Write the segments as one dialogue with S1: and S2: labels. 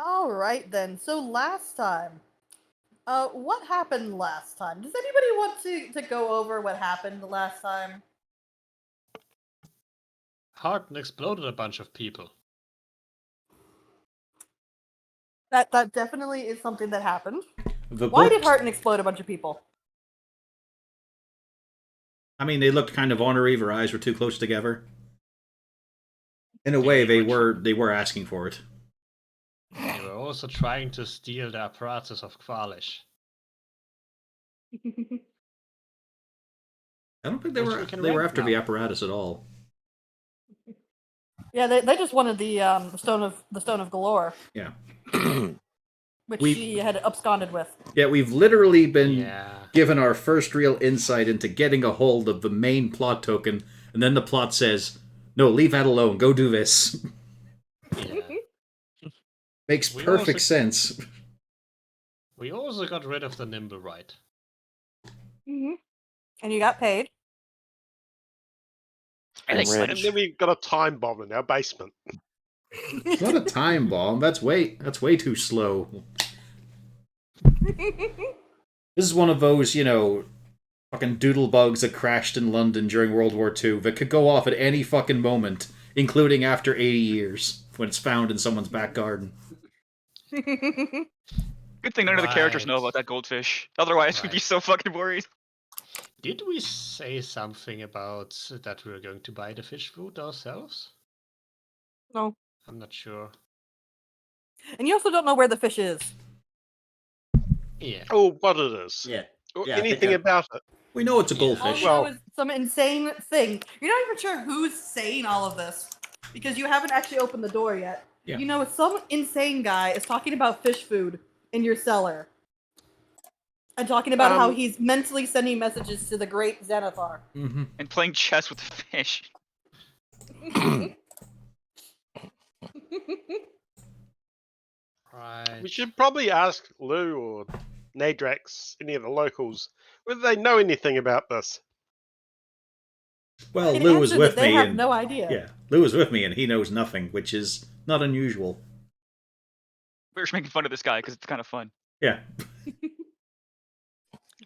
S1: All right then. So last time, what happened last time? Does anybody want to go over what happened last time?
S2: Harden exploded a bunch of people.
S1: That definitely is something that happened.
S3: The
S1: Why did
S3: book-
S1: Harton explode a bunch of people?
S3: I mean, they looked kind of ornery. Their eyes were too close together. In a way, they were asking for it.
S2: They were also trying to steal the apparatus of Kvalish.
S3: I don't think they
S2: Which
S3: were
S2: we can
S3: they were
S2: rent
S3: after
S2: now.
S3: the apparatus at all.
S1: Yeah, they just wanted the stone of galore,
S3: Yeah.
S1: which
S3: We-
S1: she had absconded with.
S3: Yeah, we've literally been
S2: Yeah.
S3: given our first real insight into getting a hold of the main plot token, and then the plot says, "No, leave that alone. Go do this."
S2: Yeah.
S3: Makes
S2: We
S3: perfect
S2: also-
S3: sense.
S2: We also got rid of the Nimble Right.
S1: Mm-hmm. And you got paid.
S4: And
S5: And then we got a time bomb in our basement.
S3: It's not a time bomb. That's way too slow. This is one of those, fucking doodle bugs that crashed in London during World War II that could go off at any fucking moment, including after 80 years, when it's found in someone's back garden.
S4: Good thing none of the characters know
S2: Right.
S4: about that goldfish. Otherwise, we'd be
S2: Right.
S4: so fucking worried.
S2: Did we say something about that we were going to buy the fish food ourselves?
S1: No.
S2: I'm not sure.
S1: And you also don't know where the fish is.
S2: Yeah.
S5: Oh, what it is.
S6: Yeah.
S5: Or
S6: Yeah, I think
S5: anything
S6: I-
S5: about it.
S3: We know it's a
S2: Yeah.
S1: All
S3: goldfish.
S1: you know is some insane thing. You're not even sure who's saying all of this because you haven't actually opened the door yet.
S3: Yeah.
S1: You know, some insane guy is talking about fish food in your cellar and talking about how he's mentally sending messages to the great Xanathar.
S3: Mm-hmm.
S4: And playing chess with the fish.
S2: Right.
S5: We should probably ask Lou or Nadrax, any of the locals, whether they know anything about this.
S3: Well,
S1: In
S3: Lou was
S1: answer
S3: with
S1: that they
S3: me,
S1: have
S3: and
S1: no idea.
S3: yeah, Lou was with me, and he knows nothing, which is not unusual.
S4: We were just making fun of this guy because it's kind of fun.
S3: Yeah.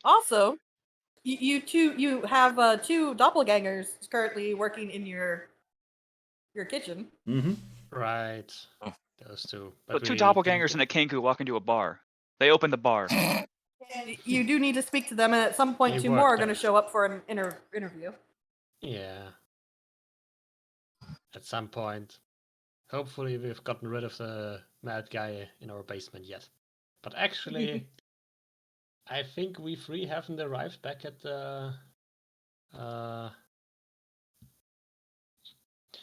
S1: Also, you have two doppelgangers currently working in your kitchen.
S3: Mm-hmm.
S2: Right. Those two.
S4: But two
S2: we
S4: doppelgangers
S2: didn't-
S4: and a Kenku walk into a bar. They open the bar.
S1: And you do need to speak to them, and at some point,
S2: They
S1: two more
S2: work
S1: are going to
S2: there.
S1: show up for an interview.
S2: Yeah. At some point. Hopefully we've gotten rid of the mad guy in our basement yet. But actually, I think we three haven't arrived back at the...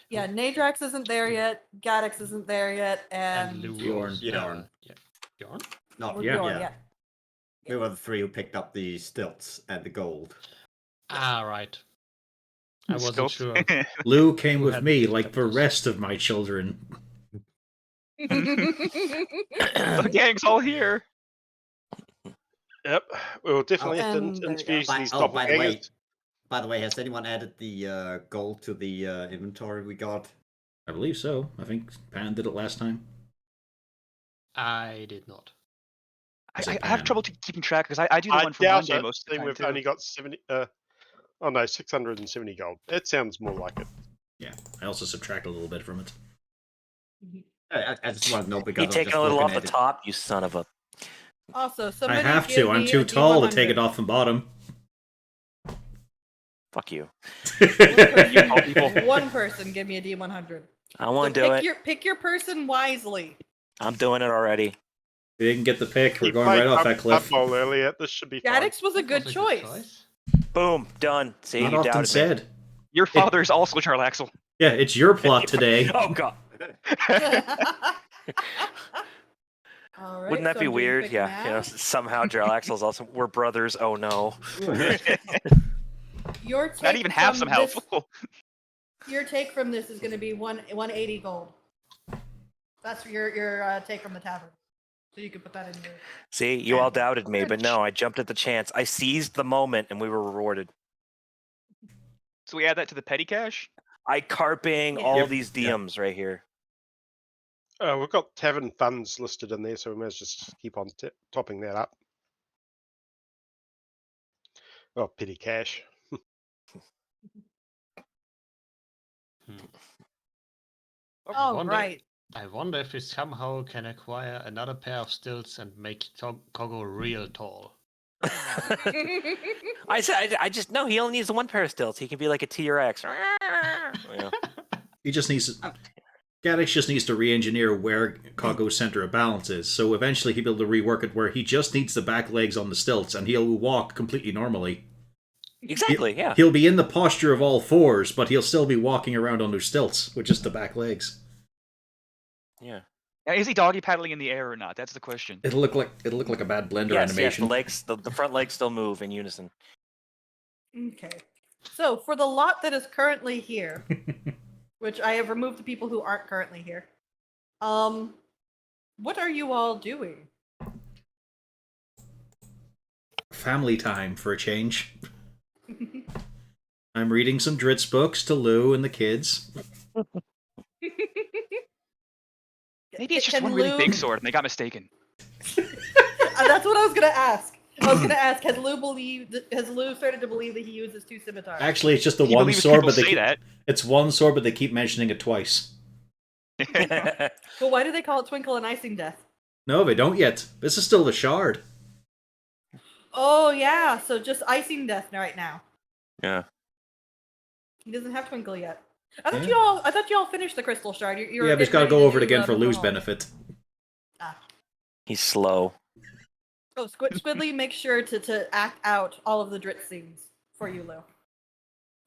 S1: Yeah, Nadrax isn't there yet, Gaddix isn't there yet, and
S2: Lou
S3: Bjorn.
S2: was,
S6: Bjorn.
S2: yeah. Bjorn?
S6: Not
S1: Or
S3: Yeah.
S1: Bjorn,
S6: yeah. We were the three who picked up the stilts and the gold.
S2: Ah, right. I wasn't
S4: Scope.
S2: sure.
S3: Lou came
S2: Who
S3: with
S2: had
S3: me
S2: picked
S3: like
S2: up
S3: the
S2: those?
S3: rest of my children.
S4: The gang's all here.
S5: Yep, we'll definitely have
S1: And
S5: to
S1: there we
S5: introduce
S1: go.
S5: these
S6: By the way,
S5: doppelgangers.
S6: has anyone added the gold to the inventory we got?
S3: I believe so. I think Pan did it last time.
S2: I did not.
S3: Is it
S4: I have
S3: Pan?
S4: trouble keeping track because I do the
S5: I
S4: one for one
S5: doubt
S4: day
S5: it.
S4: most of
S5: I
S4: the
S5: think
S4: time
S5: we've
S4: too.
S5: only got 70. Oh no, 670 gold. That sounds more like it.
S3: Yeah, I also subtract a little bit from it.
S6: I just want to know because
S7: You
S6: I'm
S7: taking
S6: just
S7: a little off
S6: looking
S7: the
S6: at it.
S7: top, you son of a.
S1: Also,
S3: I
S1: somebody
S3: have
S1: give
S3: to. I'm
S1: me
S3: too
S1: a
S3: tall to take
S1: D100.
S3: it off from bottom.
S7: Fuck you.
S1: One person give me a D100.
S7: I want to do it.
S1: Pick your person wisely.
S7: I'm doing it already.
S3: We didn't get the pick. We're
S5: He
S3: going
S5: played
S3: right off
S5: Blood
S3: that cliff.
S5: Bowl earlier. This should be fine.
S1: Gaddix was a good
S2: Was
S1: choice.
S7: Boom, done. See,
S3: Not
S7: you
S3: often
S7: doubted me.
S3: said.
S4: Your father is also Jarlaxle.
S3: Yeah, it's your plot today.
S7: Oh god.
S1: All right,
S7: Wouldn't that
S1: so
S7: be
S1: I'm doing
S7: weird?
S1: pick
S7: Yeah,
S1: now.
S7: somehow Jarlaxle's also. We're brothers. Oh no.
S1: Your take
S4: Not even half
S1: from
S4: somehow.
S1: this- Your take from this is going to be 180 gold. That's your take from the tavern. So you can put that in your.
S7: See, you all doubted me, but no, I jumped at the chance. I seized the moment, and we were rewarded.
S4: So we add that to the petty cash?
S7: I carping
S1: Yeah.
S7: all
S3: Yep.
S7: these
S3: Yeah.
S7: DMs right here.
S5: We've got tavern funds listed in there, so we may as well just keep on topping that up. Oh, petty cash.
S1: Oh,
S2: wonder-
S1: right.
S2: I wonder if we somehow can acquire another pair of stilts and make Kogo real tall.
S7: I just no. He only needs the one pair of stilts. He can be like a T-Rex. Yeah.
S3: He just needs. Gaddix just needs to re-engineer where Kogo's center of balance is, so eventually he'll be able to rework it where he just needs the back legs on the stilts, and he'll walk completely normally.
S7: Exactly. Yeah.
S3: He'll be in the posture of all fours, but he'll still be walking around on those stilts with just the back legs.
S7: Yeah.
S4: Now, is he doggy paddling in the air or not? That's the question.
S3: It'll look like a bad Blender
S7: Yes.
S3: animation.
S7: The legs, the front legs still move in unison.
S1: Okay. So, for the lot that is currently here, which I have removed the people who aren't currently here, what are you all doing?
S3: Family time for a change. I'm reading some Dritz books to Lou and the kids.
S4: Maybe it's just
S1: Can
S4: one really
S1: Lou-
S4: big sword and they got mistaken.
S1: That's what I was gonna ask. Has Lou started to believe that he uses two scimitars?
S3: Actually, it's just the
S4: He
S3: one
S4: believes
S3: sword,
S4: people
S3: but
S4: say that.
S3: it's one sword, but they keep mentioning it twice.
S1: Well, why do they call it Twinkle and Icing Death?
S3: No, they don't yet. This is still the shard.
S1: Oh yeah, so just Icing Death right now.
S7: Yeah.
S1: He doesn't have Twinkle yet. I
S3: Yeah.
S1: thought you all finished the Crystal Shard. You're
S3: Yeah, but just gotta go over it again for Lou's benefit.
S7: He's slow.
S1: Oh, Squidly makes sure to act out all of the Dritz scenes for you, Lou.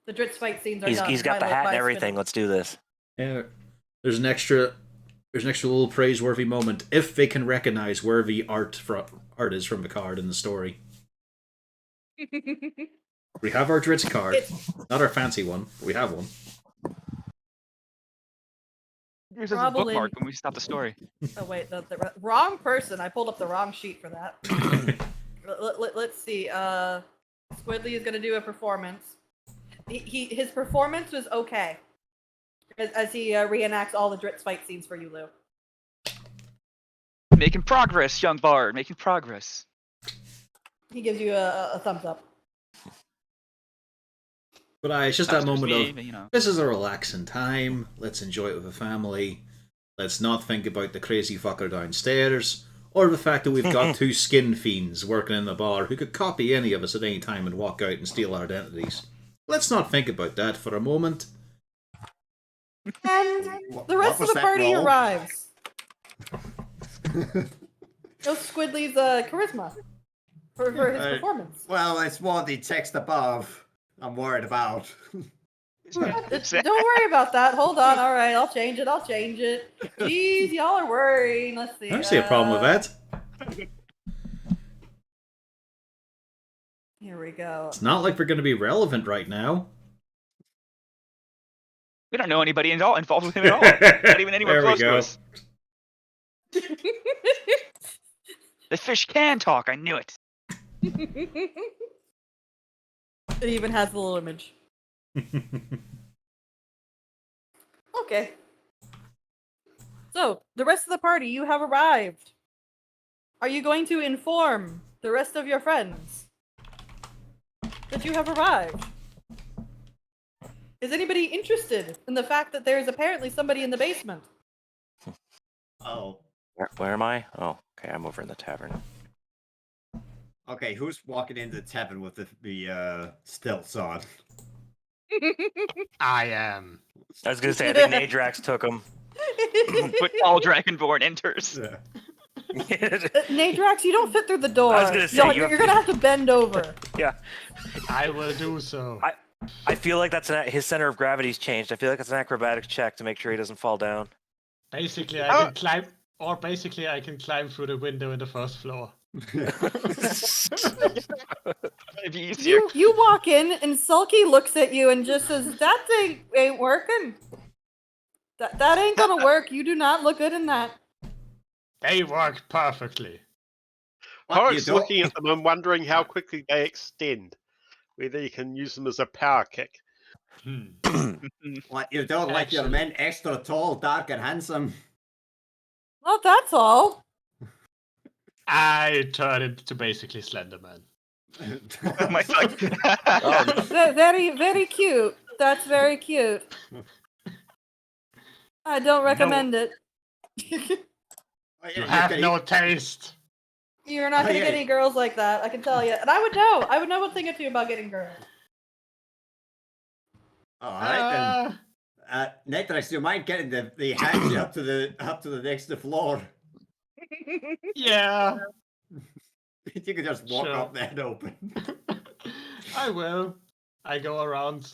S1: The Dritz fight scenes are done.
S7: He's got the
S1: by
S7: hat and
S1: Squidly.
S7: everything. Let's do this.
S3: Yeah, there's an extra little praiseworthy moment if they can recognize where the art is from the card in the story. We have our Dritz card, not our fancy one, but we have one.
S4: Here's a
S1: Probably-
S4: bookmark when we stop the story.
S1: Oh wait, the wrong person. I pulled up the wrong sheet for that. Let's see. Squidly is gonna do a performance. His performance was okay, as he reenacts all the Dritz fight scenes for you, Lou.
S4: Making progress, young bard. Making progress.
S1: He gives you a thumbs up.
S3: But it's just
S4: Sounds
S3: that
S4: good to
S3: moment
S4: me,
S3: of,
S4: but, you know.
S3: this is a relaxing time, let's enjoy it with the family, let's not think about the crazy fucker downstairs, or the fact that we've got two skin fiends working in the bar who could copy any of us at any time and walk out and steal our identities. Let's not think about that for a moment.
S1: And
S6: What-
S1: the rest
S6: what
S1: of
S6: was
S1: the
S6: that
S1: party
S6: roll?
S1: arrives. No Squidly's charisma for his performance.
S6: Well, it's more the text above I'm worried about.
S1: Don't worry about that. Hold on. All right, I'll change it. Jeez, y'all are worrying. Let's see.
S3: I don't see a problem with that.
S1: Here we go.
S3: It's not like we're going to be relevant right now.
S4: We don't know anybody involved with him at all. Not even anyone
S3: There we
S4: close to
S3: go.
S4: us. The fish can talk. I knew it.
S1: It even has the little image. Okay. So, the rest of the party, you have arrived. Are you going to inform the rest of your friends that you have arrived? Is anybody interested in the fact that there is apparently somebody in the basement?
S6: Oh,
S7: Where am I? Oh, okay. I'm over in the tavern.
S6: okay. Who's walking into the tavern with the stilts on?
S2: I am.
S7: I was gonna say I think Nadrax took him.
S4: But all Dragonborn enters.
S6: Yeah.
S1: Nadrax, you don't fit through the door.
S7: I was gonna say,
S1: You're gonna have to bend over.
S7: Yeah.
S2: I will do so.
S7: I feel like his center of gravity's changed. I feel like it's an acrobatics check to make sure he doesn't fall down.
S2: Basically, I can climb, or basically I can climb through the window in the first floor.
S4: It'd be easier.
S1: You walk in and Sulky looks at you and just says, "That thing ain't working. That ain't gonna work. You do not look good in that."
S2: They work perfectly.
S6: What, you
S5: Horrocks
S6: don't-
S5: looking at them and wondering how quickly they extend. Whether you can use them as a power kick.
S2: Hmm.
S6: What, you don't like your
S2: Actually-
S6: men extra tall, dark, and handsome?
S1: Well, that's all.
S2: I turn into basically Slenderman.
S4: Oh my god.
S7: Oh,
S1: Very, very cute. That's very cute. I don't recommend it.
S2: You have no taste.
S1: You're not gonna
S6: yeah.
S1: get any girls like that, I can tell you. And I would know. I would know one thing or two about getting girls.
S6: All right
S2: Uh,
S6: then. Netrix, you mind getting the hatch up to the next floor?
S2: yeah,
S6: You can just walk
S2: Sure.
S6: up there and open.
S2: I will. I go around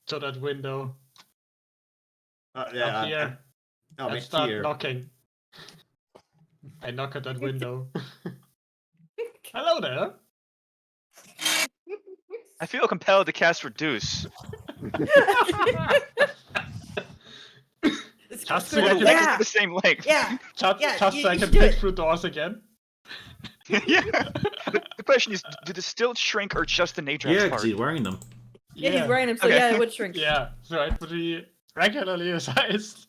S2: to that window up here
S6: I'll
S2: and
S6: be
S2: start
S6: here.
S2: knocking. I knock at that window. Hello there.
S4: I feel compelled to cast Reduce.
S2: Just so
S4: Well,
S2: I
S4: the
S2: can,
S4: legs
S1: Yeah.
S4: are the same length.
S1: Yeah.
S2: just,
S1: Yeah,
S2: just
S1: you-
S2: so I
S1: you
S2: can
S1: should do
S2: peek
S1: it.
S2: through doors again.
S4: Yeah. The question is, do the stilts shrink or just the Natrax
S3: Yeah,
S4: part?
S3: because he's wearing them.
S1: Yeah, he's wearing them, so
S4: Okay.
S1: yeah, it would shrink.
S2: Yeah, so it would be regularly sized.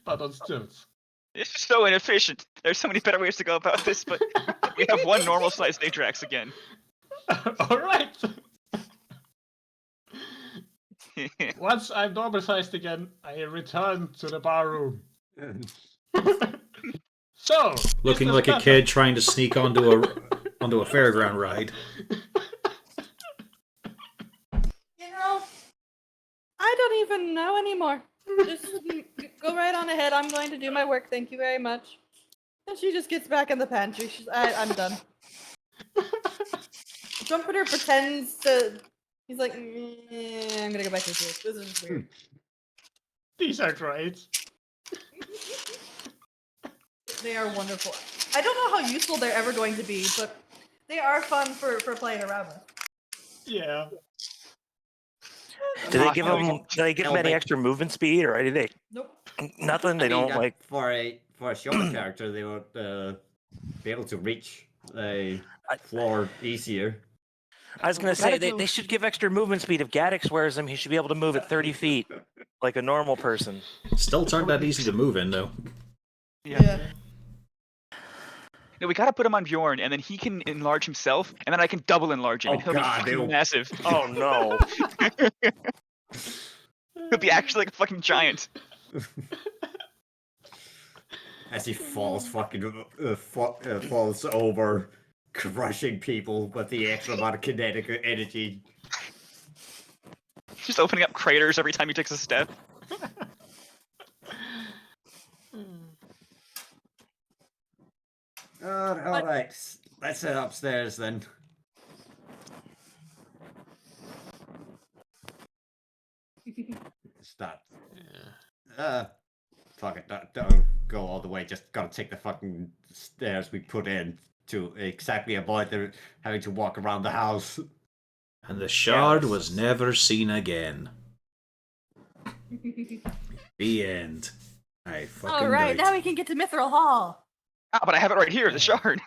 S2: But on stilts.
S4: It's just so inefficient. There's so many better ways to go about this, but we have one normal sized Natrax again.
S2: Alright! Once I'm normal sized again, I return to the bar room. So,
S3: Looking
S2: is
S3: like
S2: this
S3: a kid trying to sneak onto a fairground ride.
S1: You know, I don't even know anymore. Just go right on ahead. I'm going to do my work. Thank you very much. And she just gets back in the pantry. I'm done. Trumpeter pretends to. He's like, I'm gonna go back to sleep. This is just weird.
S2: These are great.
S1: They are wonderful. I don't know how useful they're ever going to be, but they are fun for playing around with.
S2: Yeah.
S7: do they
S4: Not
S7: give
S4: really.
S7: them? Do they give them
S6: No,
S7: any
S6: but-
S7: extra movement speed, or do they?
S1: Nope.
S7: Nothing. They
S6: I mean,
S7: don't like.
S6: for a shorter character, they would be able to reach a floor easier.
S7: I was gonna say they should give extra movement speed. If Gaddix wears them, he should be able to move at 30 feet, like a normal person.
S3: Still aren't that easy to move in, though.
S1: Yeah.
S4: No, we gotta put him on Bjorn, and then he can enlarge himself, and then I can double enlarge him, and
S6: Oh,
S4: he'll
S6: God,
S4: be fucking
S6: ew.
S4: massive.
S7: Oh no!
S4: He'll be actually like a fucking giant.
S6: As he falls falls over, crushing people with the extra amount of kinetic energy.
S4: Just opening up craters every time he takes a step.
S6: All right, let's head upstairs then. Stop. Fuck it, don't go all the way. Just gotta take the fucking stairs we put in to exactly avoid having to walk around the house.
S3: And the shard
S6: Yes.
S3: was never seen again. The end. I fucking
S1: All right,
S3: right.
S1: now we can get to Mithril Hall.
S4: Ah, but I have it right here, the shard.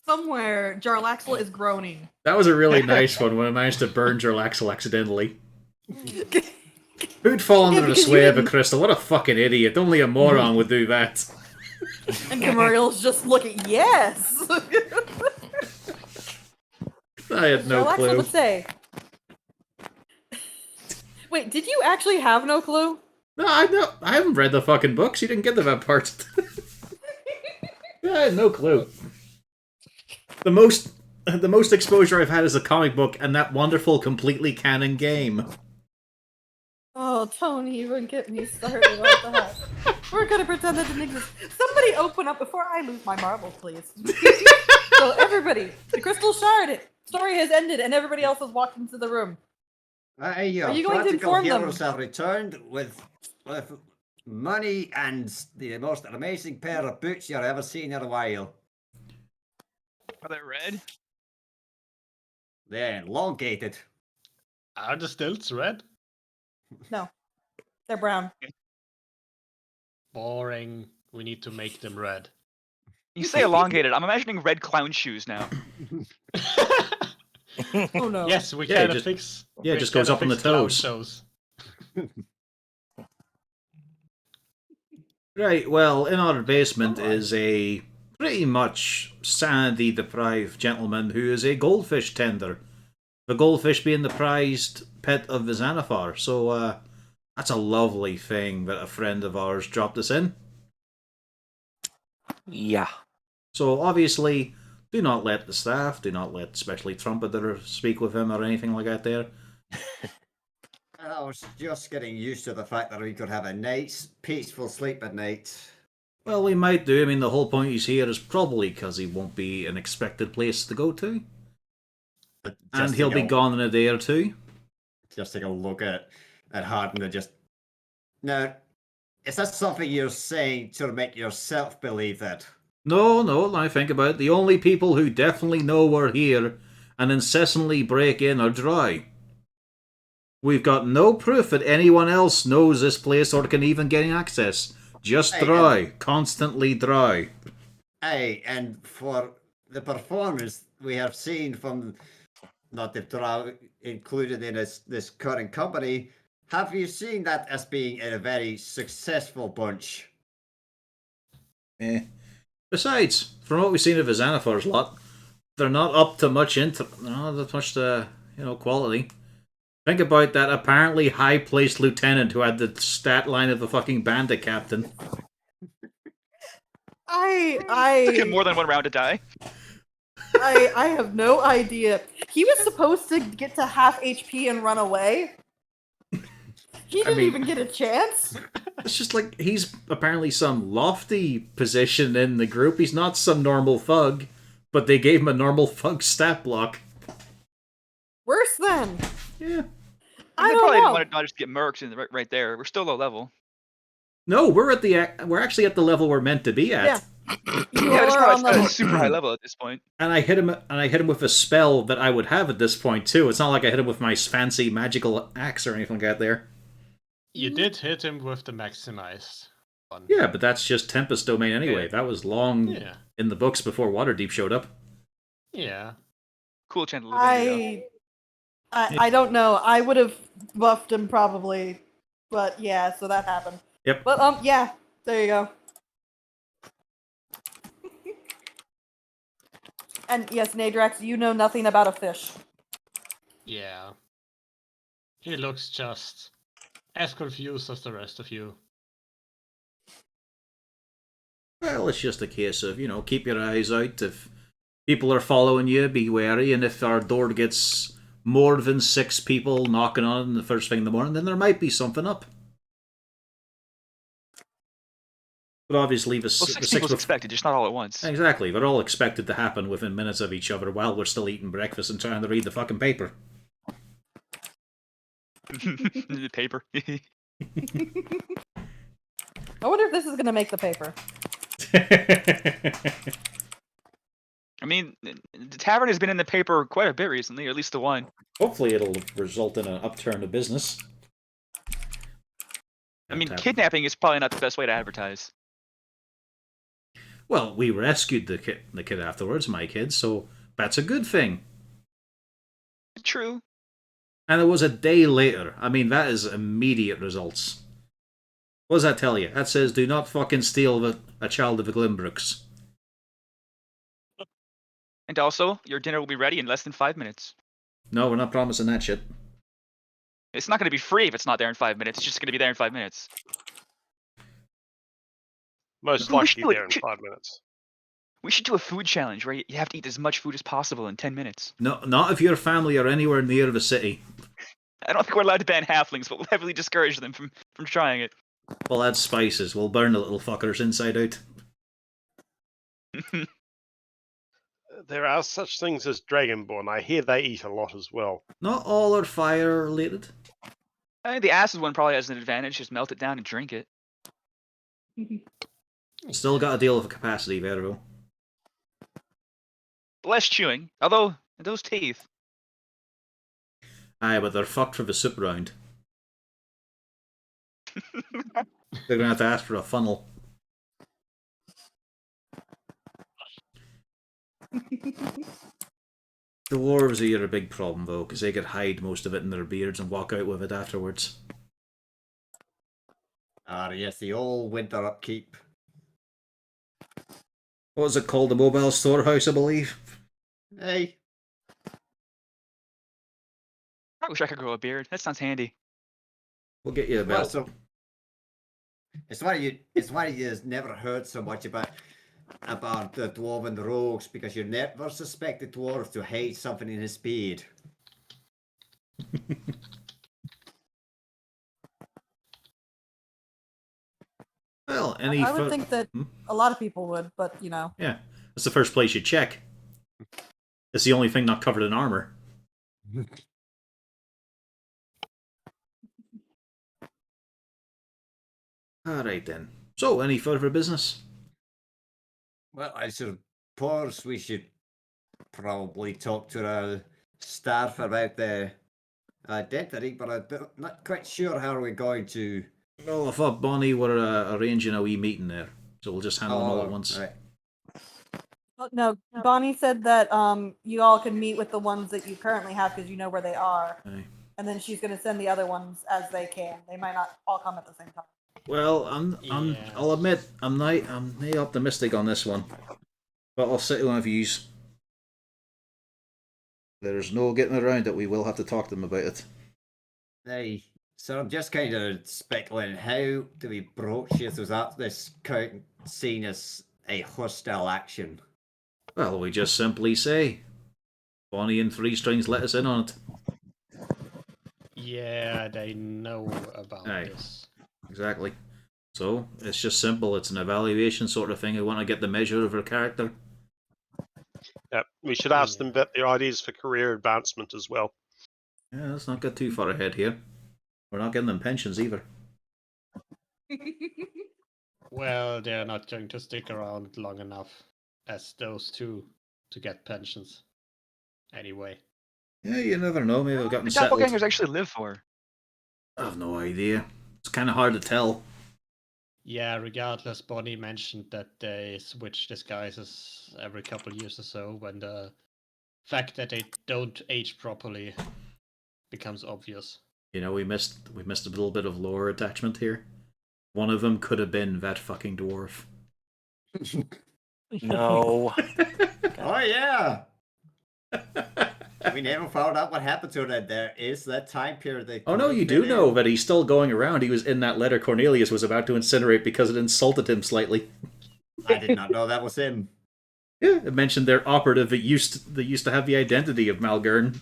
S1: Somewhere, Jarlaxle is groaning.
S3: That was a really nice one when I managed to burn Jarlaxle accidentally. Who'd fall under the
S1: because you
S3: sway of a
S1: didn't-
S3: crystal? What a fucking idiot. Only a moron would do that.
S1: And Gamariel's just looking, yes!
S3: I had no
S1: Jarlaxle
S3: clue.
S1: would say. Wait, did you actually have no clue?
S3: No, I haven't read the fucking books. You didn't get the that part. Yeah, I had no clue. The most exposure I've had is a comic book and that wonderful, completely canon game.
S1: Oh, Tony, you wouldn't get me started. What the heck? We're gonna pretend that didn't exist. Somebody open up before I lose my marbles, please. So everybody, the crystal shard story has ended, and everybody else has walked into the room.
S6: Are
S1: you going to inform them?
S6: heroes have returned with money and the most amazing pair of boots you've ever seen in a while.
S4: Are they red?
S6: They're elongated.
S2: Are the stilts red?
S1: No, they're brown.
S2: Boring. We need to make them red.
S4: You say elongated. I'm imagining red clown shoes now.
S1: Oh no.
S2: Yes, we
S3: Yeah,
S2: can
S3: just-
S2: fix.
S3: yeah,
S2: we
S3: just goes
S2: can
S3: up on the
S2: fix clown
S3: toes.
S2: shows.
S3: Right, well, in our basement is a pretty much sanity deprived gentleman who is a goldfish tender. The goldfish being the prized pet of the Xanathar. So, that's a lovely thing that a friend of ours dropped us in.
S7: Yeah.
S3: So, obviously, do not let the staff, do not let especially Trumpeter speak with him or anything like that there.
S6: I was just getting used to the fact that we could have a nice, peaceful sleep at night.
S3: Well, we might do. I mean, the whole point he's here is probably because he won't be an expected place to go to.
S6: But
S3: And
S6: just
S3: he'll
S6: take
S3: be
S6: a-
S3: gone in a day or two.
S6: Just take a look at Harden and just. Now, is that something you're saying to make yourself believe that?
S3: No, now think about it. The only people who definitely know we're here and incessantly break in are Dry. We've got no proof that anyone else knows this place or can even gain access. Just
S6: Hey,
S3: Dry. Constantly Dry.
S6: Hey, and for the performance we have seen from not the Drow included in this current company, have you seen that as being a very successful bunch?
S3: Eh. Besides, from what we've seen of the Xanathar's lot, they're not up to much quality. Think about that apparently high-placed lieutenant who had the stat line of the fucking bandit captain.
S4: Took him more than one round to die.
S1: I have no idea. He was supposed to get to half HP and run away. He didn't even get a chance.
S3: It's just like he's apparently some lofty position in the group. He's not some normal thug, but they gave him a normal thug stat block.
S1: Worse than.
S3: Yeah.
S1: I
S4: They
S1: don't
S4: probably
S1: know.
S4: wanted not just get murked in right there. We're still low level.
S3: No, we're actually at the level we're meant to be at.
S1: Yeah. You
S4: Yeah, it's
S1: are on
S4: not
S1: the
S4: a super high level at this point.
S3: And I hit him with a spell that I would have at this point too. It's not like I hit him with my fancy magical axe or anything like that there.
S2: You did hit him with the maximized one.
S3: Yeah, but that's just Tempest Domain anyway.
S2: Yeah.
S3: That was long
S2: Yeah.
S3: in the books before Waterdeep showed up.
S2: Yeah.
S4: Cool channel. Though.
S1: I don't know. I would have buffed him probably, but yeah. So that happened.
S3: Yep.
S1: But yeah. There you go. And yes, Nadrax, you know nothing about a fish.
S2: Yeah. He looks just as confused as the rest of you.
S3: Well, it's just a case of, keep your eyes out. If people are following you, be wary. And if our door gets more than 6 people knocking on it the first thing in the morning, then there might be something up. But obviously,
S4: Well, 6 people's expected, just not all at once.
S3: Exactly. They're all expected to happen within minutes of each other while we're still eating breakfast and trying to read the fucking paper.
S4: The paper.
S1: I wonder if this is gonna make the paper.
S4: I mean, the tavern has been in the paper quite a bit recently, or at least the one.
S3: Hopefully it'll result in an upturn of business.
S4: I mean, kidnapping is probably not the best way to advertise.
S3: Well, we rescued the kid afterwards, my kid, so that's a good thing.
S4: True.
S3: And it was a day later. I mean, that is immediate results. What does that tell you? That says, do not fucking steal a child of the Glimbrooks.
S4: And also, your dinner will be ready in less than 5 minutes.
S3: No, we're not promising that shit.
S4: It's not going to be free if it's not there in 5 minutes. It's just going to be there in 5 minutes.
S5: Most
S4: We
S5: likely
S4: should do it.
S5: there in 5 minutes.
S4: We should do a food challenge where you have to eat as much food as possible in 10 minutes.
S3: No, not if your family are anywhere near the city.
S4: I don't think we're allowed to ban halflings, but we'll heavily discourage them from trying it.
S3: We'll add spices. We'll burn the little fuckers inside out.
S5: There are such things as Dragonborn. I hear they eat a lot as well.
S3: Not all are fire related.
S4: I mean, the acid one probably has an advantage. Just melt it down and drink it.
S3: Still got to deal with the capacity there, though.
S4: Less chewing, although those teeth.
S3: Aye, but they're fucked for the soup round. They're gonna have to ask for a funnel. Dwarves are a big problem, though, because they could hide most of it in their beards and walk out with it afterwards.
S6: Ah, yes, the old winter upkeep.
S3: What was it called? The mobile storehouse, I believe?
S6: Hey,
S4: I wish I could grow a beard. That sounds handy.
S3: We'll get you a
S6: well,
S3: belt.
S6: so it's why you just never heard so much about the dwarven rogues, because you never suspected dwarves to hate something in his beard.
S3: Well, any
S1: I would think that
S3: Hmm?
S1: a lot of people would, but you know.
S3: Yeah, that's the first place you check. It's the only thing not covered in armor. Alright then. So, any further business?
S6: Well, I suppose we should probably talk to the staff about the identity, but I'm not quite sure how we're going to.
S3: Well, I thought Bonnie were arranging a wee meeting there, so we'll just handle them all at once.
S6: Right.
S1: Oh, no, Bonnie said that you all can meet with the ones that you currently have because you know where they are,
S3: Aye.
S1: and then she's going to send the other ones as they can. They might not all come at the same time.
S3: Well,
S2: Yeah.
S3: I'll admit, I'm not optimistic on this one, but I'll sit on views. There's no getting around it. We will have to talk to them about it.
S6: Hey, so I'm just kind of speculating, how do we broach this without this seen as a hostile action?
S3: Well, we just simply say, Bonnie and Three Strings let us in on it.
S2: Yeah, they know about
S3: Aye.
S2: this.
S3: Exactly. So, it's just simple. It's an evaluation sort of thing. I want to get the measure of her character.
S5: Yep. We should ask them about their ideas for career advancement as well.
S3: Yeah, let's not get too far ahead here. We're not getting them pensions either.
S2: Well, they're not going to stick around long enough as those two to get pensions. Anyway.
S3: Yeah, you never know. Maybe they've gotten
S4: The
S3: settled.
S4: doppelgangers actually live for.
S3: I have no idea. It's kind of hard to tell.
S2: Yeah, regardless, Bonnie mentioned that they switch disguises every couple years or so when the fact that they don't age properly becomes obvious.
S3: You know, we missed a little bit of lore attachment here. One of them could have been that fucking dwarf.
S7: No.
S6: Oh yeah. We never found out what happened to that. There is that time period. They
S3: Oh no, you do know that he's still going around. He was in that letter Cornelius was about to incinerate because it insulted him slightly.
S6: I did not know that was him.
S3: Yeah, it mentioned their operative that used to have the identity of Malgern.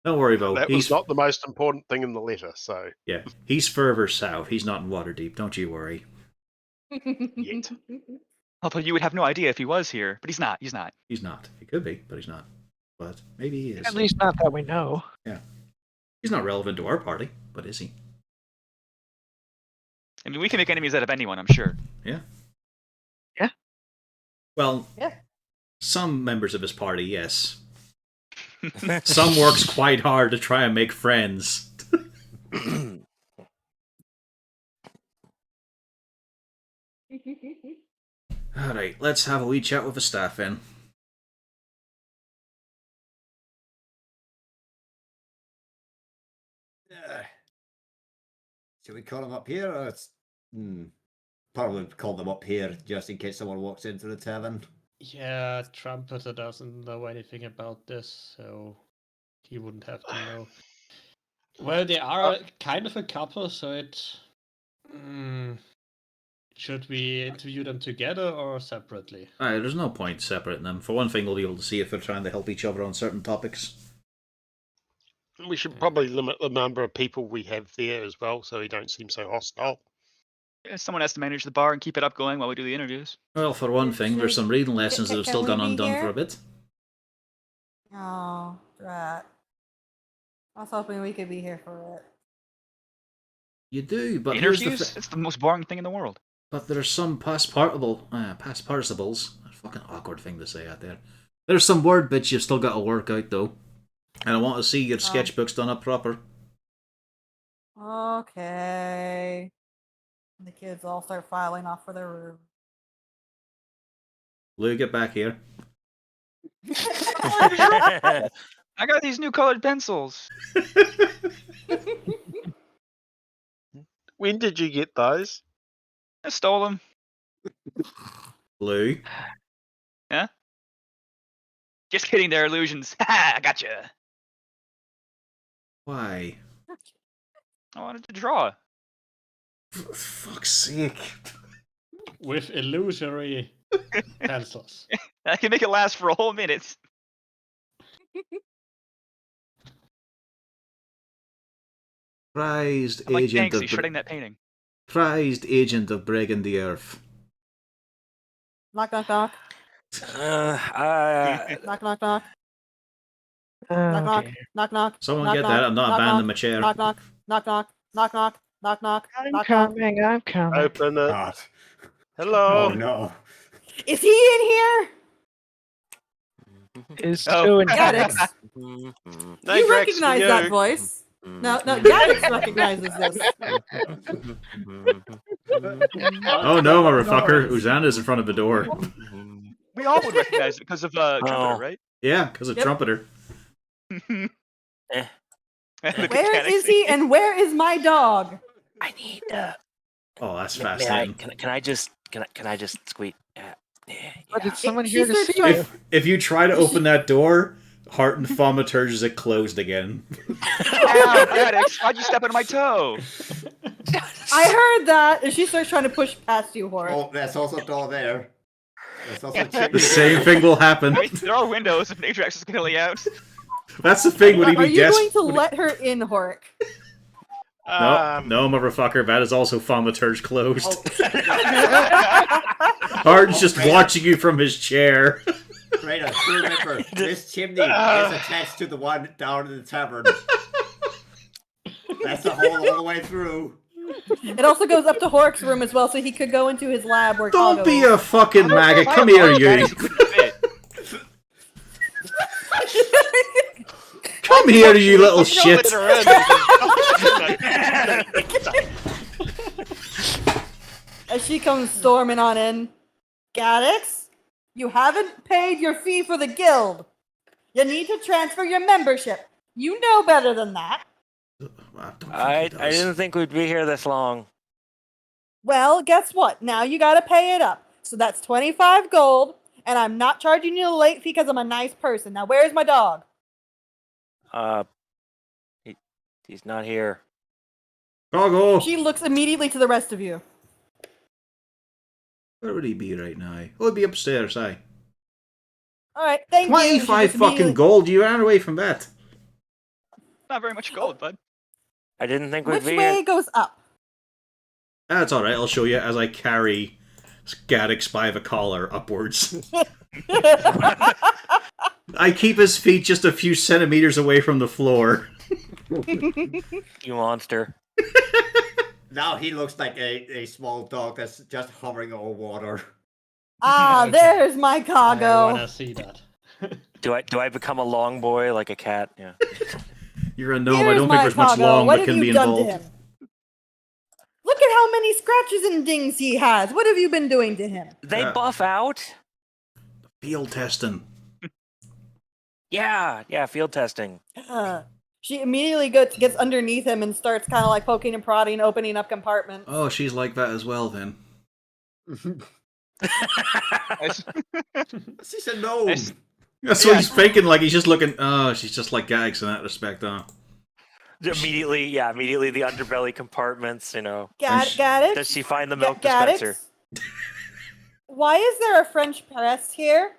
S3: Don't worry though.
S5: That was not the most important thing in the letter, so
S3: Yeah, he's further south. He's not in Waterdeep. Don't you worry.
S5: Yet.
S4: Although you would have no idea if he was here, but he's not. He's not.
S3: He's not. He could be, but he's not. But maybe he is.
S8: At least not that we know.
S3: Yeah. He's not relevant to our party, but is he?
S4: I mean, we can make enemies out of anyone, I'm sure.
S3: Yeah.
S8: Yeah.
S3: Well,
S1: Yeah.
S3: Some members of his party, yes. Some works quite hard to try and make friends. Alright, let's have a wee chat with the staff then.
S6: Should we call them up here, or probably call them up here just in case someone walks into the tavern?
S2: Yeah, Trumpeter doesn't know anything about this, so he wouldn't have to know. Well, they are kind of a couple, so it... should we interview them together or separately?
S3: There's no point separating them. For one thing, we'll be able to see if they're trying to help each other on certain topics.
S5: we should probably limit the number of people we have there as well, so we don't seem so hostile.
S4: Yeah, someone has to manage the bar and keep it up going while we do the interviews.
S3: Well, for one thing, there's some reading lessons that have
S1: Can
S3: still
S1: we
S3: gone
S1: be
S3: undone
S1: here?
S3: for a bit.
S1: Oh, right. I was hoping we could be here for it.
S3: You do, but here's the
S4: Interviews? It's the most boring thing in the world.
S3: But there's some past participles. A fucking awkward thing to say out there. There's some word bits you've still got to work out though, and I want to see your sketchbooks done up proper.
S1: Okay. The kids all start filing off for their room.
S3: Lou, get back here.
S4: I got these new colored pencils.
S5: When did you get those?
S4: I stole them.
S3: Lou.
S4: Just kidding, they're illusions. Ha! I gotcha.
S3: Why?
S4: I wanted to draw.
S3: For fuck's sake.
S2: With illusory pencils.
S4: I can make it last for a whole minute.
S3: Prized
S4: I'm like
S3: agent
S4: Banksy
S3: of
S4: shredding that painting.
S3: prized agent of Breaking the Earth.
S1: Knock, knock, knock. Knock, knock, knock. Knock, knock.
S8: Okay.
S1: Knock, knock.
S3: Someone
S1: knock,
S3: get
S1: knock,
S3: that. I'm not
S1: knock,
S3: abandoning
S1: knock,
S3: my chair.
S1: Knock, knock. Knock, knock. Knock, knock. Knock, knock.
S8: I'm
S1: Knock, knock.
S8: coming. I'm coming.
S5: Open it.
S6: God.
S5: Hello.
S6: Oh no.
S1: Is he in here?
S8: Is
S4: Oh.
S8: Joe and
S1: Gaddix.
S7: Mhm.
S5: No,
S1: You
S5: Drex,
S1: recognize
S5: you.
S1: that voice. No, Gaddix recognizes this.
S3: Oh no, motherfucker. Uzanda's in front of the door.
S4: We all would recognize it because of Trumpeter,
S7: Oh.
S4: right?
S3: Yeah, because of
S1: Yep.
S3: Trumpeter.
S7: Eh.
S1: Where is he and where is my dog?
S7: I need.
S3: Oh, that's
S7: May I,
S3: fascinating.
S7: can I just squeak?
S8: But
S7: Yeah.
S8: it's someone
S1: She
S8: here to
S1: starts
S8: see
S1: trying-
S8: you.
S3: If you try to open that door, Heart and Thaumaturge it closed again.
S4: Ow, Gaddix, why'd you step on my toe?
S1: I heard that, and she starts trying to push past you, Horace.
S6: Oh, there's also a door there. There's also a
S3: The
S6: chimney.
S3: same thing will happen.
S4: I mean, there are windows if Natrax is gonna lay out.
S3: That's the thing. Would he
S1: Are
S3: be
S1: you going
S3: desperate?
S1: to let her in, Horik?
S3: No, no, motherfucker. That is also Thaumaturge closed.
S6: Oh.
S3: Heart's just watching you from his chair.
S6: Rayna, remember, this chimney is attached to the one down in the tavern. That's the hole all the way through.
S1: It also goes up to Horik's room as well, so he could go into his lab where
S3: Don't
S1: Kago
S3: be
S1: is.
S3: a fucking maggot.
S4: If I
S3: Come
S4: had
S3: here,
S4: all of
S3: you.
S4: Gaddix, it couldn't fit.
S3: Come here, you little
S4: Don't
S3: shit.
S4: let her in.
S1: As she comes storming on in. Gaddix, you haven't paid your fee for the guild. You need to transfer your membership. You know better than that.
S7: I didn't think we'd be here this long.
S1: Well, guess what? Now you gotta pay it up. So that's 25 gold, and I'm not charging you a late fee because I'm a nice person. Now, where's my dog?
S7: He's not here.
S3: Doggo.
S1: She looks immediately to the rest of you.
S3: Where would he be right now? Oh, he'd be upstairs, aye.
S1: Alright, thank you. She
S3: 25
S1: just
S3: fucking
S1: immediately-
S3: gold. You ran away from that.
S4: Not very much gold, bud.
S7: I didn't think we'd
S1: Which
S7: be
S1: way
S7: here.
S1: goes up?
S3: That's alright. I'll show you as I carry Gaddix by the collar upwards. I keep his feet just a few centimeters away from the floor.
S7: You monster.
S6: Now he looks like a small dog that's just hovering over water.
S1: Ah, there's my
S2: I
S1: cargo.
S2: wanna see that.
S7: Do I become a long boy like a cat? Yeah.
S3: You're a gnome. I
S1: Here's
S3: don't
S1: my
S3: think there's much
S1: cargo.
S3: long
S1: What
S3: that
S1: have
S3: can
S1: you
S3: be
S1: done
S3: involved.
S1: to him? Look at how many scratches and dings he has. What have you been doing to him?
S7: They
S3: Yeah.
S7: buff out?
S3: Field testing.
S7: Yeah, field testing.
S1: She immediately gets underneath him and starts kind of like poking and prodding, opening up compartments.
S3: Oh, she's like that as well then.
S6: She's a gnome.
S4: Nice.
S3: That's what he's thinking. Like he's just looking. Oh, she's just like Gaddix in that respect. Oh.
S7: Immediately the underbelly compartments, you know.
S1: Gaddix?
S7: Does she find the milk
S1: Gaddix?
S7: dispenser?
S1: Why is there a French press here?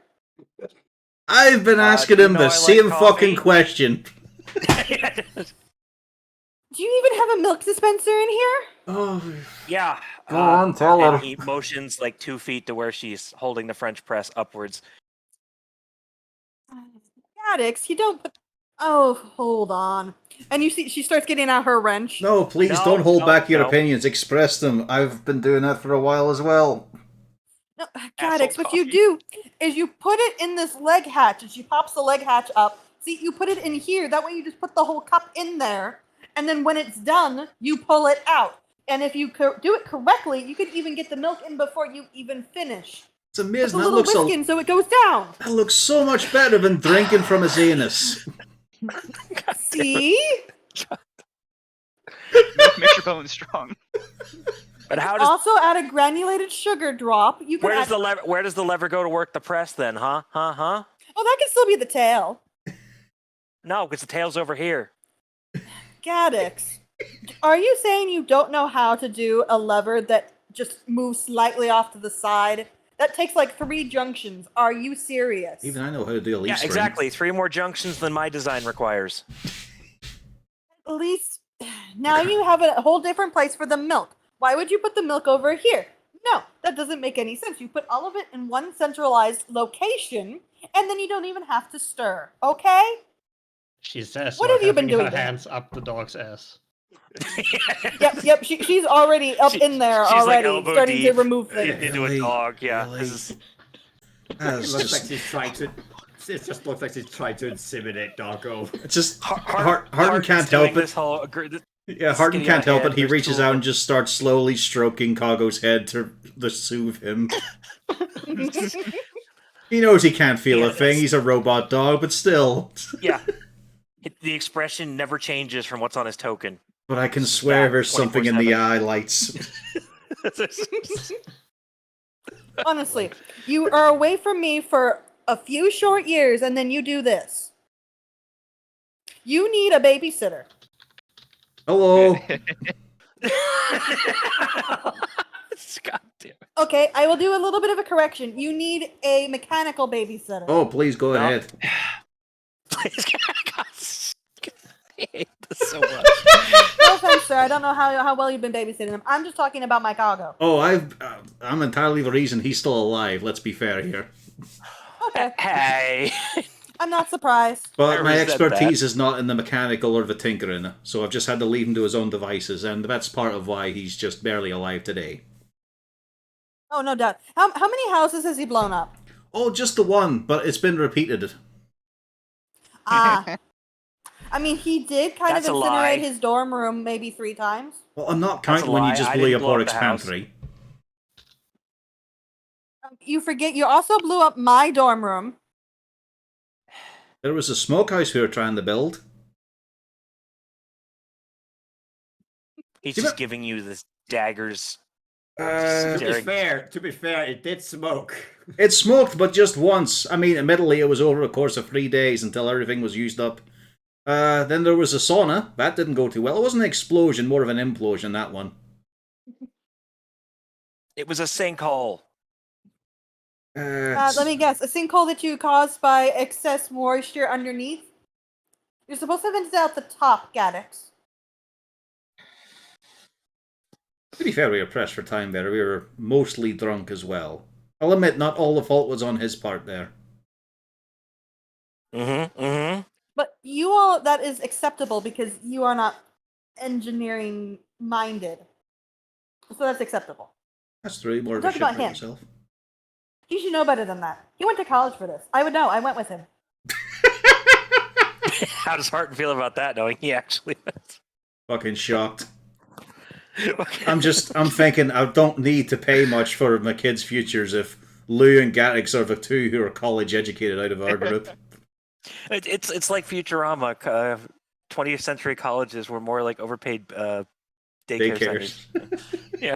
S3: I've been asking
S7: you
S3: him
S7: know
S3: the
S7: I like
S3: same
S7: coffee.
S3: fucking question.
S1: Do you even have a milk dispenser in here?
S3: Oh,
S7: Yeah.
S3: go on, tell
S7: and
S3: her.
S7: he motions like 2 feet to where she's holding the French press upwards.
S1: Gaddix, you don't put... Oh, hold on. And you see, she starts getting out her wrench.
S3: No, please
S7: No,
S3: don't hold
S7: no,
S3: back your
S7: no.
S3: opinions. Express them. I've been doing that for a while as well.
S1: No,
S4: Asshole
S1: Gaddix, what you
S4: coffee.
S1: do is you put it in this leg hatch, and she pops the leg hatch up. See, you put it in here. That way you just put the whole cup in there. And then when it's done, you pull it out. And if you do it correctly, you can even get the milk in before you even finish.
S3: It's
S1: It's
S3: amazing.
S1: a
S3: That
S1: little
S3: looks
S1: whisking, so it goes down.
S3: that looks so much better than drinking from his anus.
S1: See?
S4: Milk makes your bones strong.
S7: But how does
S1: Also, add a granulated sugar drop. You can
S7: where does
S1: add...
S7: the lever go to work the press then? Huh? Huh? Huh?
S1: Oh, that can still be the tail.
S7: No, because the tail's over here.
S1: Gaddix, are you saying you don't know how to do a lever that just moves slightly off to the side? That takes like 3 junctions. Are you serious?
S3: Even I know how to do a leaf
S7: Yeah,
S3: spring.
S7: exactly. 3 more junctions than my design requires.
S1: At least now you have a whole different place for the milk. Why would you put the milk over here? No, that doesn't make any sense. You put all of it in one centralized location, and then you don't even have to stir. Okay?
S2: She says,
S1: What
S2: while
S1: have you been
S2: having
S1: doing
S2: her
S1: there?
S2: hands up the dog's ass.
S1: Yep. She's already up in there
S7: she's like
S1: already,
S7: elbow
S1: starting to
S7: deep
S1: remove things.
S7: into a
S3: Really?
S7: dog. Yeah,
S3: Really?
S7: this is
S6: It
S3: That's
S6: looks like
S3: just,
S6: she's trying to. It just looks like she's trying to inseminate Doggo.
S3: it's just
S7: Harden
S3: Harden can't help it. Yeah, Harden
S7: skinny
S3: can't help
S7: head,
S3: it. He
S7: there's
S3: reaches
S7: two of
S3: out
S7: them.
S3: and just starts slowly stroking Kago's head to soothe him. He knows he can't feel
S7: Yeah,
S3: a thing. He's a robot dog, but still.
S7: Yeah. The expression never changes from what's on his token.
S3: But I can swear
S7: that
S3: there's something in the
S7: 24/7.
S3: eye lights.
S1: Honestly, you are away from me for a few short years, and then you do this. You need a babysitter.
S3: Hello.
S7: God damn it.
S1: Okay, I will do a little bit of a correction. You need a mechanical babysitter.
S3: Oh, please go
S7: No.
S3: ahead.
S7: Please, God, I hate this so much.
S1: No offense, sir. I don't know how well you've been babysitting him. I'm just talking about my cargo.
S3: Oh, I'm entirely the reason he's still alive. Let's be fair here.
S1: Okay,
S7: Hey.
S1: I'm not surprised.
S3: But
S7: I
S3: my
S7: resent
S3: expertise is not in the mechanical or the tinkering, so I've just had to leave him to his own devices, and that's part of why he's just barely alive today.
S1: Oh, no doubt. How many houses has he blown up?
S3: Oh, just the one, but it's been repeated.
S1: Ah. I mean, he did kind
S7: That's a
S1: of
S7: lie.
S1: incinerate his dorm room maybe 3 times.
S3: Well, I'm not
S7: That's a
S3: counting when you
S7: lie.
S3: just
S7: I
S3: blew
S7: didn't
S3: up
S7: blow up
S3: Oryx
S7: the house.
S3: Pantry.
S1: You forget, you also blew up my dorm room.
S3: There was a smokehouse we were trying to build.
S7: He's
S3: You
S7: just
S3: know-
S7: giving you this daggers.
S6: To be
S7: Derek.
S6: fair, it did smoke.
S3: It smoked, but just once. I mean, admittedly, it was over a course of 3 days until everything was used up. Then there was a sauna. That didn't go too well. It wasn't an explosion, more of an implosion, that one.
S7: It was a sinkhole.
S1: Let me guess. A sinkhole that you caused by excess moisture underneath? You're supposed to vent it out the top, Gaddix.
S3: To be fair, we were pressed for time there. We were mostly drunk as well. I'll admit, not all the fault was on his part there.
S7: Mm-hmm.
S1: But you all, that is acceptable because you are not engineering minded. So that's acceptable.
S3: That's true. More of a
S1: Talk
S3: shit
S1: about
S3: for
S1: him.
S3: yourself.
S1: He should know better than that. He went to college for this. I would know. I went with him.
S7: How does Harton feel about that, knowing he actually went?
S3: Fucking shocked. I'm thinking I don't need to pay much for my kids' futures if Lou and Gattix are the two who are college educated out of our group.
S7: It's like Futurama. 20th century colleges were more like overpaid daycare
S3: Daycares.
S7: centers. Yeah.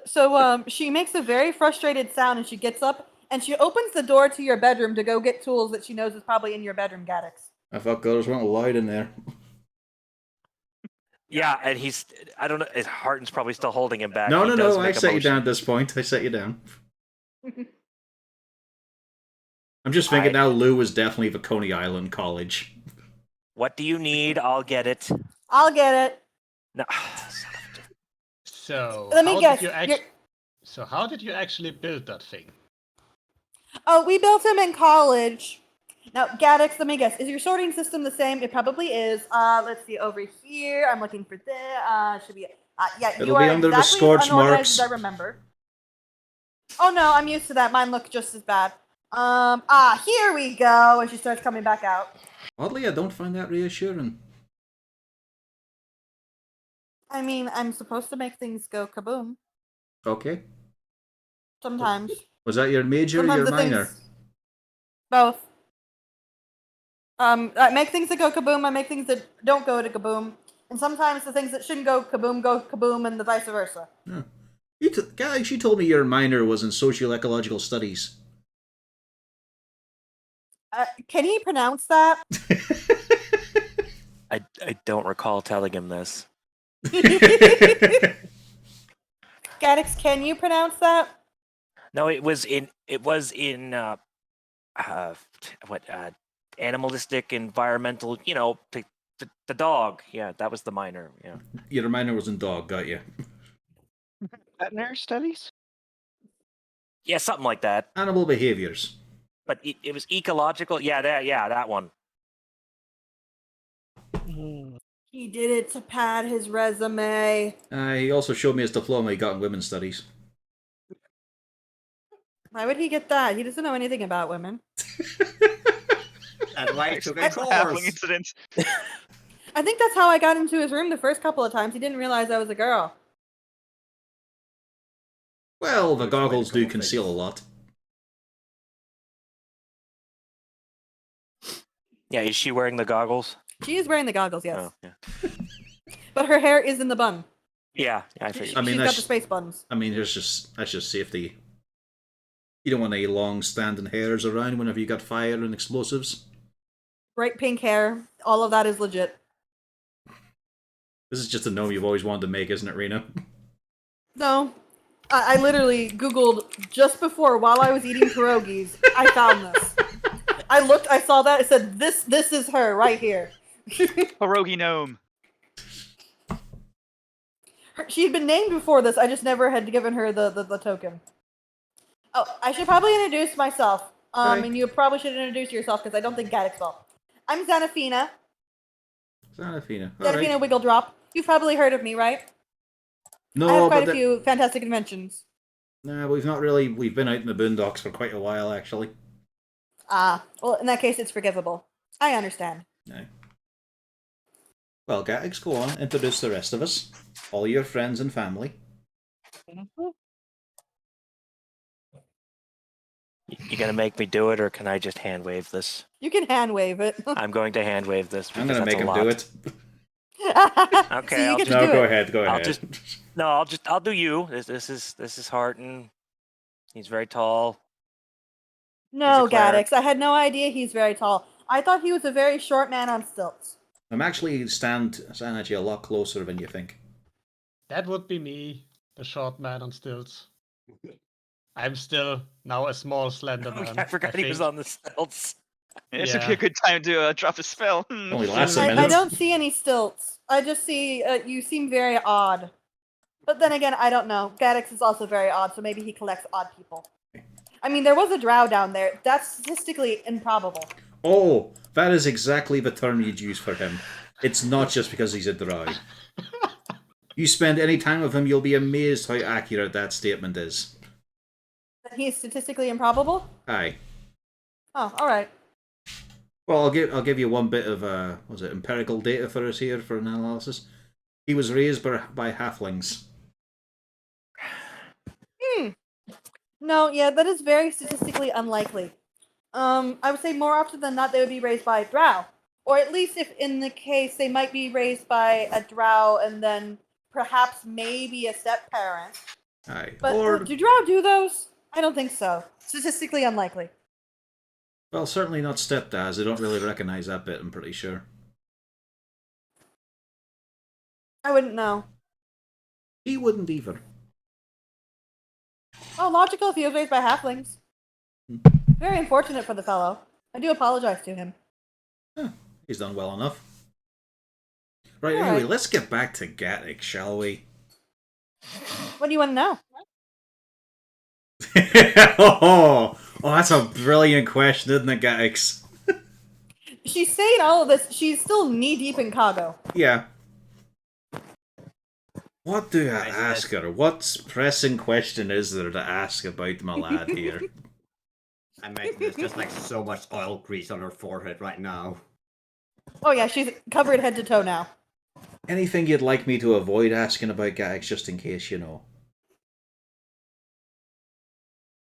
S1: So she makes a very frustrated sound and she gets up and she opens the door to your bedroom to go get tools that she knows is probably in your bedroom, Gaddix.
S3: I thought girls weren't allowed in there.
S7: Yeah, and I don't know, Harton's probably still holding him back.
S3: No,
S7: He
S3: no,
S7: does
S3: no. I
S7: make a
S3: set you
S7: motion.
S3: down at this point. I set you down. I'm just thinking now Lou was definitely the Coney Island College.
S7: What do you need? I'll get it.
S1: I'll get it.
S7: No.
S2: So,
S1: Let me
S2: how
S1: guess.
S2: Did you So how did you actually build that thing?
S1: Oh, we built him in college. Now, Gaddix, let me guess. Is your sorting system the same? It probably is. Let's see. Over here, I'm looking for this. Should be. Yeah,
S3: It'll
S1: you
S3: be
S1: are
S3: under the
S1: exactly
S3: scorch
S1: as unorganized
S3: marks.
S1: as I remember. Oh no, I'm used to that. Mine look just as bad. Here we go. And she starts coming back out.
S3: Oddly, I don't find that reassuring.
S1: I mean, I'm supposed to make things go kaboom
S3: Okay.
S1: sometimes.
S3: Was that your major or
S1: Sometimes
S3: your
S1: the
S3: minor?
S1: things. Both. I make things that go kaboom. I make things that don't go to kaboom. And sometimes the things that shouldn't go kaboom, and the vice versa.
S3: Yeah. Guys, you told me your minor was in socio-ecological studies.
S1: Can he pronounce that?
S7: I don't recall telling him this.
S1: Gaddix, can you pronounce that?
S7: No, it was in animalistic, environmental. The dog. Yeah, that was the minor. Yeah.
S3: Your minor was in dog, got you.
S8: Veterinary studies?
S7: Yeah, something like that.
S3: Animal behaviors.
S7: But it was ecological. Yeah, that one.
S1: He did it to pad his resume.
S3: He also showed me his diploma he got in women's studies.
S1: Why would he get that? He doesn't know anything about women.
S6: That's why he took a
S4: Halfling
S6: course.
S4: incident.
S1: I think that's how I got into his room the first couple of times. He didn't realize I was a girl.
S3: Well, the
S6: Looks like
S3: goggles
S6: a
S3: do
S6: couple
S3: conceal a
S6: things.
S3: lot.
S7: Yeah, is she wearing the goggles?
S1: She is wearing the goggles, yes.
S7: Oh, yeah.
S1: But her hair is in the bun.
S7: Yeah, I figured.
S3: I mean,
S1: She's got
S3: that's-
S1: the space buns.
S3: I mean, that's just safety. You don't want any long-standing hairs around whenever you got fire and explosives.
S1: Bright pink hair. All of that is legit.
S3: This is just a gnome you've always wanted to make, isn't it, Rena?
S1: No. I literally Googled just before, while I was eating pierogies, I found this. I looked, I saw that, it said, this is her right here.
S4: Pierogi gnome.
S1: She had been named before this, I just never had given her the token. Oh, I should probably introduce myself.
S3: Okay.
S1: And you probably should introduce yourself, because I don't think Gaddix will. I'm Xanafina.
S3: Xanafina.
S1: Xanafina Wiggle Drop. You've probably heard of me, right?
S3: No,
S1: I have quite
S3: but
S1: a few fantastic inventions.
S3: Nah, we've not really. We've been out in the boondocks for quite a while, actually.
S1: Ah, well, in that case, it's forgivable. I understand.
S3: No. Well, Gattix, go on. Introduce the rest of us. All your friends and family.
S7: You gonna make me do it, or can I just hand wave this?
S1: You can hand wave it.
S7: I'm going to hand wave this.
S3: I'm
S7: because
S3: going to
S7: that's
S3: make
S7: a
S3: him
S7: lot.
S3: do it.
S7: Okay,
S1: So you
S7: I'll
S1: get to
S3: No,
S1: do
S3: go
S1: it.
S3: ahead. Go ahead.
S7: I'll do you. This is Harton. He's very tall.
S1: No,
S7: He's a cleric.
S1: Gaddix. I had no idea he's very tall. I thought he was a very short man on stilts.
S3: I'm actually stand at you a lot closer than you think.
S2: That would be me, the short man on stilts. I'm still now a small, slender man.
S7: I forgot he was
S2: think.
S7: on the stilts.
S4: This would be
S2: Yeah.
S4: a good time to drop a spell.
S3: Only lasts a
S1: I
S3: minute.
S1: don't see any stilts. I just see you seem very odd. But then again, I don't know. Gaddix is also very odd, so maybe he collects odd people. I mean, there was a drow down there. That's statistically improbable.
S3: Oh, that is exactly the term you'd use for him. It's not just because he's a drow. You spend any time with him, you'll be amazed how accurate that statement is.
S1: That he is statistically improbable?
S3: Aye.
S1: Oh, alright.
S3: Well, I'll give you one bit of was it empirical data for us here for an analysis. He was raised by halflings.
S1: No, yeah, that is very statistically unlikely. I would say more often than not they would be raised by a drow. Or at least if in the case they might be raised by a drow and then perhaps maybe a step parent.
S3: Aye.
S1: But
S3: Or
S1: do drow do those? I don't think so. Statistically unlikely.
S3: well, certainly not stepdads. I don't really recognize that bit, I'm pretty sure.
S1: I wouldn't know.
S3: He wouldn't either.
S1: Oh, logical if he was raised by halflings. Very unfortunate for the fellow. I do apologize to him.
S3: He's done well enough. Right,
S1: All
S3: anyway,
S1: right.
S3: let's get back to Gattic, shall we?
S1: What do you want to know?
S3: oh, that's a brilliant question, isn't it, Gatix?
S1: She's saying all of this. She's still knee deep in Kago.
S3: Yeah. What do I ask her? What pressing question is there to ask about my lad here?
S6: I mean, there's just like so much oil grease on her forehead right now.
S1: Oh yeah, she's covered head to toe now.
S3: Anything you'd like me to avoid asking about Gatix, just in case, you know?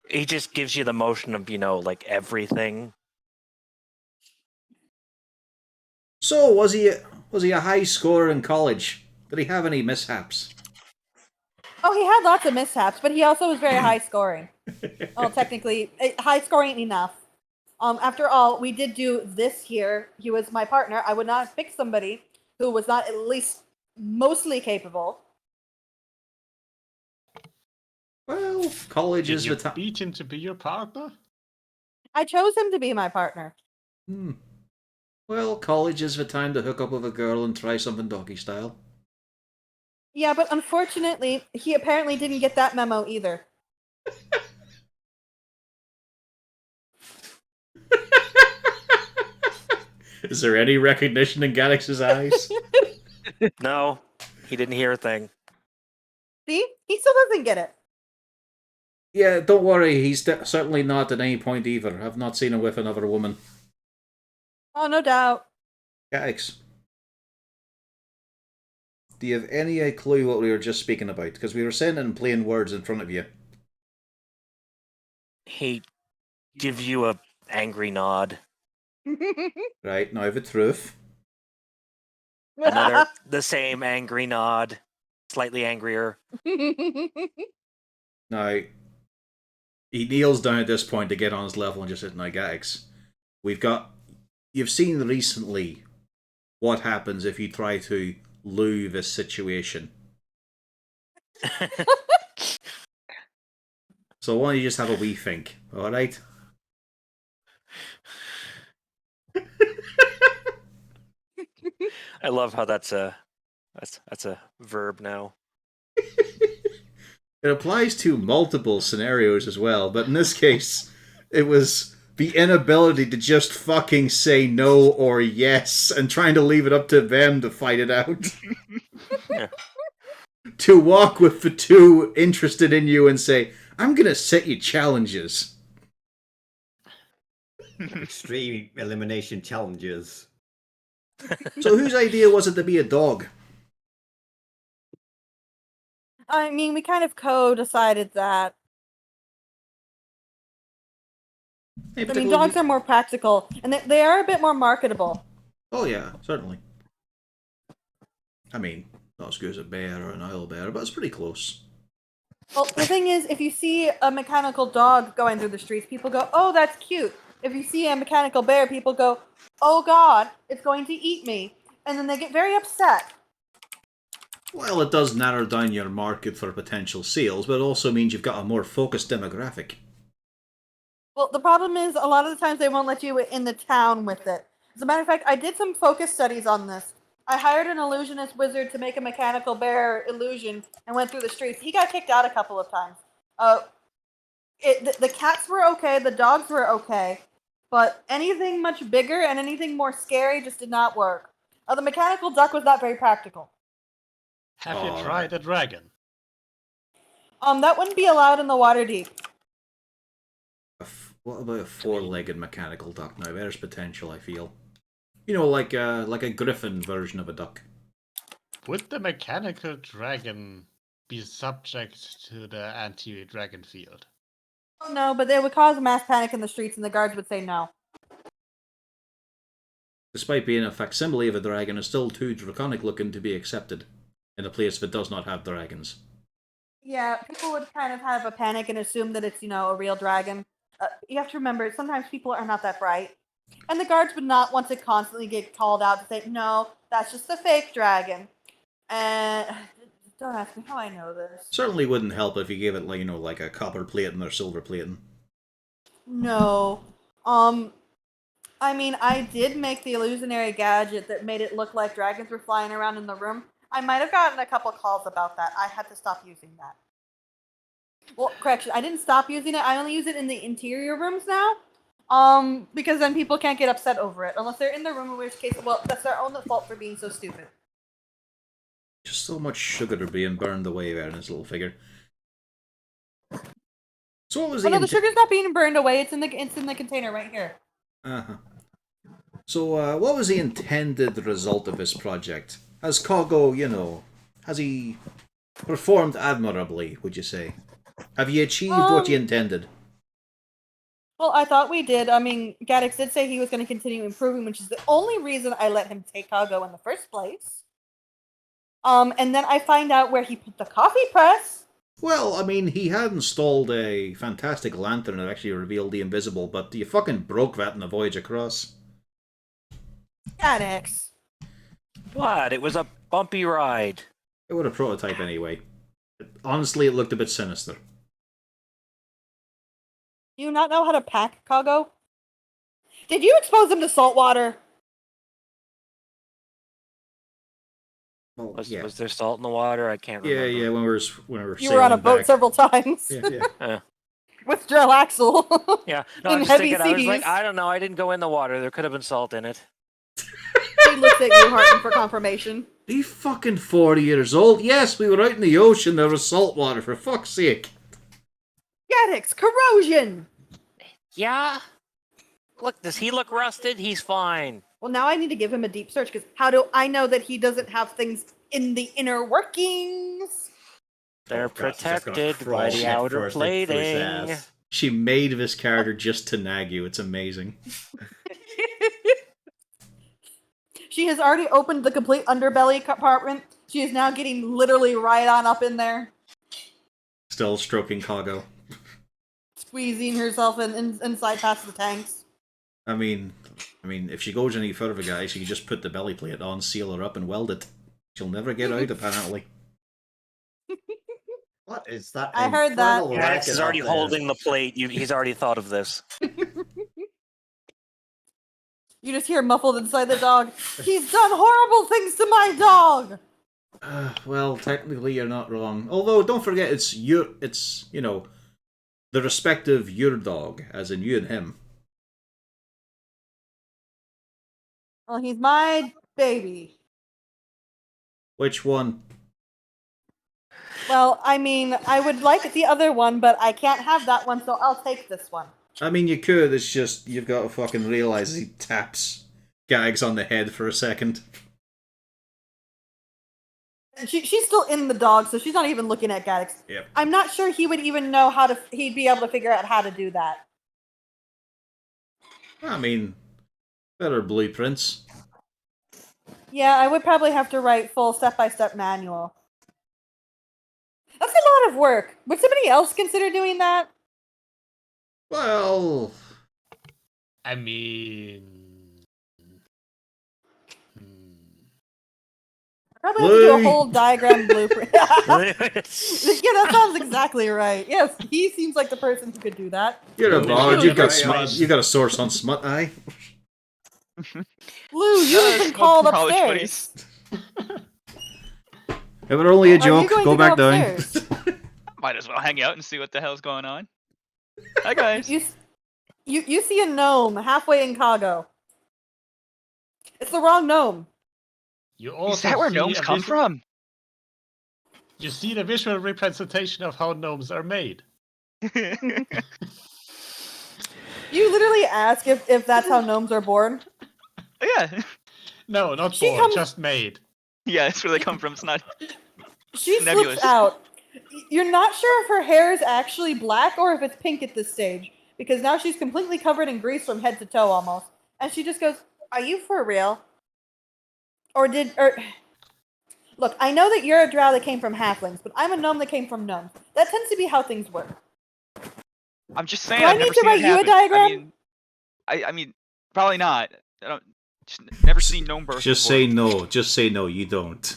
S7: He just gives you the motion of, like everything.
S3: So, was he a high scorer in college? Did he have any mishaps?
S1: Oh, he had lots of mishaps, but he also was very high scoring. Well, technically, high scoring enough. After all, we did do this here. He was my partner. I would not pick somebody who was not at least mostly capable.
S3: Well, college
S2: Did
S3: is
S2: you
S3: the time.
S2: beat him to be your partner?
S1: I chose him to be my partner.
S3: Well, college is the time to hook up with a girl and try something doggy style.
S1: Yeah, but unfortunately, he apparently didn't get that memo either.
S3: Is there any recognition in Galaxy's eyes?
S7: No, he didn't hear a thing.
S1: See? He still doesn't get it.
S3: Yeah, don't worry. He's certainly not at any point either. I've not seen him with another woman.
S1: Oh, no doubt.
S3: Galax, do you have any clue what we were just speaking about? Because we were saying it in plain words in front of you.
S7: He gives you a angry nod.
S3: Right, now the truth.
S7: Another, the same angry nod. Slightly angrier.
S3: Now, he kneels down at this point to get on his level and just said, now, Galax, you've seen recently what happens if you try to loo this situation. So why don't you just have a wee think, alright?
S7: I love how that's a verb now.
S3: It applies to multiple scenarios as well, but in this case, it was the inability to just fucking say no or yes and trying to leave it up to them to fight it out.
S7: Yeah.
S3: To walk with the two interested in you and say, I'm gonna set you challenges.
S6: Extreme elimination challenges.
S3: So whose idea was it to be a dog?
S1: I mean, we kind of co-decided that.
S3: Any
S1: I mean,
S3: particular
S1: dogs are more practical, and they are a bit more marketable.
S3: Oh yeah, certainly. I mean, not as good as a bear or an owl bear, but it's pretty close.
S1: Well, the thing is, if you see a mechanical dog going through the streets, people go, oh, that's cute. If you see a mechanical bear, people go, oh god, it's going to eat me. And then they get very upset.
S3: Well, it does narrow down your market for potential sales, but it also means you've got a more focused demographic.
S1: Well, the problem is, a lot of the times they won't let you in the town with it. As a matter of fact, I did some focus studies on this. I hired an illusionist wizard to make a mechanical bear illusion and went through the streets. He got kicked out a couple of times. The cats were okay, the dogs were okay, but anything much bigger and anything more scary just did not work. The mechanical duck was not very practical.
S2: Have you tried a dragon?
S1: That wouldn't be allowed in the Waterdeep.
S3: What about a four-legged mechanical duck now? There's potential, I feel. You know, like a griffin version of a duck.
S2: Would the mechanical dragon be subject to the anti-dragon field?
S1: No, but they would cause mass panic in the streets and the guards would say no.
S3: Despite being a facsimile of a dragon, it's still too draconic looking to be accepted in a place that does not have dragons.
S1: Yeah, people would kind of have a panic and assume that it's, a real dragon. You have to remember, sometimes people are not that bright. And the guards would not want to constantly get called out to say, no, that's just a fake dragon. And don't ask me how I know this.
S3: Certainly wouldn't help if you gave it, like a copper plating or silver plating.
S1: No. I mean, I did make the illusionary gadget that made it look like dragons were flying around in the room. I might have gotten a couple calls about that. I had to stop using that. Well, correction, I didn't stop using it. I only use it in the interior rooms now. Because then people can't get upset over it. Unless they're in the room, in which case, well, that's their own fault for being so stupid.
S3: Just so much sugar being burned away there in this little figure. So what was
S1: no, the sugar's not being burned away. It's in the container right here.
S3: Uh-huh. So, what was the intended result of this project? Has Kogo, has he performed admirably, would you say? Have you achieved what you intended?
S1: Well, I thought we did. I mean, Gaddix did say he was going to continue improving, which is the only reason I let him take Kago in the first place. And then I find out where he put the coffee press.
S3: Well, I mean, he had installed a fantastic lantern that actually revealed the invisible, but you fucking broke that in the voyage across.
S1: Gaddix.
S7: What? It was a bumpy ride.
S3: It would have prototype anyway. Honestly, it looked a bit sinister.
S1: Do you not know how to pack Kago? Did you expose him to salt water?
S3: Well,
S7: Was there salt in the water? I can't remember.
S3: Yeah, when we were
S1: You were on a
S3: sailing
S1: boat
S3: back.
S1: several times.
S3: Yeah.
S1: With Drill Axel.
S7: Yeah. No,
S1: In
S7: I'm just
S1: heavy
S7: thinking, I was like,
S1: seas.
S7: I don't know, I didn't go in the water. There could have been salt in it.
S1: He looks at you, Harton, for confirmation.
S3: Are you fucking 40 years old? Yes, we were out in the ocean. There was salt water, for fuck's sake.
S1: Gaddix, corrosion!
S7: Yeah? Look, does he look rusted? He's fine.
S1: Well, now I need to give him a deep search, because how do I know that he doesn't have things in the inner workings?
S7: They're
S6: God, she's just gonna
S7: protected by
S6: crawl
S7: the
S6: head
S7: outer
S6: first into his
S7: plating.
S6: ass.
S3: She made this character just to nag you. It's amazing.
S1: She has already opened the complete underbelly compartment. She is now getting literally right on up in there,
S3: Still stroking Kago.
S1: squeezing herself inside past the tanks.
S3: I mean, if she goes any further, guys, she can just put the belly plate on, seal her up, and weld it. She'll never get out, apparently.
S6: What is that?
S1: I heard that.
S6: infernal
S7: Gaddix
S6: racket
S7: is already
S6: up there?
S7: holding the plate. He's already thought of this.
S1: You just hear muffled inside the dog. He's done horrible things to my dog.
S3: Well, technically, you're not wrong. Although, don't forget, it's the respective your dog, as in you and him.
S1: Well, he's my baby.
S3: Which one?
S1: Well, I mean, I would like the other one, but I can't have that one, so I'll take this one.
S3: I mean, you could. It's just you've got to fucking realize he taps Gags on the head for a second.
S1: She's still in the dog, so she's not even looking at Gaddix.
S3: Yep.
S1: I'm not sure he would even know he'd be able to figure out how to do that.
S3: I mean, better blueprints.
S1: Yeah, I would probably have to write full step-by-step manual. That's a lot of work. Would somebody else consider doing that?
S3: Well,
S2: I mean,
S1: Probably have to do a
S3: Louis.
S1: whole diagram blueprint. Yeah, that sounds exactly right. Yes, he seems like the person who could do that.
S3: you're a
S2: Well,
S3: bard. You've got
S6: very
S3: smut.
S6: honest.
S3: You got a source on smut eye.
S1: Lou, you've been called upstairs.
S3: It was only a
S1: Are you
S3: joke.
S1: going
S3: Go
S1: to
S3: back
S1: go
S3: down.
S1: upstairs?
S4: Might as well hang out and see what the hell's going on. Hi guys.
S1: You see a gnome halfway in Kago. It's the wrong gnome.
S2: you also
S4: Is that where
S2: see
S4: gnomes
S2: a
S4: come
S2: vis-
S4: from?
S2: You see the visual representation of how gnomes are made.
S1: You literally ask if that's how gnomes are born.
S4: Yeah.
S2: No, not
S1: She
S2: born,
S1: comes-
S2: just made.
S4: Yeah, that's where they come from. It's not.
S1: She
S4: Nebulous.
S1: slips out. You're not sure if her hair is actually black or if it's pink at this stage, because now she's completely covered in grease from head to toe almost. And she just goes, "Are you for real? Or Look, I know that you're a drow that came from halflings, but I'm a gnome that came from gnomes. That tends to be how things work."
S4: I'm just saying.
S1: Do I
S4: I've
S1: need
S4: never
S1: to
S4: seen
S1: write
S4: it
S1: you a
S4: happen.
S1: diagram?
S4: I mean, probably not. I don't. Just never seen gnome birth.
S3: Just
S4: before.
S3: say no. Just say no. You don't.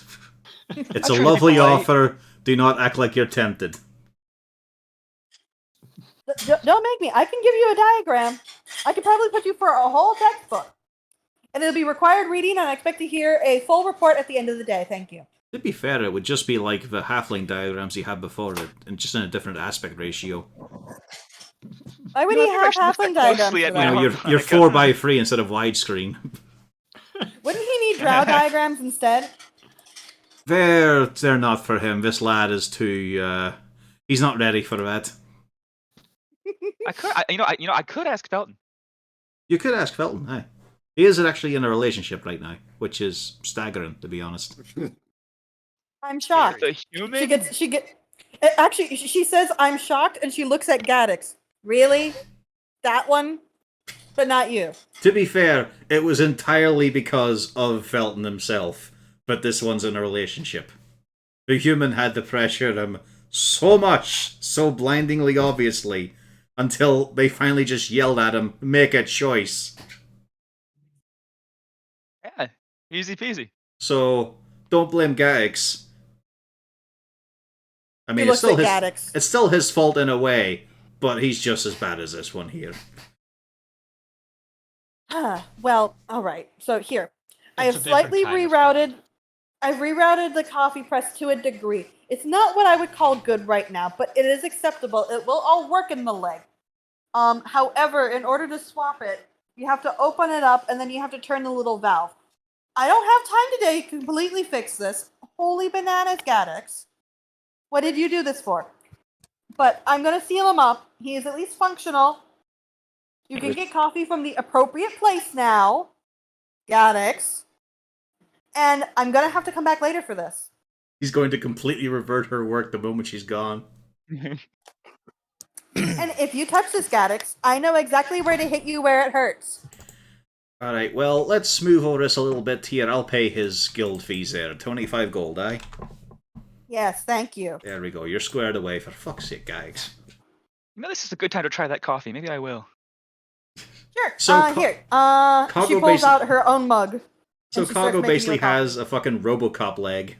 S3: It's a
S4: I'm trying to be
S3: lovely
S4: polite.
S3: offer. Do not act like you're tempted.
S1: Don't make me. I can give you a diagram. I could probably put you for a whole textbook. And it'll be required reading, and I expect to hear a full report at the end of the day. Thank you.
S3: To be fair, it would just be like the halfling diagrams you had before it, and just in a different aspect ratio.
S1: Why would
S4: You
S1: he
S4: know,
S1: have
S4: if you actually
S1: halfling
S4: look that
S1: diagrams
S4: closely
S1: for
S4: at
S3: You
S4: my
S1: that?
S3: know,
S4: harmonica.
S3: you're 4x3 instead of widescreen.
S1: Wouldn't he need drow diagrams instead?
S3: They're not for him. This lad is too. He's not ready for that.
S4: I could ask Felton.
S3: You could ask Felton. Aye. He is actually in a relationship right now, which is staggering, to be honest.
S1: I'm shocked.
S4: The human.
S1: Actually, she says, "I'm shocked," and she looks at Gaddix. Really? that one, but not you.
S3: To be fair, it was entirely because of Felton himself, but this one's in a relationship. The human had to pressure him so much, so blindingly obviously, until they finally just yelled at him, make a choice.
S4: Yeah, easy peasy.
S3: So, don't blame Gaix. I mean,
S1: He looks at Gaddix.
S3: it's still his fault in a way, but he's just as bad as this one here.
S1: Well, all right. So here, I
S2: It's
S1: have
S2: a different
S1: slightly
S2: kind of
S1: rerouted. I've rerouted the coffee press to a degree. It's not what I would call good right now, but it is acceptable. It will all work in the leg. However, in order to swap it, you have to open it up and then you have to turn the little valve. I don't have time today to completely fix this. Holy bananas, Gaddix. What did you do this for? But I'm going to seal him up. He is at least functional. You can get coffee from the appropriate place now, Gaddix. And I'm going to have to come back later for this.
S3: He's going to completely revert her work the moment she's gone.
S1: And if you touch this, Gaddix, I know exactly where to hit you where it hurts.
S3: Alright, well, let's move over this a little bit here. I'll pay his guild fees there. 25 gold, aye?
S1: Yes, thank you.
S3: There we go. You're squared away. For fuck's sake, Gags.
S4: You know, this is a good time to try that coffee. Maybe I will.
S1: Sure.
S3: So
S1: Here. She
S3: Cargo
S1: pulls out her own mug.
S3: So
S1: and she starts
S3: Cargo
S1: making you a
S3: basically
S1: coffee.
S3: has a fucking Robocop leg.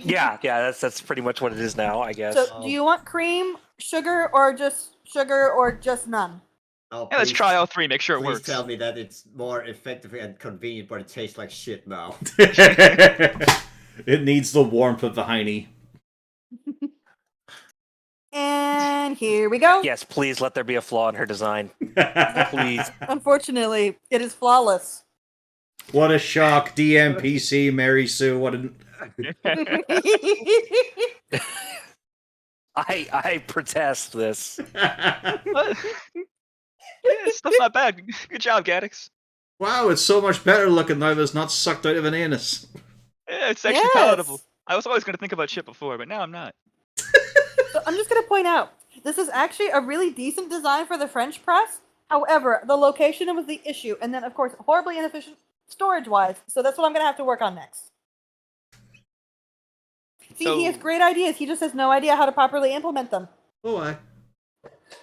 S7: Yeah, that's pretty much what it is now, I guess.
S1: So, do you want cream, sugar, or just none?
S6: Oh,
S4: Yeah, let's
S6: please-
S4: try all three. Make sure it
S6: Please
S4: works.
S6: tell me that it's more effective and convenient, but it tastes like shit now.
S3: It needs the warmth of the hiney.
S1: And here we go.
S7: Yes, please let there be a flaw in her design. Please.
S1: Unfortunately, it is flawless.
S3: What a shock, DMPC, Mary Sue. What an...
S7: I protest this.
S4: What? Yeah, stuff's not bad. Good job, Gaddix.
S3: Wow, it's so much better looking now that it's not sucked out of an anus.
S4: Yeah, it's actually
S1: Yes.
S4: palatable. I was always going to think about shit before, but now I'm not.
S1: So I'm just going to point out, this is actually a really decent design for the French press. However, the location was the issue. And then, of course, horribly inefficient storage-wise. So that's what I'm going to have to work on next. See, he has
S4: So-
S1: great ideas. He just has no idea how to properly implement them.
S3: Oh, aye.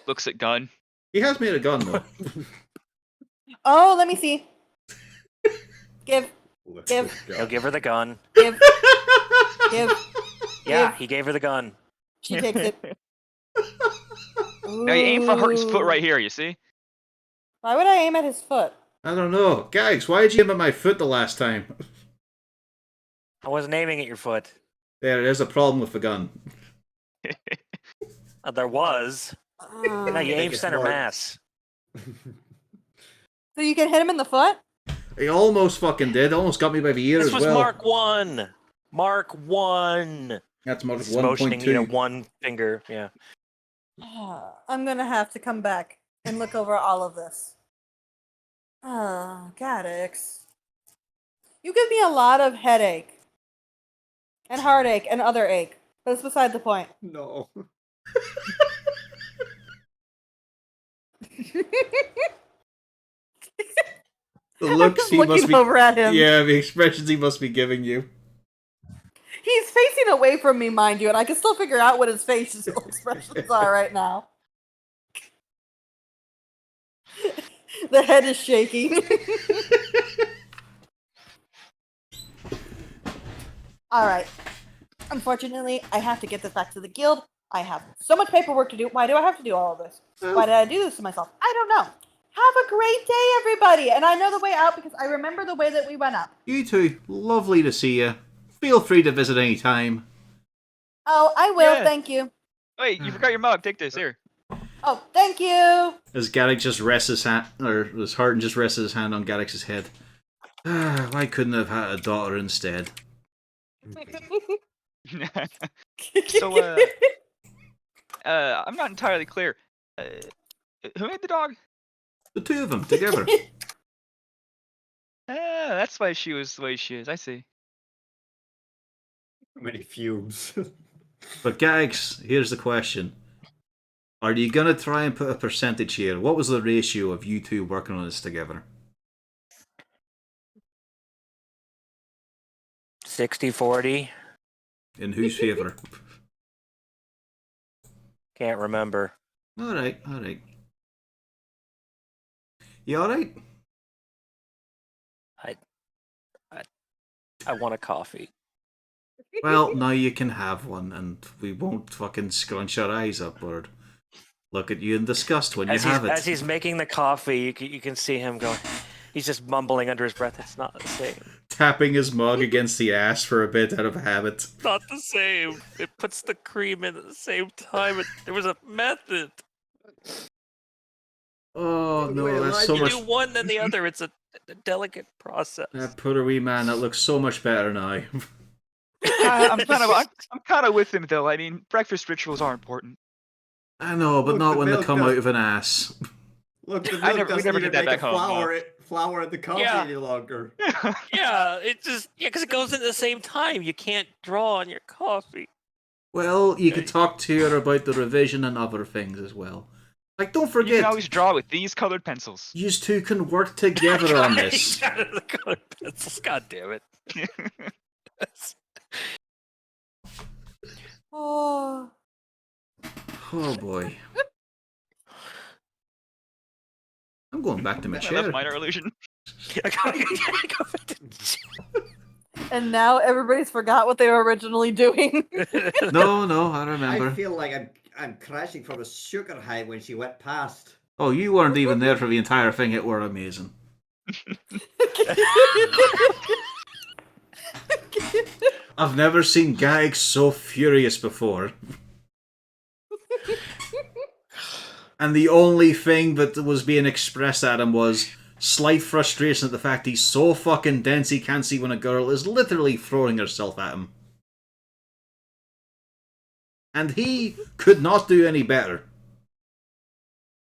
S4: Looks at gun.
S3: He has made a gun, though.
S1: Oh, let me see. Give.
S7: He'll give her the gun.
S1: Give.
S7: Yeah, he gave her the gun.
S1: She takes it.
S4: Now you aim for Horton's foot
S1: Ooh.
S4: right here, you see?
S1: Why would I aim at his foot?
S3: I don't know. Gags, why did you aim at my foot the last time?
S7: I wasn't aiming at your foot.
S3: There's a problem with the gun.
S7: There was. No, you
S6: think
S7: aim
S6: it's
S7: center
S6: more-
S7: mass.
S1: So you can hit him in the foot?
S3: He almost fucking did. Almost got me by the ear
S7: This
S3: as
S7: was
S3: well.
S7: Mark 1. Mark 1.
S3: That's Mark
S7: He's motioning,
S3: 1.2.
S7: one finger. Yeah.
S1: I'm gonna have to come back and look over all of this. Oh, Gaddix. You give me a lot of headache. And heartache and other ache. But it's beside the point.
S6: No.
S3: The looks
S1: I'm
S3: he must
S1: looking
S3: be...
S1: over at him.
S3: Yeah, the expressions he must be giving you.
S1: He's facing away from me, mind you, and I can still figure out what his facial expressions are right now. The head is shaking. Alright. Unfortunately, I have to get this back to the guild. I have so much paperwork to do. Why do I have to do all of this? Why did I do this to myself? I don't know. Have a great day, everybody! And I know the way out because I remember the way that we went up.
S3: You two, lovely to see you. Feel free to visit any time.
S1: Oh, I will,
S4: Yeah.
S1: thank you.
S4: Wait, you forgot your mug. Take this. Here.
S1: Oh, thank you!
S3: As Garrick just rests his hand, or as Harden just rests his hand on Garrick's head. Why couldn't I have had a daughter instead?
S4: So, I'm not entirely clear. Who made the dog?
S3: The two of them together.
S4: That's why she was the way she is. I see.
S6: Many fumes.
S3: But Gags, here's the question. Are you gonna try and put a percentage here? What was the ratio of you two working on this together?
S7: 60-40.
S3: In whose favour?
S7: Can't remember.
S3: Alright. You alright?
S7: I want a coffee.
S3: Well, now you can have one, and we won't fucking scrunch our eyes up or look at you in disgust when you have it.
S7: As he's making the coffee, you can see him going. He's just mumbling under his breath. It's not the same.
S3: Tapping his mug against the ass for a bit out of habit.
S7: It's not the same. It puts the cream in at the same time. There was a method.
S3: Oh no,
S6: Wait,
S3: that's
S6: like
S3: so
S7: You
S3: much.
S7: do one then the other. It's a delicate process.
S3: That poor wee man, that looks so much better now.
S4: I'm kind of with him though. I mean, breakfast rituals are important.
S3: I know, but
S6: Look,
S3: not
S6: the
S3: when they
S6: milk
S3: come
S6: does-
S3: out of an ass.
S6: Look, the
S4: We
S6: milk doesn't
S4: never
S6: even
S4: did that
S6: make
S4: back home, no.
S6: flour in the coffee
S7: Yeah.
S6: any longer.
S7: Yeah, because it goes in at the same time. You can't draw on your coffee.
S3: Well, you could talk to her about the revision and other things as well. Like, don't
S4: You
S3: forget,
S4: can always draw with these colored pencils.
S3: you two can work together on this.
S7: The colored pencils. God damn it.
S1: Oh.
S3: Oh boy. I'm going back to my
S4: I love
S3: chair.
S4: minor illusion.
S1: And now everybody's forgot what they were originally doing.
S3: No, I remember.
S6: I feel like I'm crashing from a sugar high when she went past.
S3: Oh, you weren't even there for the entire thing. It were amazing. I've never seen Gaig so furious before. And the only thing that was being expressed at him was slight frustration at the fact he's so fucking dense he can't see when a girl is literally throwing herself at him. And he could not do any better.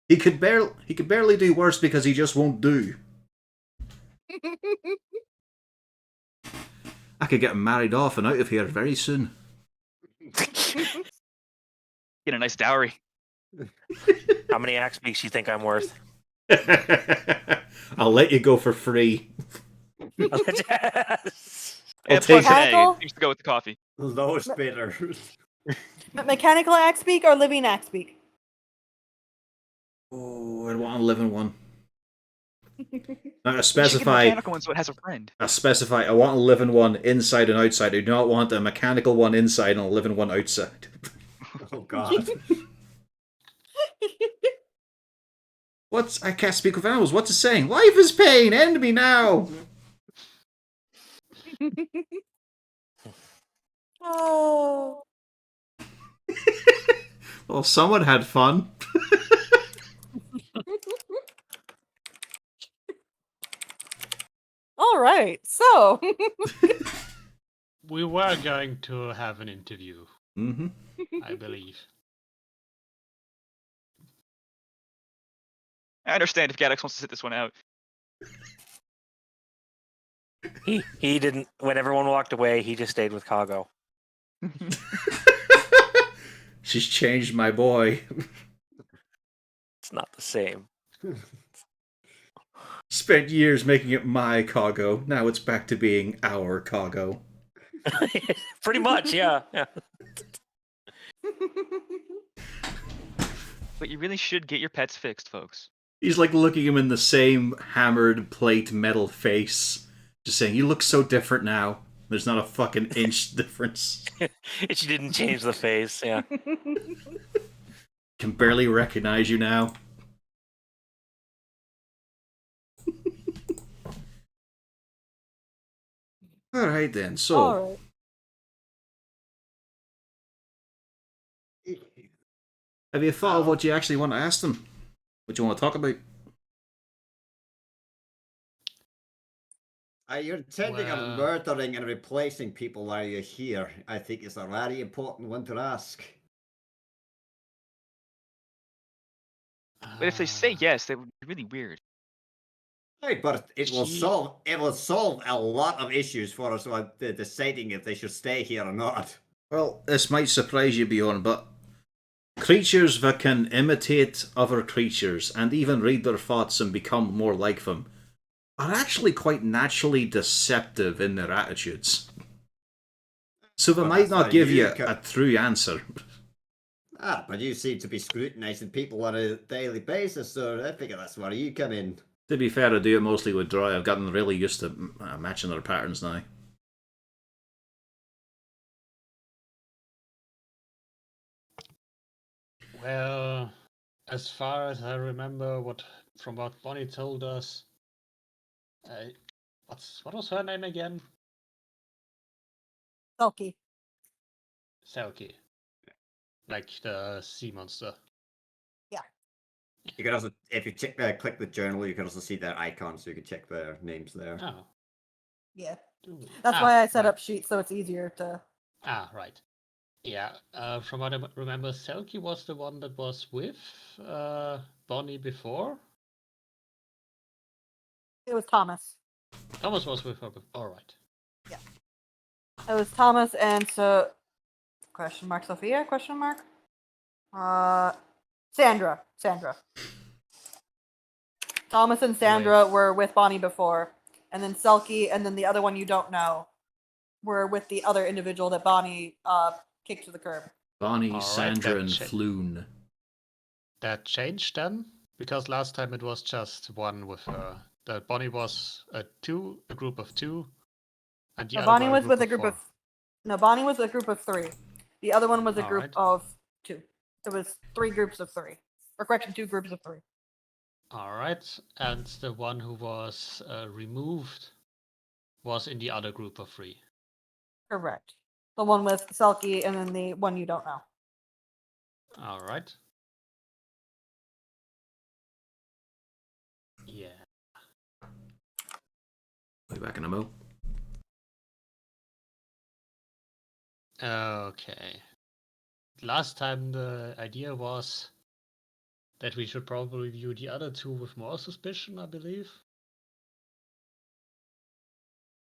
S3: He could barely do worse because he just won't do. I could get married off and out of here very soon.
S4: Get a nice dowry.
S7: How many axe beaks you think I'm worth?
S3: I'll let you go for free. I'll
S4: And
S3: take
S4: plus
S3: it.
S4: an egg.
S1: Mechanical?
S4: It seems to go with the coffee.
S6: Lowest bidder.
S1: Mechanical axe beak or living axe beak?
S3: Oh, I want a living one. Now, I
S4: You should get a
S3: specify.
S4: mechanical one so it has a friend.
S3: I want a living one inside and outside. I do not want a mechanical one inside and a living one outside.
S6: Oh god.
S3: I can't speak with animals. What's it saying? Life is pain. End me now.
S1: Oh.
S3: Well, someone had fun.
S1: All right. So.
S2: We were going to have an interview,
S3: Mm-hmm.
S2: I believe.
S4: I understand if Gaddix wants to sit this one out.
S7: He didn't. When everyone walked away, he just stayed with Kago.
S3: She's changed my boy.
S7: It's not the same.
S3: Spent years making it my cargo. Now it's back to being our cargo.
S7: Pretty much, yeah.
S4: But you really should get your pets fixed, folks.
S3: He's like looking him in the same hammered plate metal face. Just saying, you look so different now. There's not a fucking inch difference.
S7: She didn't change the face, yeah.
S3: Can barely recognize you now. Alright then, so
S1: All right.
S3: have you thought of what you actually want to ask them? What you want to talk about?
S6: You're intending
S2: Well-
S6: on murdering and replacing people while you're here. I think it's a very important one to ask.
S4: But if they say yes, that would be really weird.
S6: Hey, but it will solve a lot of issues for us on deciding if they should stay here or not.
S3: Well, this might surprise you, Bjorn, but Creatures that can imitate other creatures and even read their thoughts and become more like them are actually quite naturally deceptive in their attitudes. So they
S6: Well,
S3: might
S6: that's
S3: not
S6: why
S3: give
S6: you
S3: you
S6: co-
S3: a true answer.
S6: But you seem to be scrutinizing people on a daily basis, so I figure that's where you come in.
S3: To be fair, I do it mostly with Droy. I've gotten really used to matching their patterns now.
S2: Well, as far as I remember, from what Bonnie told us, what was her name again?
S1: Sulky.
S2: Selkie. Like the sea monster.
S6: You can also, if you click the journal, you can also see their icons, so you can check their names there.
S2: Oh.
S1: Yeah.
S2: do we?
S1: That's why I set
S2: right.
S1: up sheets so it's easier to.
S2: Right. Yeah, from what I remember, Selkie was the one that was with Bonnie before.
S1: It was Thomas.
S2: Thomas was with her before. All right.
S1: It was Thomas and so. Question mark Sophia? Question mark. Sandra. Thomas and Sandra were with Bonnie before, and then Selkie, and then the other one you don't know, were with the other individual that Bonnie kicked to the curb.
S3: Bonnie,
S2: All right,
S3: Sandra, and Floon.
S2: That changed then, because last time it was just one with her. That Bonnie was a group of two, and the
S1: No,
S2: other
S1: Bonnie
S2: were
S1: was with a group
S2: four.
S1: of. No, Bonnie was a group of 3. The other one was a group
S2: Alright.
S1: of 2. It was 3 groups of 3. Or correction, 2 groups of 3.
S2: All right, and the one who was removed was in the other group of 3.
S1: Correct. The one with Selkie, and then the one you don't know.
S2: All right. Yeah.
S3: Way back in a mo.
S2: Okay. Last time the idea was that we should probably view the other 2 with more suspicion, I believe.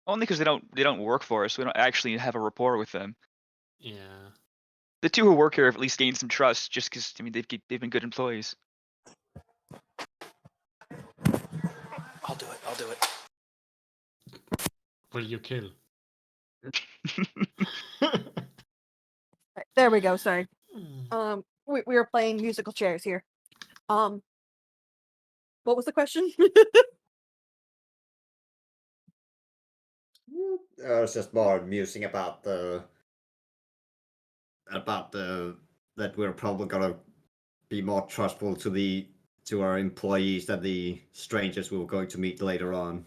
S4: Only because they don't work for us. We don't actually have a rapport with them.
S2: Yeah.
S4: The 2 who work here have at least gained some trust, just because they've been good employees.
S7: I'll do it.
S2: Will you kill?
S1: Right, there we go. Sorry. We were playing musical chairs here. What was the question?
S6: I was just more musing about the that we're probably gonna be more trustful to our employees than the strangers we were going to meet later on.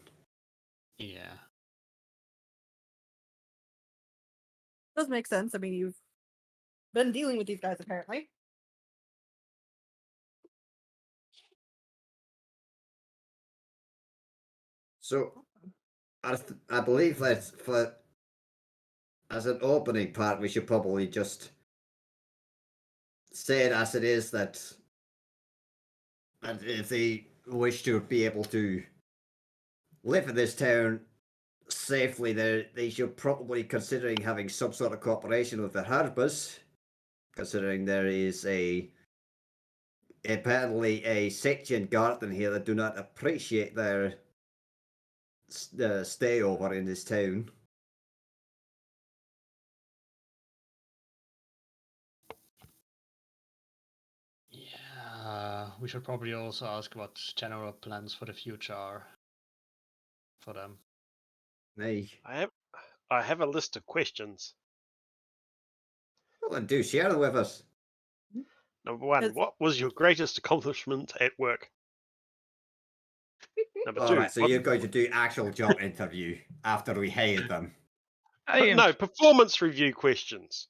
S2: Yeah.
S1: Does make sense. I mean, you've been dealing with these guys apparently.
S6: So, I believe that as an opening part, we should probably just say it as it is that if they wish to be able to live in this town safely, they should probably considering having some sort of cooperation with the Harbors, considering there is apparently a section garden here that do not appreciate their stay over in this town.
S2: Yeah. We should probably also ask what general plans for the future are for them.
S6: Hey,
S5: I have a list of questions.
S6: well, then do share them with us.
S5: Number 1,
S1: It's-
S5: what was your greatest accomplishment at work? Number 2,
S6: Alright, so you're going to do actual job interview after we hated them.
S5: no, performance review questions.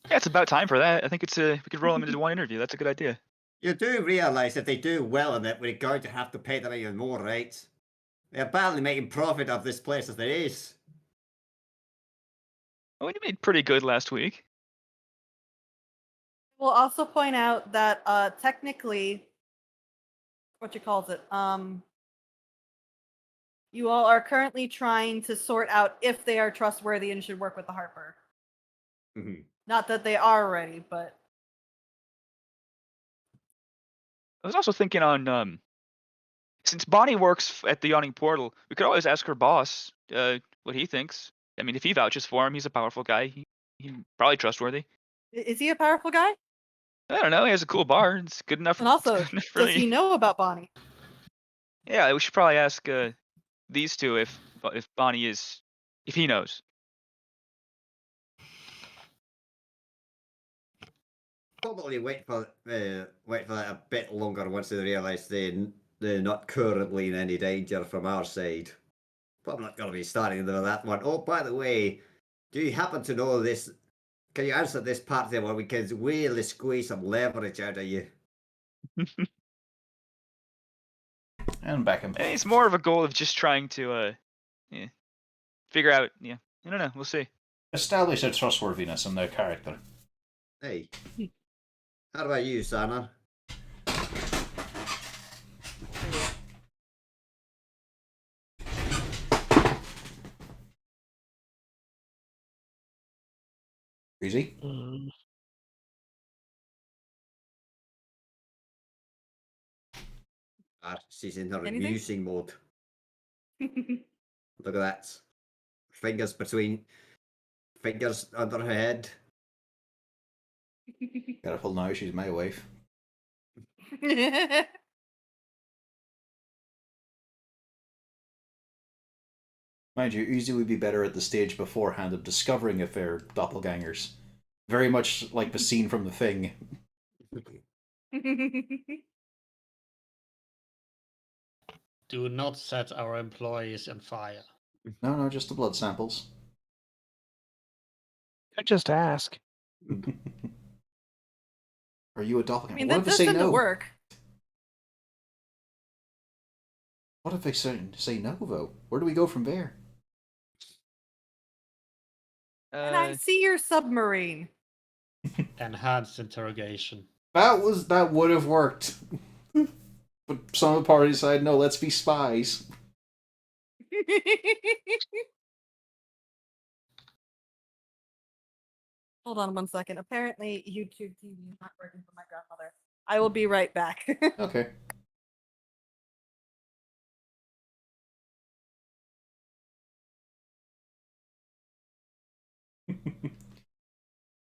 S4: Yeah, it's about time for that. I think we could roll them into one interview. That's a good idea.
S6: You do realize that they do well in it, we're going to have to pay them even more, right? They're badly making profit of this place as it is.
S4: Oh, you made pretty good last week.
S1: We'll also point out that technically, what you calls it, you all are currently trying to sort out if they are trustworthy and should work with the Harper.
S6: Mhm.
S1: Not that they are already, but
S4: I was also thinking on since Bonnie works at the Yawning Portal, we could always ask her boss what he thinks. I mean, if he vouches for him, he's a powerful guy. He's probably trustworthy.
S1: Is he a powerful guy?
S4: I don't know. He has a cool bar. It's good enough.
S1: And also,
S4: it's good enough for
S1: does
S4: me.
S1: he know about Bonnie?
S4: Yeah, we should probably ask these two if Bonnie is if he knows.
S6: Probably wait for that a bit longer once they realise they're not currently in any danger from our side. But I'm not going to be starting with that one. Oh, by the way, do you happen to know this? Can you answer this part there where we can really squeeze some leverage out of you?
S3: And back him.
S4: It's more of a goal of just trying to figure out. Yeah, I don't know. We'll see.
S3: Establish their trustworthiness and their character.
S6: Hey, how about you, Sana?
S3: Easy.
S6: She's in her
S1: Anything?
S6: musing mode. Look at that. Fingers under her head.
S3: Careful now, she's my wife. Mind you, Uzi would be better at the stage beforehand of discovering if they're doppelgangers. Very much like the scene from The Thing.
S2: Do not set our employees on fire.
S3: No, just the blood samples.
S8: Could just ask.
S3: Are you a
S1: I
S3: doppelganger?
S1: mean,
S3: What
S1: that
S3: if they
S1: does
S3: say
S1: tend to
S3: no?
S1: work.
S3: What if they say no, though? Where do we go from there?
S1: And I see your submarine.
S2: Enhanced interrogation.
S3: That would have worked. But some of the party decided, no, let's be spies.
S1: Hold on 1 second. Apparently, YouTube TV is not working for my grandmother. I will be right back.
S3: Okay.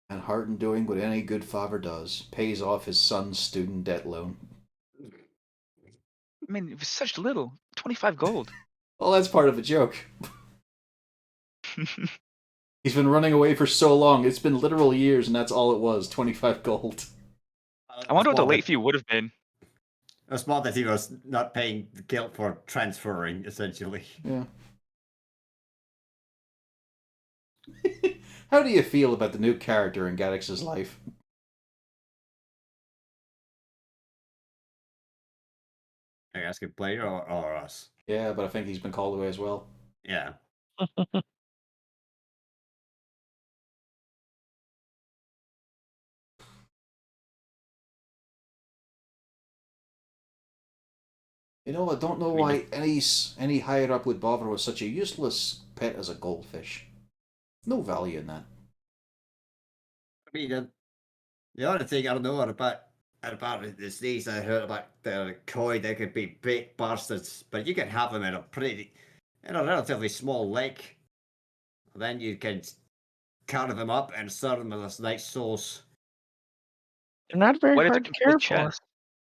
S3: And Harden doing what any good father does, pays off his son's student debt loan.
S4: I mean, it was such little. 25 gold.
S3: Well, that's part of a joke. He's been running away for so long, it's been literal years, and that's all it was, 25 gold.
S4: I wonder what the late fee would have been.
S6: It was smart that he was not paying the guild for transferring, essentially.
S3: Yeah. How do you feel about the new character in Gadix's life?
S6: Are you asking player or us?
S3: Yeah, but I think he's been called away as well.
S6: Yeah.
S3: You know, I don't know why any higher up would bother with such a useless pet as a goldfish. No value in that.
S6: I mean, the other thing I don't know about the these I heard about the koi, they could be big bastards, but you can have them in a relatively small lake. Then you can carve them up and serve them with a nice sauce.
S8: They're not very
S4: Why did
S8: hard
S4: they
S8: to
S4: come with
S8: care for,
S4: chest?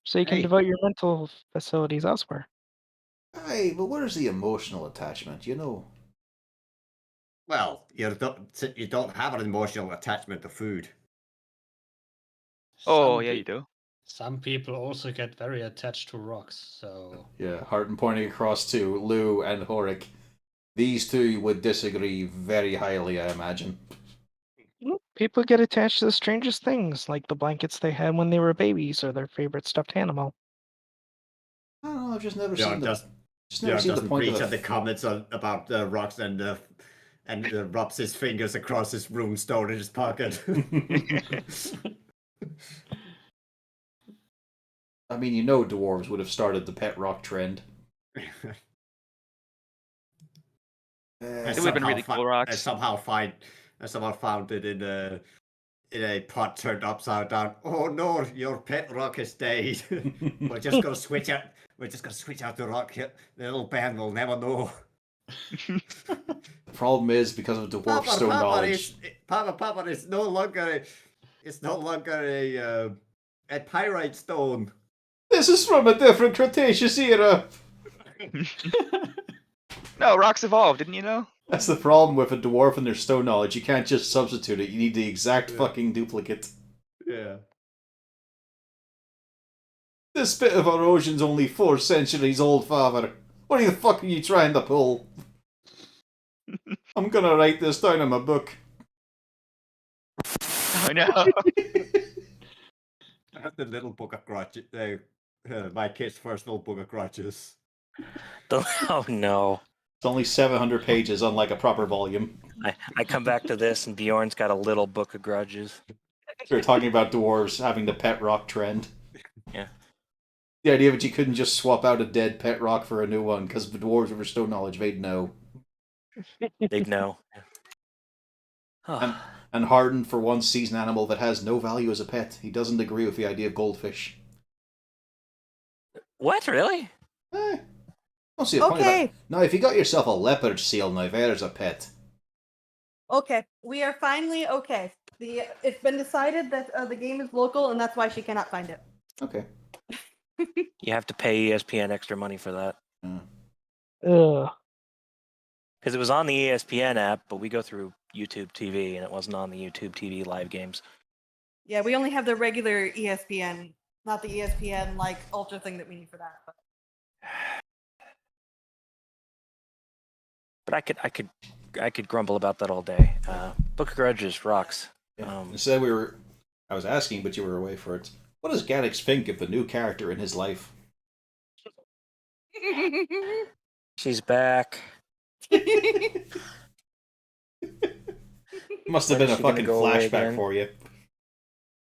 S8: so you can
S6: Hey.
S8: devote your mental facilities elsewhere.
S3: Hey, but where's the emotional attachment, you know?
S6: Well, you don't have an emotional attachment to food.
S4: Oh,
S2: Some
S4: yeah,
S2: pe-
S4: you do.
S2: Some people also get very attached to rocks, so
S3: Yeah, Harden pointing across to Lou and Horik. These two would disagree very highly, I imagine.
S8: People get attached to the strangest things, like the blankets they had when they were babies or their favorite stuffed animal.
S3: I don't know, I've just never
S6: Bjorn
S3: seen the
S6: doesn't
S3: point
S6: preach
S3: of
S6: at the comments about the rocks and rubs his fingers across his runestone in his pocket.
S3: I mean, you know dwarves would have started the pet rock trend.
S4: It would have been really cool rocks.
S6: I somehow found it in in a pot turned upside down. Oh no, your pet rock has died. We're just gonna switch out. We're just gonna switch out the rock. The little band will never know.
S3: The problem is because of dwarf stone knowledge.
S6: Papa is no longer. It's no longer a pyrite stone.
S3: This is from a different Cretaceous era.
S4: No, rocks evolved, didn't you know?
S3: That's the problem with a dwarf and their stone knowledge. You can't just substitute it. You need the exact fucking duplicate.
S6: Yeah.
S3: This bit of erosion's only 4 centuries old, father. What the fuck are you trying to pull? I'm gonna write this down in my book.
S4: I know.
S6: I have the little book of grudges. My kid's first little book of grudges.
S7: Oh no.
S3: It's only 700 pages, unlike a proper volume.
S7: I come back to this, and Bjorn's got a little book of grudges.
S3: We're talking about dwarves having the pet rock trend.
S7: Yeah.
S3: The idea that you couldn't just swap out a dead pet rock for a new one, because the dwarves with their stone knowledge, they'd know.
S7: They'd know.
S3: And Harden, for once, sees an animal that has no value as a pet. He doesn't agree with the idea of goldfish.
S7: What, really?
S3: I don't see a point of that. Now, if you got yourself a leopard seal, now there's a pet.
S1: Okay, we are finally okay. It's been decided that the game is local, and that's why she cannot find it.
S3: Okay.
S7: You have to pay ESPN extra money for that.
S8: Ugh.
S7: Because it was on the ESPN app, but we go through YouTube TV, and it wasn't on the YouTube TV live games.
S1: Yeah, we only have the regular ESPN, not the ESPN like Ultra thing that we need for that.
S7: But I could grumble about that all day. Book of Grudges rocks.
S3: Yeah. Instead, I was asking, but you were away for it. What does Gaddix think of the new character in his life?
S7: She's back.
S3: Must have been a fucking flashback for you.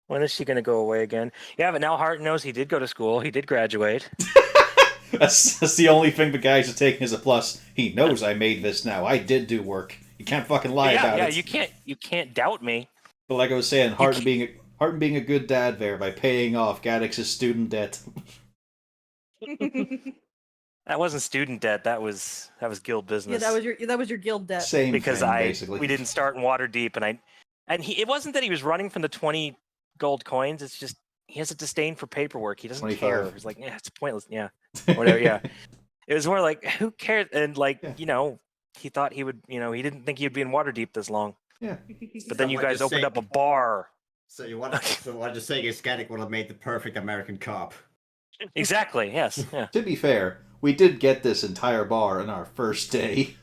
S7: When is she going to go away again? Yeah, but now Hart knows he did go to school. He did graduate.
S3: That's the only thing the guys are taking as a plus. He knows I made this now. I did do work. You can't fucking lie about it.
S7: Yeah, you can't doubt me.
S3: But like I was saying, Harden being a good dad there by paying off Gaddix's student debt.
S7: That wasn't student debt. That was guild business.
S1: Yeah, that was your guild debt.
S3: Same
S7: because
S3: thing, basically.
S7: We didn't start in Waterdeep, and it wasn't that he was running from the 20 gold coins. It's just he has a disdain for paperwork. He doesn't
S3: 25.
S7: care. He's like, yeah, it's pointless. Yeah, whatever. Yeah, it was more like, who cares? And he thought he would. he didn't think he'd be in Waterdeep this long.
S3: Yeah.
S7: But then you guys opened up a bar.
S6: So what you're saying is Gaddick would have made the perfect American cop.
S7: Exactly. Yes. Yeah.
S3: To be fair, we did get this entire bar on our first day.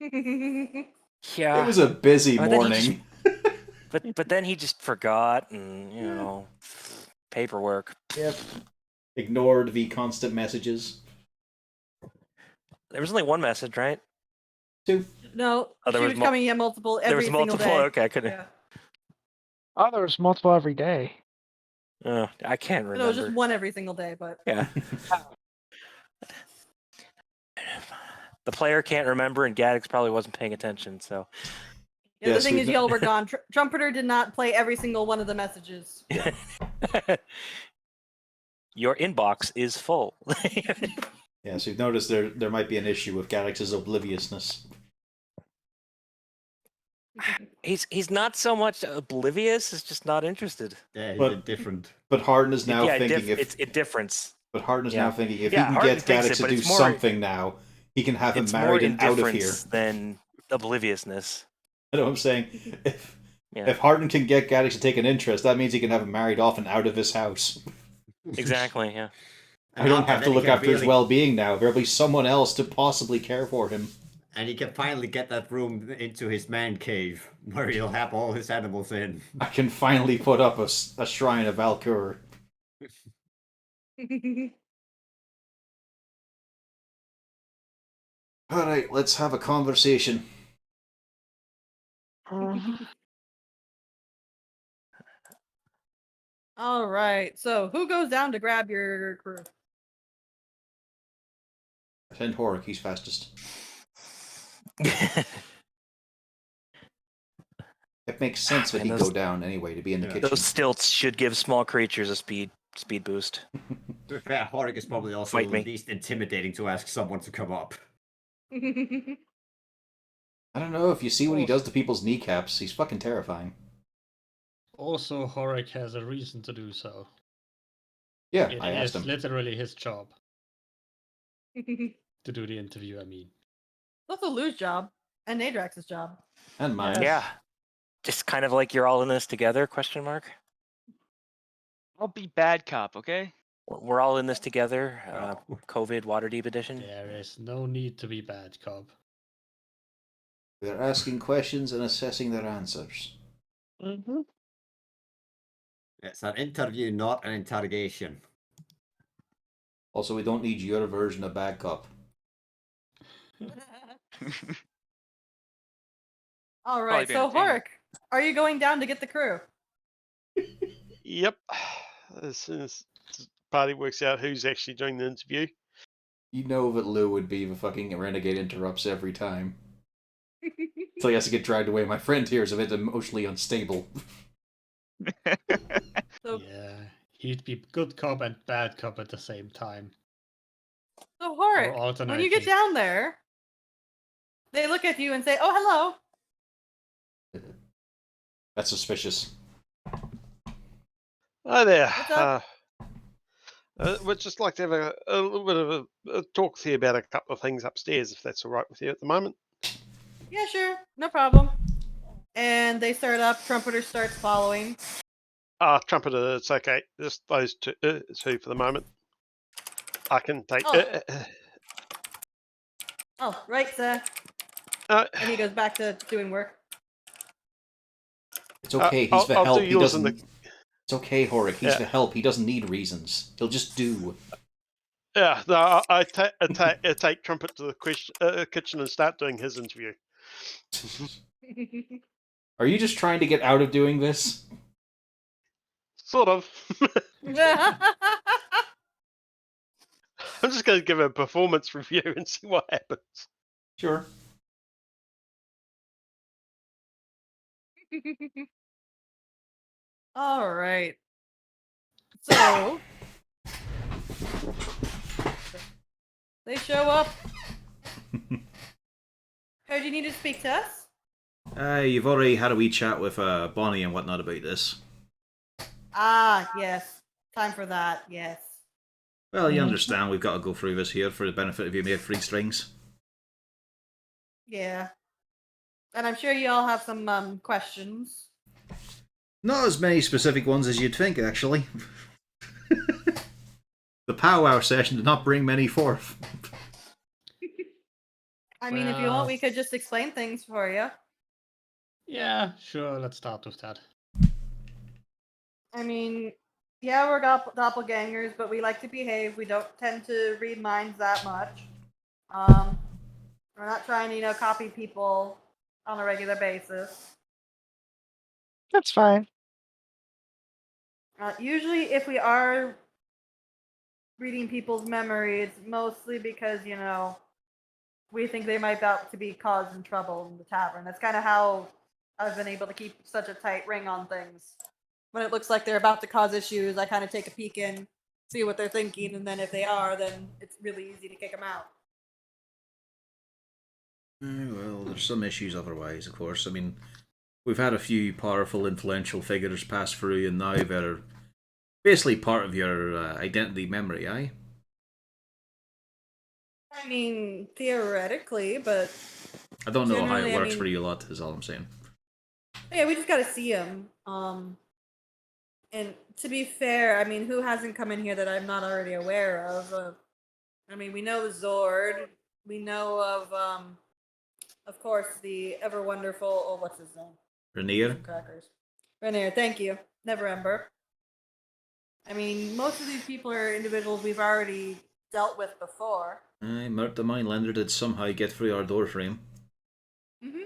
S7: Yeah.
S3: It was a busy morning.
S7: But then he just forgot, and paperwork.
S3: Yep. Ignored the constant messages.
S7: There was only one message, right?
S3: 2.
S1: No,
S7: there
S1: she
S7: was
S1: was coming in multiple
S7: There was
S1: every
S7: multiple.
S1: single day.
S7: Okay, I couldn't.
S1: Yeah.
S8: Oh, there was multiple every day.
S7: I can't remember.
S1: No, it was just one every single day, but
S7: Yeah. The player can't remember, and Gaddix probably wasn't paying attention. So.
S1: yeah,
S3: Yes,
S1: the thing
S3: we've
S1: is,
S3: got-
S1: y'all were gone. Trumpeter did not play every single one of the messages.
S7: Your inbox is full.
S3: Yeah, so you've noticed there might be an issue with Gaddix's obliviousness.
S7: He's not so much oblivious; he's just not interested.
S6: Yeah,
S3: But-
S6: he's different.
S3: But Harden is now
S7: yeah,
S3: thinking
S7: it's a difference.
S3: But Harden is
S7: Yeah.
S3: now thinking if
S7: Yeah,
S3: he can
S7: Harden
S3: get
S7: thinks
S3: Gaddix
S7: it,
S3: to
S7: but
S3: do
S7: it's more-
S3: something now, he can have him
S7: It's more
S3: married and out of here.
S7: indifference than obliviousness.
S3: I know what I'm saying.
S7: Yeah.
S3: If Harden can get Gaddix to take an interest, that means he can have him married off and out of his house.
S7: Exactly. Yeah.
S3: I don't have to
S6: then he
S3: look
S6: can
S3: after his
S6: really-
S3: well-being now. There'll be someone else to possibly care for him.
S6: And he can finally get that room into his man cave, where he'll have all his animals in.
S3: I can finally put up a shrine of Valkyr. Alright, let's have a conversation.
S1: All right. So who goes down to grab your crew?
S3: Send Horik, he's fastest. It makes sense that
S7: And
S3: he'd
S7: those-
S3: go down anyway to be in the
S6: Yeah.
S3: kitchen.
S7: Those stilts should give small creatures a speed boost.
S6: To be fair, Horik is probably also
S7: Fight me.
S6: least intimidating to ask someone to come up.
S3: I don't know, if you see what he does to people's kneecaps, he's fucking terrifying.
S2: Also, Horik has a reason to do so.
S3: Yeah,
S2: It
S3: I asked
S2: is
S3: him.
S2: literally his job to do the interview, I mean.
S1: That's a Lou's job and Nadrax's job.
S3: And mine.
S7: Yeah. Just kind of like you're all in this together, question mark?
S4: I'll be bad cop, okay?
S7: We're all in this together,
S6: Oh.
S7: COVID Waterdeep edition.
S2: There is no need to be bad cop.
S3: They're asking questions and assessing their answers.
S8: Mm-hmm.
S6: It's an interview, not an interrogation.
S3: Also, we don't need your version of bad cop.
S1: All right,
S4: be
S1: so
S4: entertaining.
S1: Horik, are you going down to get the crew?
S5: Yep. As soon as the party works out who's actually doing the interview.
S3: You know that Lou would be the fucking renegade interrupts every time. So he has to get dragged away. My friend here is a bit emotionally unstable.
S1: So,
S2: Yeah, he'd be good cop and bad cop at the same time.
S1: so
S2: Or
S1: Horik, when you get
S2: alternately.
S1: down there, they look at you and say, "Oh, hello."
S3: That's suspicious.
S5: Hi there.
S1: What's up?
S5: We'd just like to have a little bit of a talk with you about a couple of things upstairs, if that's all right with you at the moment.
S1: Yeah, sure, no problem. And they start up. Trumpeter starts following.
S5: Trumpeter, it's okay. Just those two for the moment. I can take.
S1: Oh. Oh, right, sir.
S5: Uh,
S1: And he goes back to doing work.
S3: It's okay, he's the
S5: I'll
S3: help.
S5: do
S3: He
S5: yours in
S3: doesn't.
S5: the.
S3: It's okay, Horik. He's
S5: Yeah.
S3: the help. He doesn't need reasons. He'll just do.
S5: Yeah, no, I take Trumpet to the kitchen and start doing his interview.
S3: Are you just trying to get out of doing this?
S5: Sort of. I'm just going to give a performance review and see what happens.
S3: Sure.
S1: All right. So they show up. Heard you need to speak to us?
S3: You've already had a wee chat with Bonnie and whatnot about this.
S1: Ah, yes. Time for that. Yes.
S3: Well, you understand we've got to go through this here for the benefit of you mere free strings.
S1: Yeah. And I'm sure you all have some questions.
S3: Not as many specific ones as you'd think, actually. The powwow session did not bring many forth.
S1: I mean, if you want, we could just explain things for you.
S2: Yeah, sure, let's start with that.
S1: I mean, yeah, we're doppelgangers, but we like to behave. We don't tend to read minds that much. We're not trying to, copy people on a regular basis.
S8: That's fine.
S1: Usually, if we are reading people's memories, mostly because, we think they might about to be causing trouble in the tavern. That's kind of how I've been able to keep such a tight ring on things. When it looks like they're about to cause issues, I kind of take a peek in, see what they're thinking, and then if they are, then it's really easy to kick them out.
S3: Well, there's some issues otherwise, of course. I mean, we've had a few powerful, influential figures pass through, and now they're basically part of your identity memory, aye?
S1: I mean, theoretically, but
S3: I don't know how
S1: Generally,
S3: it
S1: I
S3: works
S1: mean-
S3: for you lot, is all I'm saying.
S1: yeah, we just gotta see them. And to be fair, I mean, who hasn't come in here that I'm not already aware of? I mean, we know Zord. We know of course, the ever wonderful. Oh, what's his name?
S3: Rainier?
S1: Crackers. Rainier, thank you. Never Ember. I mean, most of these people are individuals we've already dealt with before.
S3: Aye, Mert the Mindlander did somehow get through our doorframe.
S1: Mm-hmm.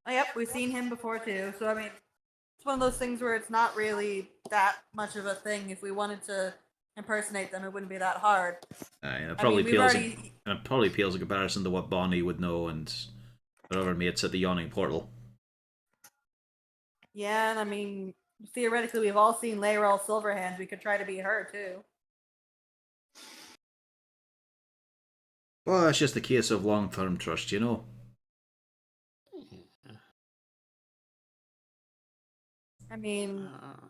S1: Oh, yep, we've seen him before too. So I mean, it's one of those things where it's not really that much of a thing. If we wanted to impersonate them, it wouldn't be that hard.
S3: Aye, it
S1: I
S3: probably
S1: mean, we've
S3: pales
S1: already.
S3: and it probably pales in comparison to what Bonnie would know and their other mates at the Yawning Portal.
S1: Yeah, and I mean, theoretically, we've all seen Layrell Silverhands. We could try to be her too.
S3: Well, that's just a case of long-term trust, you know.
S1: I mean,
S2: Uh,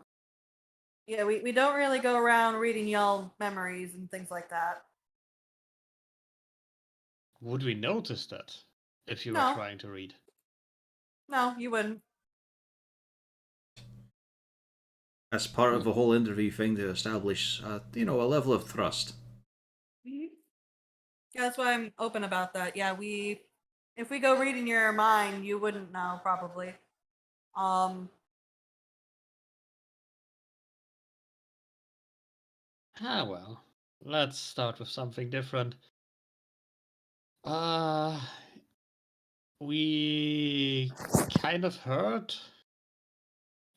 S1: yeah, we don't really go around reading y'all memories and things like that.
S2: would we notice that if you were
S1: No.
S2: trying to read?
S1: No, you wouldn't.
S3: That's part of the whole interview thing to establish, you know, a level of trust.
S1: Yeah, that's why I'm open about that. Yeah, if we go reading your mind, you wouldn't know probably. Um,
S2: Ah, well. Let's start with something different. Uh, we kind of heard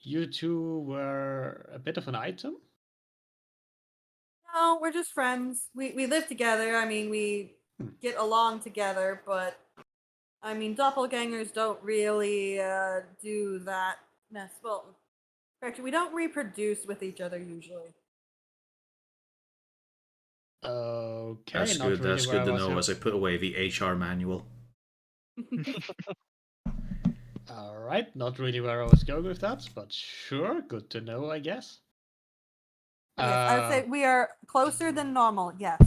S2: you two were a bit of an item.
S1: no, we're just friends. We live together. I mean, we get along together, but I mean, doppelgangers don't really do that. Well, actually, we don't reproduce with each other usually.
S2: Okay,
S3: That's
S2: not
S3: good.
S2: really
S3: That's
S2: where
S3: good to
S2: I was
S3: know as I put away the HR manual.
S2: All right, not really where I was going with that, but sure, good to know, I guess.
S1: Yes, I would say we are closer than normal. Yes.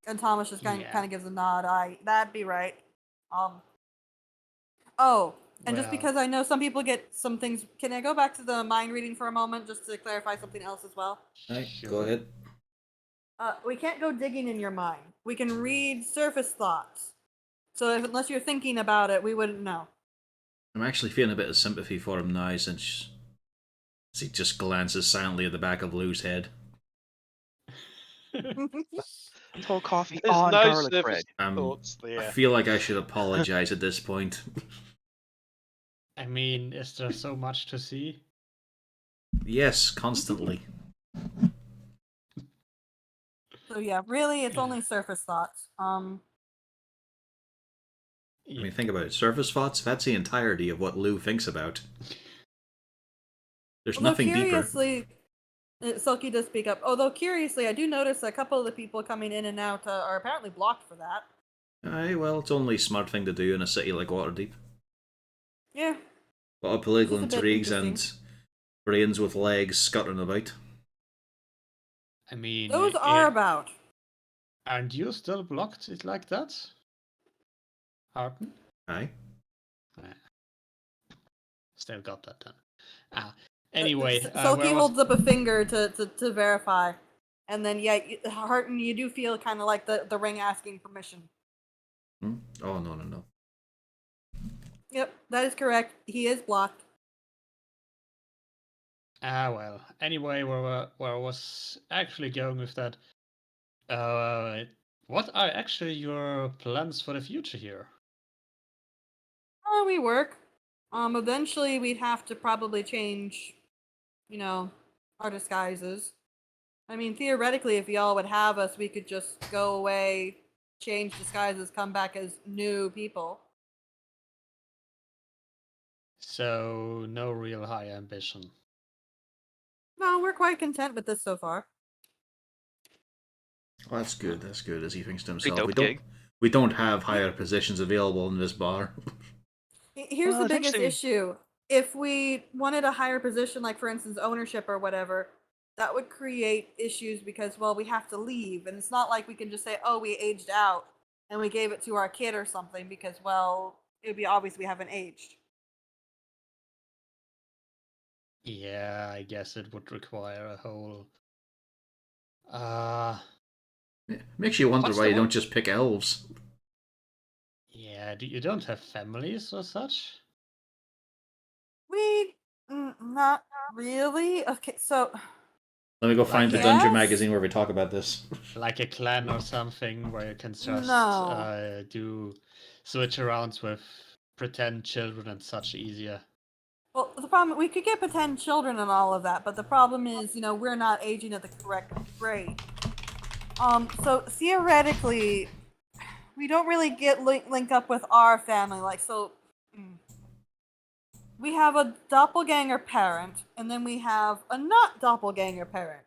S1: And Thomas just kind
S2: Yeah.
S1: of gives a nod. That'd be right. Oh, and just
S2: Well,
S1: because I know some people get some things, can I go back to the mind reading for a moment just to clarify something else as well?
S3: Right,
S2: sure.
S3: go ahead.
S1: We can't go digging in your mind. We can read surface thoughts. So unless you're thinking about it, we wouldn't know.
S3: I'm actually feeling a bit of sympathy for him now since he just glances silently at the back of Lou's head.
S7: Cold coffee
S5: There's
S7: on
S5: no
S7: garlic
S5: surface
S7: bread.
S5: thoughts
S3: I
S5: there.
S3: feel like I should apologize at this point.
S2: I mean, is there so much to see?
S3: Yes, constantly.
S1: So yeah, really, it's only surface thoughts.
S3: I mean, think about it. Surface thoughts, that's the entirety of what Lou thinks about. There's
S1: Although
S3: nothing deeper.
S1: curiously, Silky does speak up. Although curiously, I do notice a couple of the people coming in and out are apparently blocked for that.
S3: Aye, well, it's only a smart thing to do in a city like Waterdeep.
S1: Yeah.
S3: A lot of political
S1: This is a bit
S3: intrigues and
S1: interesting.
S3: brains with legs scuttering about.
S2: I mean,
S1: Those are about.
S2: aren't you still blocked it like that? Harton?
S3: Aye.
S2: Still got that done. Anyway,
S1: Silky holds up a finger to verify. And then, yeah, Harton, you do feel kind of like the ring asking permission.
S3: Hmm? Oh, no.
S1: Yep, that is correct. He is blocked.
S2: Well. Anyway, where I was actually going with that. What are actually your plans for the future here?
S1: Oh, we work. Eventually we'd have to probably change, our disguises. I mean, theoretically, if y'all would have us, we could just go away, change disguises, come back as new people.
S2: So, no real high ambition.
S1: No, we're quite content with this so far.
S3: Well, that's good. That's good. As he thinks to
S4: Pretty
S3: himself,
S4: dope gig.
S3: we don't have higher positions available in this bar.
S1: Here's
S7: Well,
S1: the biggest
S7: essentially-
S1: issue. If we wanted a higher position, like for instance, ownership or whatever, that would create issues because, well, we have to leave. And it's not like we can just say, oh, we aged out and we gave it to our kid or something because, well, it would be obvious we haven't aged.
S2: Yeah, I guess it would require a whole.
S3: Makes you wonder
S2: What's
S3: why
S2: the
S3: you
S2: one-
S3: don't just pick elves.
S2: Yeah, you don't have families or such?
S1: Not really. Okay, so
S3: Let me go find the
S2: Like
S3: Dungeon
S1: Yes.
S3: magazine where we talk about this.
S2: Like a clan or something where you can just
S1: No.
S2: do switch arounds with pretend children and such easier.
S1: well, the problem we could get pretend children and all of that, but the problem is, we're not aging at the correct rate. So theoretically, we don't really get link up with our family, like so. we have a doppelganger parent, and then we have a not doppelganger parent.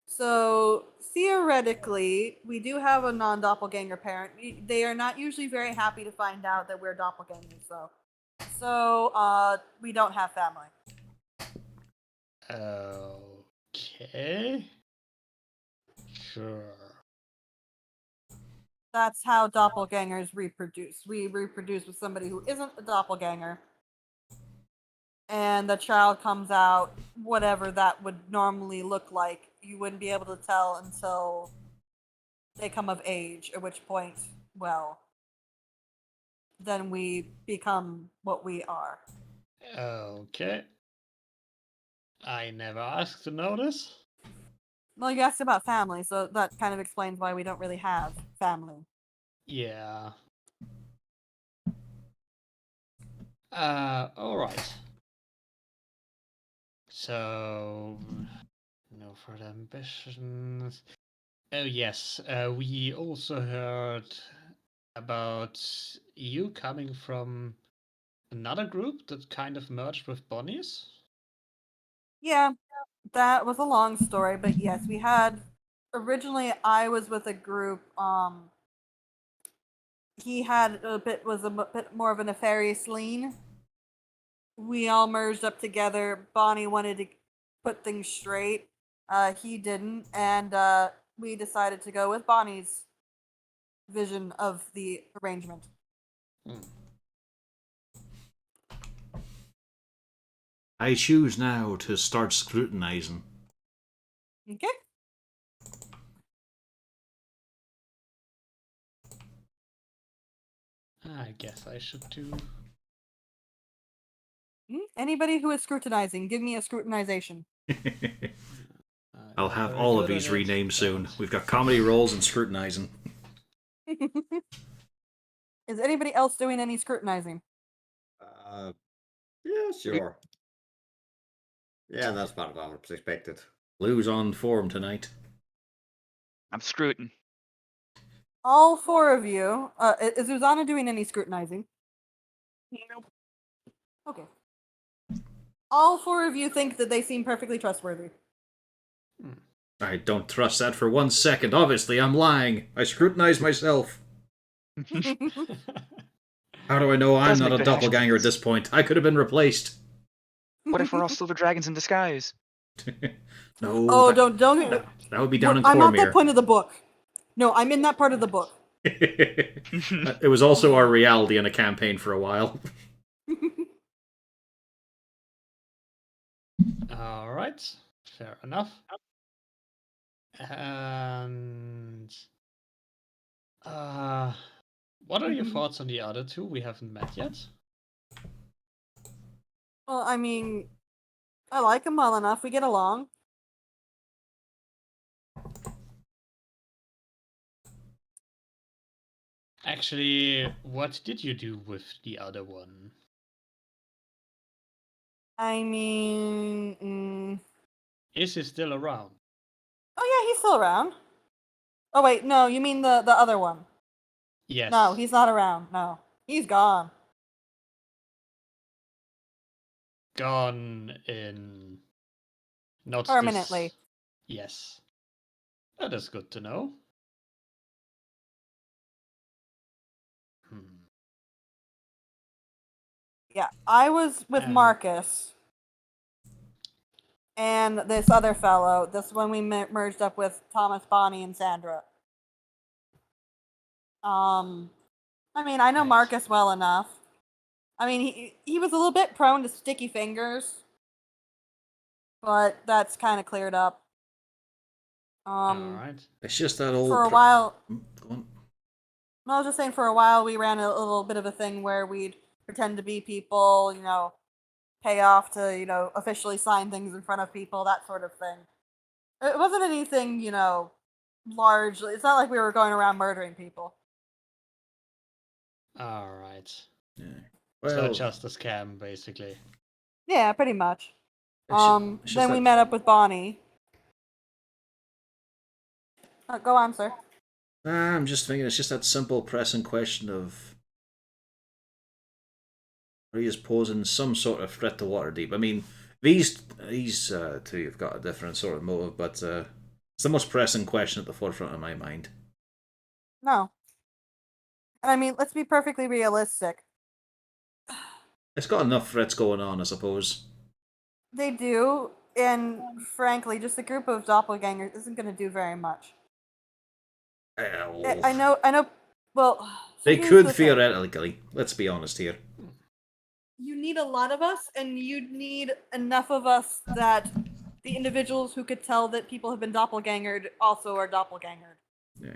S1: So theoretically, we do have a non-doppelganger parent. They are not usually very happy to find out that we're doppelgangers, though. So we don't have family.
S2: Okay. Sure.
S1: That's how doppelgangers reproduce. We reproduce with somebody who isn't a doppelganger, and the child comes out whatever that would normally look like. You wouldn't be able to tell until they come of age, at which point, well, then we become what we are.
S2: Okay. I never asked to know this.
S1: Well, you asked about family, so that kind of explains why we don't really have family.
S2: Yeah. Alright. So, no further ambitions. Oh yes, we also heard about you coming from another group that kind of merged with Bonnie's.
S1: Yeah, that was a long story, but yes, we had originally I was with a group. He had a bit more of a nefarious lean. We all merged up together. Bonnie wanted to put things straight. He didn't, and we decided to go with Bonnie's vision of the arrangement.
S3: I choose now to start scrutinizing.
S1: Okay.
S2: I guess I should do.
S1: Anybody who is scrutinizing, give me a scrutinization.
S3: I'll have all of these renamed soon. We've got comedy roles and scrutinizing.
S1: Is anybody else doing any scrutinizing?
S6: Yeah, sure. Yeah, that's about what I was expected.
S3: Lou's on form tonight.
S4: I'm scrutin.
S1: All four of you. Is Uzana doing any scrutinizing?
S8: Nope.
S1: Okay. All four of you think that they seem perfectly trustworthy.
S3: I don't trust that for 1 second. Obviously, I'm lying. I scrutinize myself. How do I know I'm
S4: Does
S3: not
S4: make
S3: a
S4: good
S3: doppelganger at
S4: hashtags.
S3: this point? I could have been replaced.
S4: What if we're all silver dragons in disguise?
S3: No.
S1: Oh,
S3: that,
S1: don't.
S3: that would be down in
S1: I'm at
S3: Cormyr.
S1: that point of the book. No, I'm in that part of the book.
S3: It was also our reality in a campaign for a while.
S2: Alright, fair enough. And what are your thoughts on the other two we haven't met yet?
S1: Well, I mean, I like him well enough. We get along.
S2: Actually, what did you do with the other one?
S1: I mean,
S2: Is he still around?
S1: oh yeah, he's still around. Oh wait, no, you mean the other one?
S2: Yes.
S1: No, he's not around. No, he's gone.
S2: Gone in. Not this-
S1: Permanently.
S2: Yes. That is good to know.
S1: Yeah, I was with Marcus and this other fellow. This one we merged up with Thomas, Bonnie, and Sandra. I mean, I know
S2: Right.
S1: Marcus well enough. I mean, he was a little bit prone to sticky fingers, but that's kind of cleared up.
S2: Alright.
S3: It's just that old...
S1: For a while,
S3: Go on.
S1: I was just saying, for a while we ran a little bit of a thing where we'd pretend to be people, pay off to, officially sign things in front of people, that sort of thing. It wasn't anything, large. It's not like we were going around murdering people.
S2: Alright.
S3: Yeah.
S2: So
S3: Well,
S2: just a scam, basically.
S1: Yeah, pretty much.
S3: it's just
S1: Then we
S3: that-
S1: met up with Bonnie. Go on, sir.
S3: I'm just thinking it's just that simple pressing question of Or he is posing some sort of threat to Waterdeep. I mean, these two have got a different sort of motive, but it's the most pressing question at the forefront of my mind.
S1: No. And I mean, let's be perfectly realistic.
S3: It's got enough threats going on, I suppose.
S1: They do, and frankly, just a group of doppelgangers isn't going to do very much. I know. Well, so
S3: They
S1: here's
S3: could
S1: the thing.
S3: theoretically. Let's be honest here.
S1: You need a lot of us, and you need enough of us that the individuals who could tell that people have been doppelgangered also are doppelgangered.
S3: Yeah.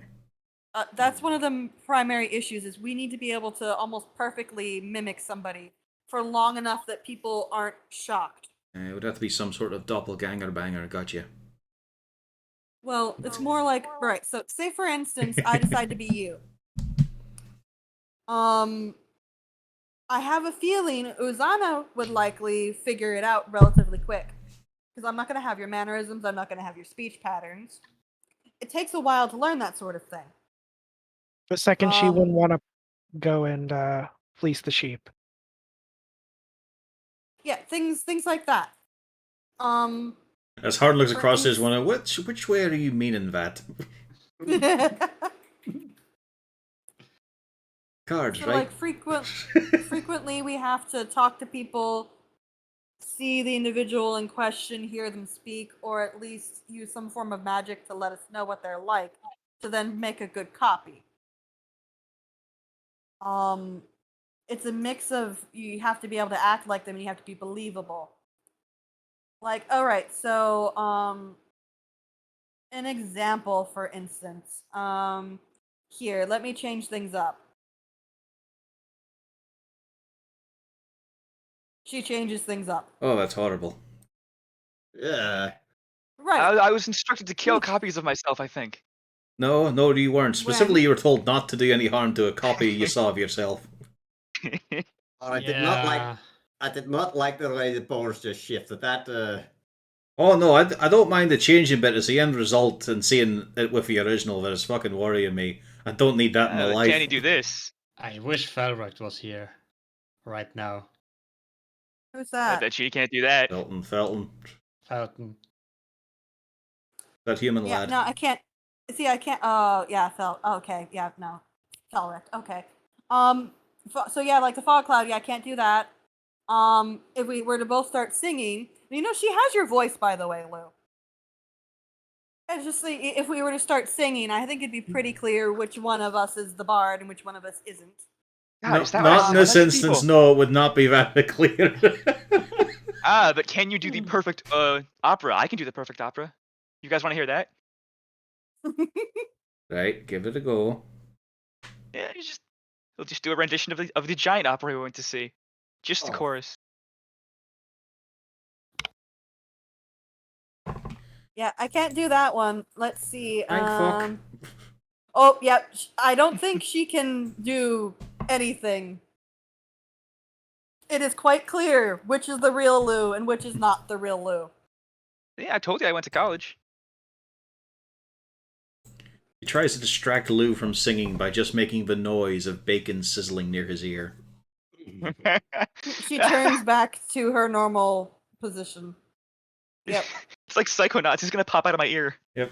S1: That's one of the primary issues. Is we need to be able to almost perfectly mimic somebody for long enough that people aren't shocked.
S3: It would have to be some sort of doppelganger banger, gotcha.
S1: Well, it's more like, right, so say for instance, I decide to be you. I have a feeling Uzana would likely figure it out relatively quick. Because I'm not going to have your mannerisms, I'm not going to have your speech patterns. It takes a while to learn that sort of thing.
S8: The second she wouldn't want to go and fleece the sheep.
S1: Yeah, things like that.
S3: As Hard looks across his one, which way are you meaning that? Cards,
S1: so,
S3: right?
S1: like, frequently we have to talk to people, see the individual in question, hear them speak, or at least use some form of magic to let us know what they're like, to then make a good copy. It's a mix of, you have to be able to act like them and you have to be believable. Like, alright, so, an example, for instance. Here, let me change things up. She changes things up.
S3: Oh, that's horrible.
S6: Yeah.
S1: Right.
S4: I was instructed to kill copies of myself, I think.
S3: No, you weren't. Specifically, you were told not to do any harm to a copy you saw of yourself.
S6: I did not like the way the powers just shifted. That
S3: Oh no, I don't mind the changing bit as the end result and seeing it with the original that is fucking worrying me. I don't need that in my life.
S4: Can he do this?
S2: I wish Felrock was here right now.
S1: Who's
S4: I
S1: that?
S4: bet you can't do that.
S3: Felton.
S2: Felton.
S3: That human
S1: Yeah,
S3: lad.
S1: no, I can't. See, I can't. Oh, yeah, okay, yeah, no. Felric, okay. So yeah, like the fog cloud, yeah, I can't do that. If we were to both start singing, you know, she has your voice, by the way, Lou. It's just like, if we were to start singing, I think it'd be pretty clear which one of us is the bard and which one of us isn't.
S4: God,
S3: No,
S4: is that
S3: not in this
S4: people?
S3: instance, no, it would not be that clear.
S4: But can you do the perfect opera? I can do the perfect opera. You guys want to hear that?
S3: Right, give it a go.
S4: Yeah, we'll just do a rendition of the giant opera we went to see. Just the
S6: Oh.
S4: chorus.
S1: Yeah, I can't do that one. Let's see.
S3: Thank fuck.
S1: Oh, yeah. I don't think she can do anything. It is quite clear which is the real Lou and which is not the real Lou.
S4: Yeah, I told you I went to college.
S3: He tries to distract Lou from singing by just making the noise of bacon sizzling near his ear.
S1: She turns back to her normal position. Yep.
S4: It's like Psychonauts. He's gonna pop out of my ear.
S3: Yep.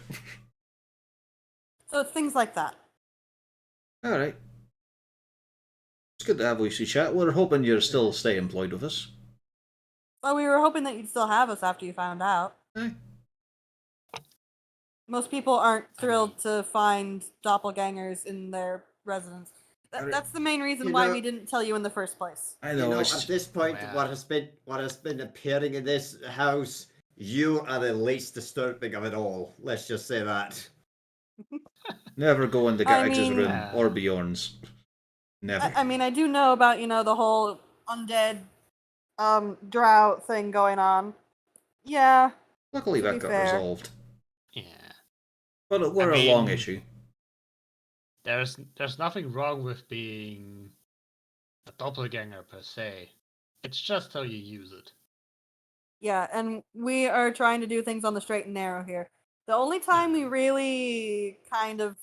S1: So it's things like that.
S3: Alright. It's good to have Lucy chat. We're hoping you'll still stay employed with us.
S1: Well, we were hoping that you'd still have us after you found out.
S3: Aye.
S1: Most people aren't thrilled to find doppelgangers in their residence. That's the main reason why we didn't tell you in the first place.
S3: I know.
S6: at this point, what has been appearing in this house, you are the least disturbing of it all. Let's just say that.
S3: Never go into
S1: I
S3: Gax's
S1: mean-
S3: room or Bjorn's. Never.
S1: I mean, I do know about, the whole undead drow thing going on. Yeah.
S3: Luckily
S1: to
S3: that
S1: be
S3: got
S1: fair.
S3: resolved.
S2: Yeah.
S3: But we're
S2: I
S3: a long
S2: mean-
S3: issue.
S2: There's nothing wrong with being a doppelganger per se. It's just how you use it.
S1: Yeah, and we are trying to do things on the straight and narrow here. The only time we really kind of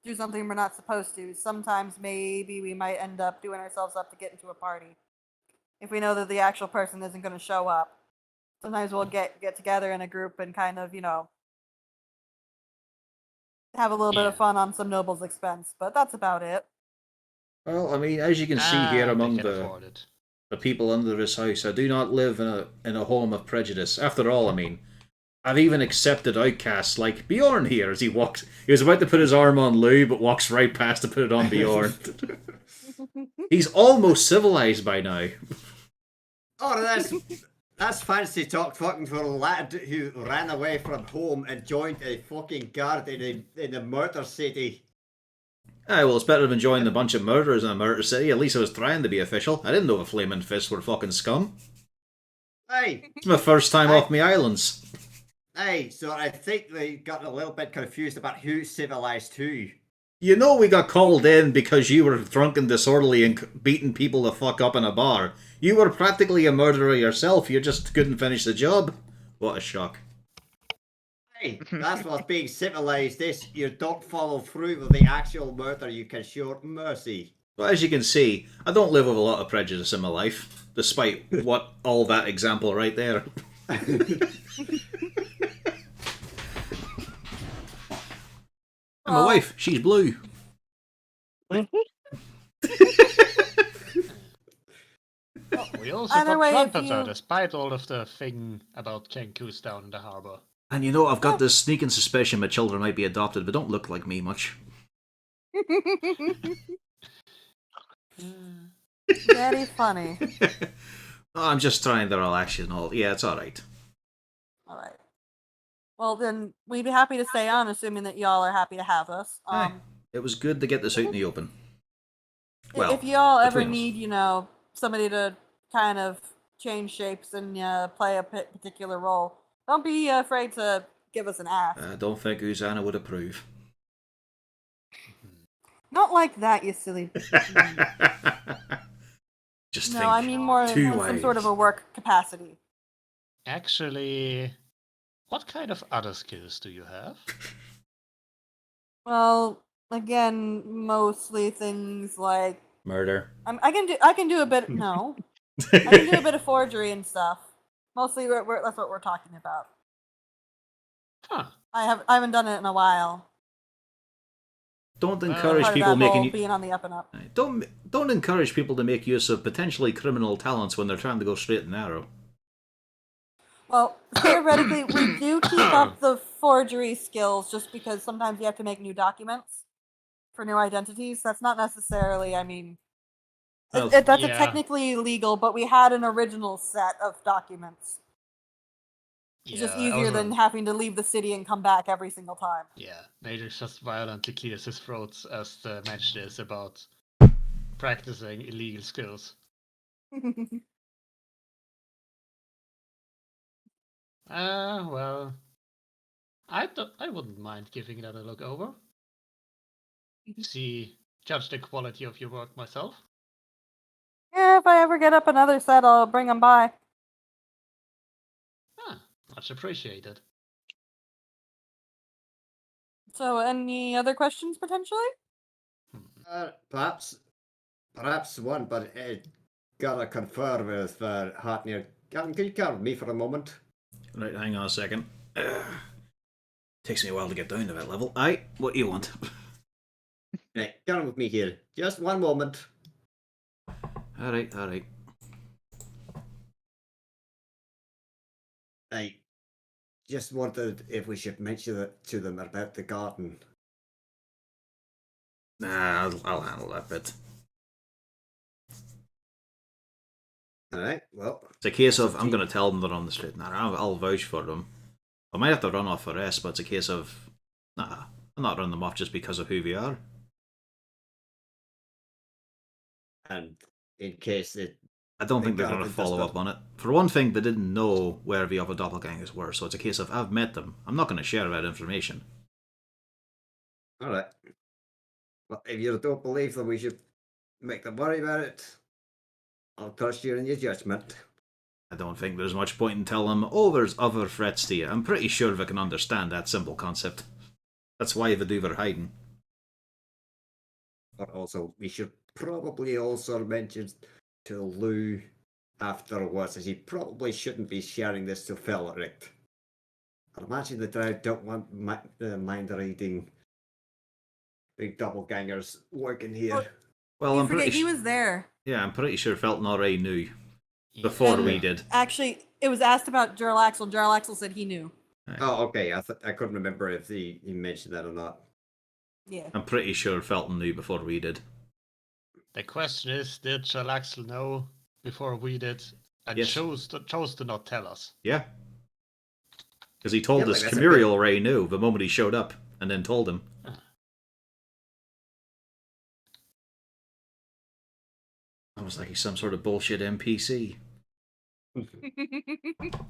S1: do something we're not supposed to. Sometimes maybe we might end up doing ourselves up to get into a party. If we know that the actual person isn't going to show up. Sometimes we'll get together in a group and kind of, have a little bit of
S2: Yeah.
S1: fun on some noble's expense, but that's about it.
S3: Well, I mean, as you can see here
S2: They
S3: among
S2: can
S3: the
S2: afford it.
S3: people under this house, I do not live in a home of prejudice. After all, I mean, I've even accepted outcasts like Bjorn here as he walks. He was about to put his arm on Lou, but walks right past to put it on Bjorn. He's almost civilized by now.
S6: Oh, that's fancy talk fucking for a lad who ran away from home and joined a fucking guard in a murder city.
S3: Aye, well, it's better than joining a bunch of murderers in a murder city. At least I was trying to be official. I didn't know the Flaming Fists were fucking scum.
S6: Hey,
S3: It's my first time off me islands.
S6: hey, so I think they got a little bit confused about who civilized who.
S3: You know we got called in because you were drunk and disorderly and beating people the fuck up in a bar. You were practically a murderer yourself, you just couldn't finish the job. What a shock.
S6: Hey, that's what's being civilized is you don't follow through with the actual murder, you can show mercy.
S3: Well, as you can see, I don't live with a lot of prejudice in my life, despite what all that example right there. And my wife, she's blue.
S2: We also
S1: Either
S2: got
S1: way, if
S2: Trumpeter,
S1: you-
S2: despite all of the thing about Kenku's down in the harbor.
S3: And you know, I've got this sneaking suspicion my children might be adopted, but don't look like me much.
S1: Very funny.
S3: Oh, I'm just trying to relax you and all. Yeah, it's alright.
S1: All right. Well, then we'd be happy to stay on, assuming that y'all are happy to have us.
S3: Aye. It was good to get this out in the open. Well,
S1: if y'all ever
S3: between us.
S1: need, somebody to kind of change shapes and play a particular role, don't be afraid to give us an ask.
S3: I don't think Uzana would approve.
S1: Not like that, you silly.
S3: Just
S1: No,
S3: think.
S1: I mean more in
S3: two
S1: some sort of a
S3: wives.
S1: work capacity.
S2: Actually, what kind of other skills do you have?
S1: Well, again, mostly things like
S3: Murder.
S1: I can do a bit. No, I can do a bit of forgery and stuff. Mostly, that's what we're talking about.
S2: Huh.
S1: I haven't done it in a while.
S3: Don't
S2: Well,
S3: encourage
S1: Part of
S3: people
S1: that whole
S3: making you.
S1: being on the up and up.
S3: Don't encourage people to make use of potentially criminal talents when they're trying to go straight and narrow.
S1: Well, theoretically, we do keep up the forgery skills just because sometimes you have to make new documents for new identities. That's not necessarily,
S3: Well,
S1: that's
S2: yeah.
S1: technically illegal, but we had an original set of documents. It's just
S2: Yeah,
S1: easier
S2: also-
S1: than having to leave the city and come back every single time.
S2: Yeah, Nader just violently clears his throat as the mention is about practicing illegal skills. Well, I wouldn't mind giving that a look over. Judge the quality of your work myself.
S1: Yeah, if I ever get up another set, I'll bring them by.
S2: Much appreciated.
S1: So, any other questions potentially?
S6: Perhaps one, but gotta confer with Hartnir. Gavin, can you come with me for a moment?
S3: Right, hang on a second. Takes me a while to get down to that level. Aye, what do you want?
S6: Right, come with me here. Just one moment.
S3: Alright, alright.
S6: I just wondered if we should mention it to them about the garden.
S3: Nah, I'll handle that bit.
S6: Alright, well.
S3: It's a case of, I'm going to tell them they're on the straight and narrow. I'll vouch for them. I might have to run off the rest, but it's a case of, nah, I'm not running them off just because of who we are.
S6: And in case
S3: I don't
S6: The
S3: think they're going to
S6: garden
S3: follow
S6: does
S3: up on it. For one thing, they didn't know where the other doppelgangers were, so it's a case of, I've met them. I'm not going to share that information.
S6: Alright. Well, if you don't believe them, we should make them worry about it. I'll trust you in your judgment.
S3: I don't think there's much point in telling them, oh, there's other threats to you. I'm pretty sure they can understand that simple concept. That's why they do their hiding.
S6: But also, we should probably also mention to Lou afterwards that he probably shouldn't be sharing this to Felric. I imagine that I don't want mind reading big doppelgangers working here.
S1: Oh,
S3: Well,
S1: you
S3: I'm
S1: forget
S3: pretty
S1: he
S3: sure.
S1: was there.
S3: Yeah, I'm pretty sure Felton already knew
S2: Yeah.
S3: before
S1: And
S3: we did.
S1: Actually, it was asked about Jarlaxle. Jarlaxle said he knew.
S6: Oh, okay. I couldn't remember if he mentioned that or not.
S1: Yeah.
S3: I'm pretty sure Felton knew before we did.
S2: The question is, did Jalaxel know before we did, and
S3: Yes.
S2: chose to not tell us?
S3: Yeah. Because he told
S6: Yeah,
S3: us
S6: like, that's a
S3: Camuriel already knew the moment he showed up, and then told him. Almost like he's some sort of bullshit NPC.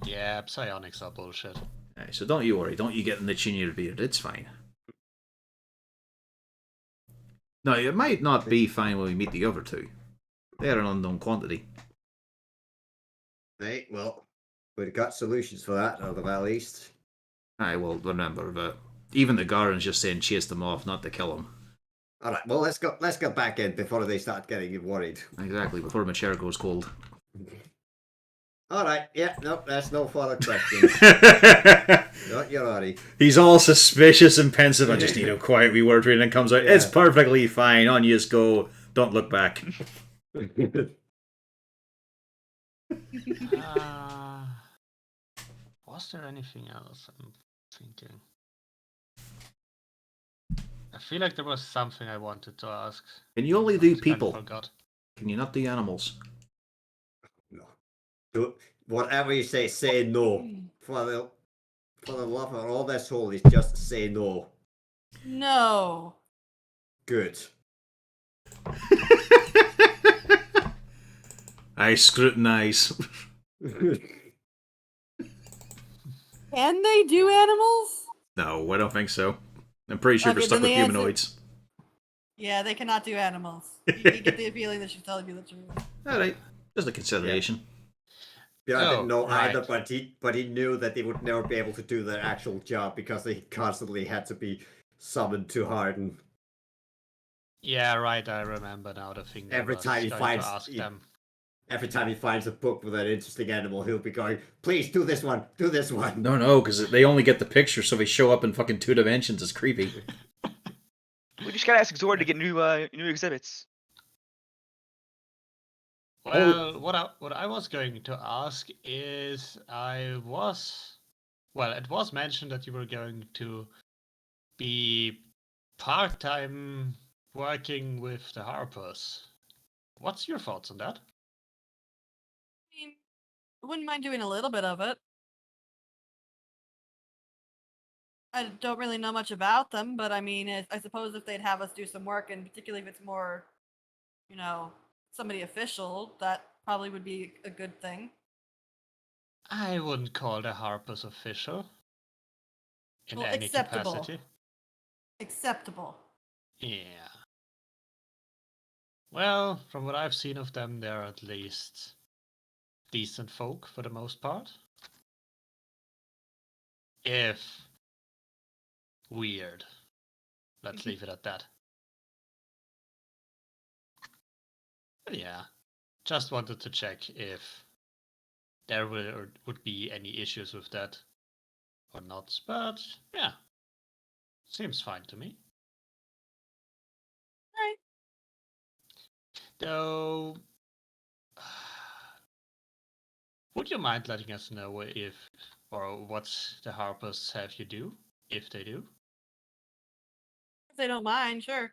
S2: Yeah, psionics are bullshit.
S3: Right, so don't you worry. Don't you get an itch in your beard. It's fine. No, it might not be fine when we meet the other two. They are an unknown quantity.
S6: Hey, well, we've got solutions for that at the very least.
S3: I will remember that. Even the Garden's just saying chase them off, not to kill them.
S6: All right. Well, let's go back in before they start getting worried.
S3: Exactly, before my chair goes cold.
S6: All right. Yeah. Nope. That's no further questions. You're alright.
S3: He's all suspicious and pensive. I just need a quiet wee word when it comes out.
S6: Yeah.
S3: It's perfectly fine. On you go. Don't look back.
S2: Was there anything else I'm thinking? I feel like there was something I wanted to ask.
S3: Can you only do
S2: Just kinda
S3: people?
S2: forgot.
S3: Can you not do animals?
S6: No. Do whatever you say no. For the love of all that's holy, just say no.
S1: No.
S6: Good.
S3: I scrutinize.
S1: Can they do animals?
S3: No, I don't think so. I'm pretty sure
S1: Okay,
S3: they're stuck
S1: then
S3: with
S1: the answer-
S3: humanoids.
S1: Yeah, they cannot do animals. You get the feeling that she's telling you the truth.
S3: Alright, just a consideration.
S6: Bjorn
S2: Oh,
S6: didn't know
S2: right.
S6: either, but he knew that they would never be able to do their actual job because they constantly had to be summoned to Harden.
S2: Yeah, right. I remember now the thing.
S6: Every
S2: I was
S6: time he
S2: going
S6: finds-
S2: to ask them.
S6: Every time he finds a book with an interesting animal, he'll be going, "Please do this one, do this one."
S3: No, because they only get the picture, so they show up in fucking 2 dimensions. It's creepy.
S4: We just gotta ask Zord to get new exhibits.
S2: Well, what I was going to ask is, it was mentioned that you were going to be part-time working with the Harpers. What's your thoughts on that?
S1: I mean, I wouldn't mind doing a little bit of it. I don't really know much about them, but I mean, I suppose if they'd have us do some work, and particularly if it's more, somebody official, that probably would be a good thing.
S2: I wouldn't call the Harpers official in
S1: Well,
S2: any
S1: acceptable.
S2: capacity.
S1: Acceptable.
S2: Yeah. Well, from what I've seen of them, they're at least decent folk for the most part. If weird. Let's leave it at that. But yeah, just wanted to check if there would be any issues with that or not. But yeah, seems fine to me.
S1: Right.
S2: Though, would you mind letting us know if or what the Harpers have you do, if they do?
S1: If they don't mind, sure.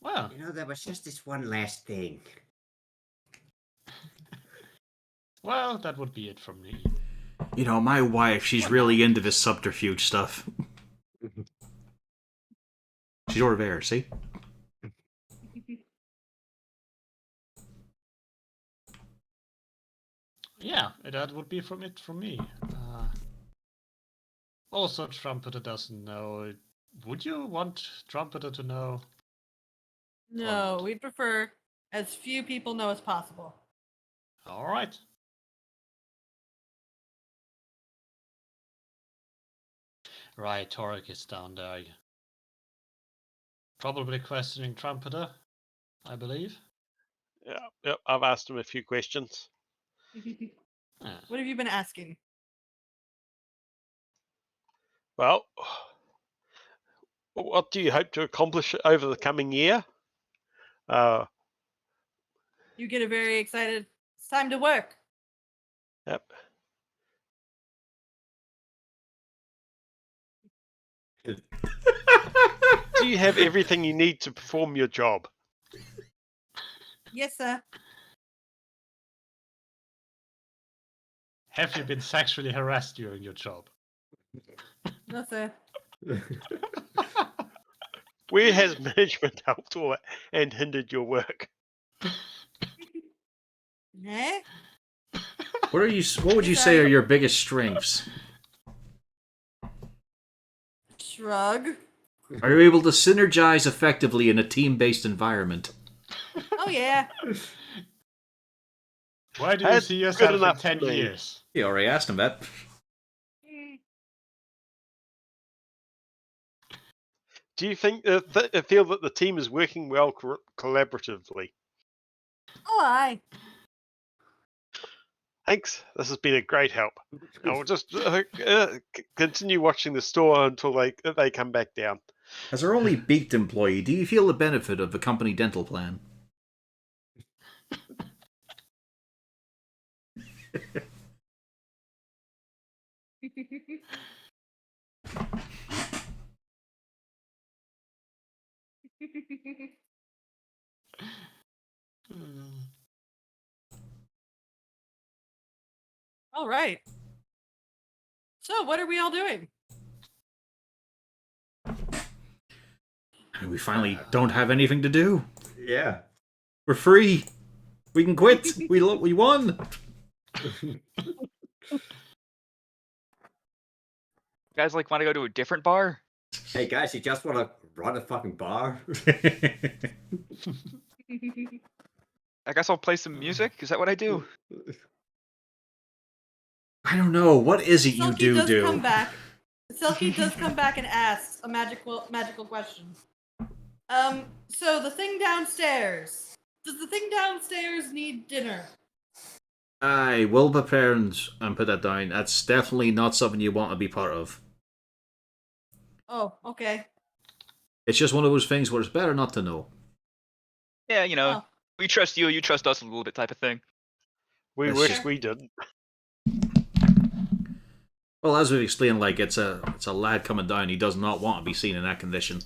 S2: Well,
S6: There was just this one last thing.
S2: well, that would be it from me.
S3: My wife, she's really into this subterfuge stuff. She's over there, see?
S2: Yeah, that would be from me. Also, Trumpeter doesn't know. Would you want Trumpeter to know?
S1: No, we'd prefer as few people know as possible.
S2: All right. Right, Torek is down there. Probably questioning Trumpeter, I believe.
S5: Yeah, yep. I've asked him a few questions.
S2: Ah.
S1: What have you been asking?
S5: Well, what do you hope to accomplish over the coming year?
S1: You get very excited. It's time to work.
S5: Yep. Do you have everything you need to perform your job?
S1: Yes, sir.
S2: Have you been sexually harassed during your job?
S1: No, sir.
S5: Where has management helped and hindered your work?
S1: Eh?
S3: What would you say are your biggest strengths?
S1: Shrug.
S3: Are you able to synergize effectively in a team-based environment?
S1: Oh yeah.
S2: Why do you
S5: That's
S2: see
S5: good
S2: yourself in
S5: enough
S2: 10
S5: for me.
S2: years?
S3: You already asked him that.
S5: Do you think feel that the team is working well collaboratively?
S1: Oh, aye.
S5: Thanks. This has been a great help. I will just continue watching the store until they come back down.
S3: As our only beaked employee, do you feel the benefit of the company dental plan?
S1: All right. So, what are we all doing?
S3: We finally don't have anything to do.
S6: Yeah.
S3: We're free. We can quit. We won.
S4: You guys want to go to a different bar?
S6: Hey guys, you just want to run a fucking bar?
S4: I guess I'll play some music. Is that what I do?
S3: I don't know. What is it you
S1: Selkie does
S3: do?
S1: come back. Selkie does come back and asks a magical question. So the thing downstairs. Does the thing downstairs need dinner?
S3: Aye, we'll prepare and put that down. That's definitely not something you want to be part of.
S1: Oh, okay.
S3: It's just one of those things where it's better not to know.
S4: Yeah,
S1: Oh.
S4: we trust you trust us a little bit type of thing.
S5: We
S3: That's
S5: wish
S3: just-
S5: we didn't.
S3: Well, as we've explained, like it's a lad coming down. He does not want to be seen in that condition.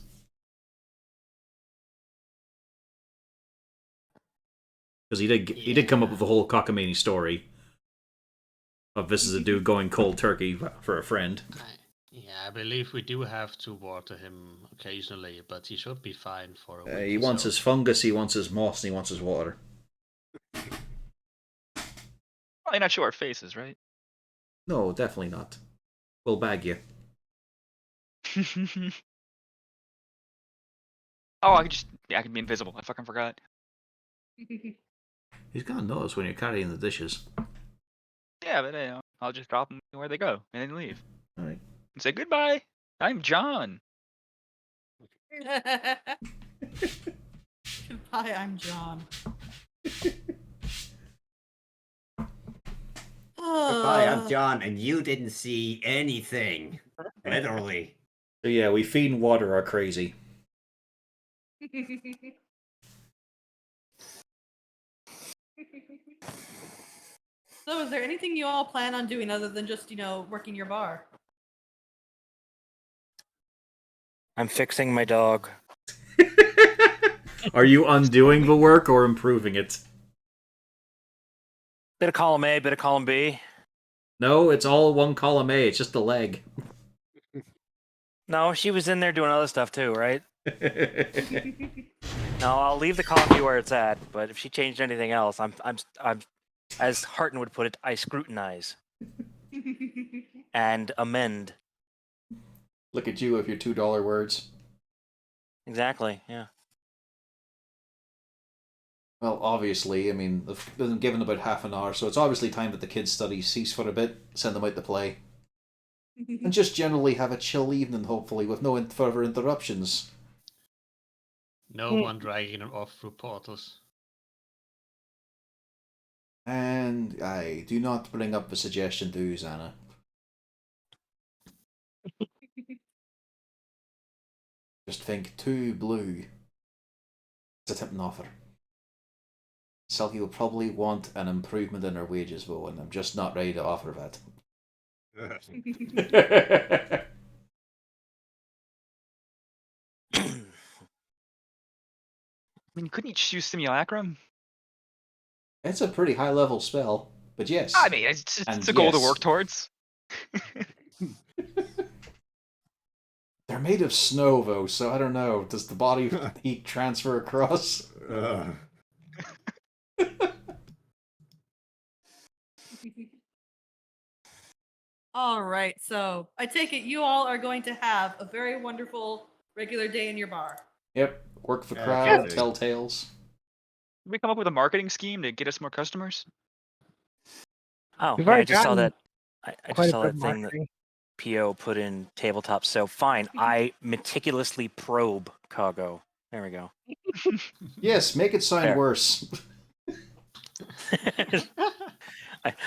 S3: Because he did come up with the whole cockamamie story of this is a dude going cold turkey for a friend.
S2: I believe we do have to water him occasionally, but he should be fine for a week.
S3: He
S2: or
S3: wants
S2: so.
S3: his fungus, he wants his moss, and he wants his water.
S4: Probably not show our faces, right?
S3: No, definitely not. We'll bag you.
S4: Oh, I can be invisible. I fucking forgot.
S3: He's gonna notice when you're carrying the dishes.
S4: Yeah, but I'll just drop them where they go and then leave
S3: Alright.
S4: and say goodbye. I'm John.
S1: Goodbye, I'm John.
S6: Goodbye, I'm John, and you didn't see anything. Literally.
S3: So yeah, we feed and water are crazy.
S1: So, is there anything you all plan on doing other than just, working your bar?
S7: I'm fixing my dog.
S3: Are you undoing the work or improving it?
S7: Bit of column A, bit of column B.
S3: No, it's all one column A. It's just the leg.
S7: No, she was in there doing other stuff too, right? No, I'll leave the coffee where it's at. But if she changed anything else, I'm, as Harton would put it, I scrutinize and amend.
S3: Look at you with your $2 words.
S7: Exactly. Yeah.
S3: Well, obviously, I mean, they've been given about half an hour, so it's obviously time that the kids' studies cease for a bit, send them out to play, and just generally have a chill evening, hopefully, with no further interruptions.
S2: No one dragging them off through portals.
S3: And I do not bring up a suggestion to Xana. Just think 2 blue. It's a tip and offer. Selkie will probably want an improvement in her wages, though, and I'm just not ready to offer that.
S4: I mean, couldn't you just use Simulacrum?
S3: It's a pretty high level spell, but yes.
S4: I mean, it's a goal to work towards.
S3: They're made of snow, though, so I don't know. Does the body heat transfer across?
S1: All right, so I take it you all are going to have a very wonderful regular day in your bar.
S3: Yep. Work the
S6: Yeah,
S3: crowd,
S6: okay.
S3: tell tales.
S4: Did we come up with a marketing scheme to get us more customers?
S7: Oh,
S8: We've
S7: yeah, I
S8: already
S7: just saw
S8: gotten
S7: that. I
S8: quite
S7: just
S8: a
S7: saw
S8: bit
S7: that
S8: of
S7: thing that
S8: marketing.
S7: PO put in tabletop. So fine, I meticulously probe Kago. There we go.
S3: Yes, make it sound
S7: There.
S3: worse.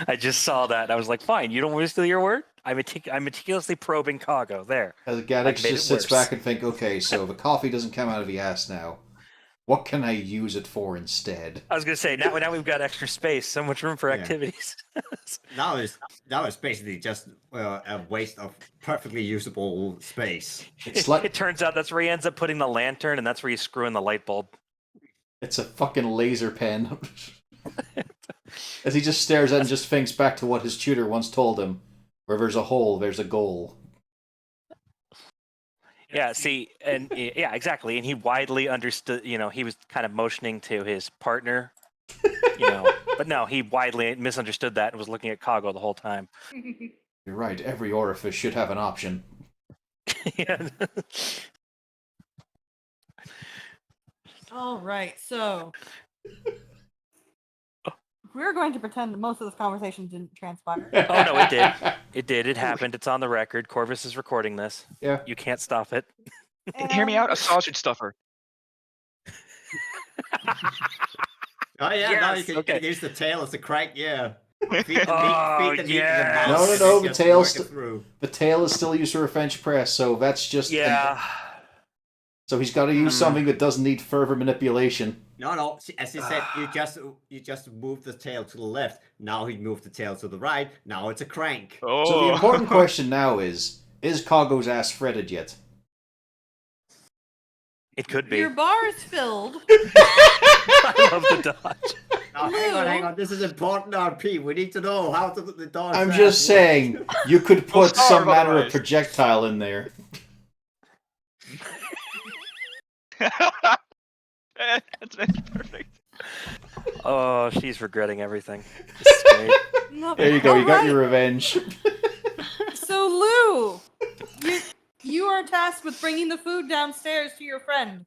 S7: I just saw that. And I was like, fine, you don't want to steal your word? I'm meticulously probing Kago. There.
S3: As Gaddix
S7: made
S3: just
S7: it
S3: sits
S7: worse.
S3: back and think, okay, so the coffee doesn't come out of the ass now. What can I use it for instead?
S7: I was gonna say now we've got extra space, so much room for
S6: Yeah.
S7: activities.
S6: That was basically just a waste of perfectly usable space.
S3: It's like
S7: It turns out that's where he ends up putting the lantern, and that's where you screw in the light bulb.
S3: it's a fucking laser pen. As he just stares at it and just thinks back to what his tutor once told him. Where there's a hole, there's a goal.
S7: Yeah, see, and yeah, exactly. And he widely understood, he was kind of motioning to his partner, but no, he widely misunderstood that and was looking at Kago the whole time.
S3: You're right, every orifice should have an option.
S7: Yeah.
S1: All right, so we're going to pretend that most of this conversation didn't transpire.
S7: Oh, no, it did. It did. It happened. It's on the record. Corvus is recording this.
S3: Yeah.
S7: You can't stop it.
S4: Hear me out, a sausage stuffer.
S6: Oh yeah, now
S7: Yes,
S6: you can
S7: okay.
S6: use the tail as a crank. Yeah. Feed the meat,
S7: Oh,
S6: feed the meat to the
S7: yes.
S6: mouse.
S3: No,
S6: and
S3: no,
S6: it's
S3: the
S6: just
S3: tail's
S6: working through.
S3: The tail is still used for a French press, so that's just...
S7: Yeah.
S3: So he's got to use something that doesn't need further manipulation.
S6: No. See, as you said, you just moved the tail to the left. Now he moved the tail to the right. Now it's a crank.
S4: Oh.
S3: So the important question now is Kago's ass fretted yet?
S7: It could be.
S1: Your bar is filled.
S7: I love the dodge.
S6: Now, hang on. This is important RP. We need to know how the dog's
S3: I'm
S6: ass
S3: just
S6: works.
S3: saying, you could
S4: We'll
S3: put some
S4: starve
S3: manner of
S4: otherwise.
S3: projectile in there.
S4: That's perfect.
S7: Oh, she's regretting everything. This is great.
S1: No,
S3: There you go, you got
S1: alright.
S3: your revenge.
S1: So Lou, you are tasked with bringing the food downstairs to your friend.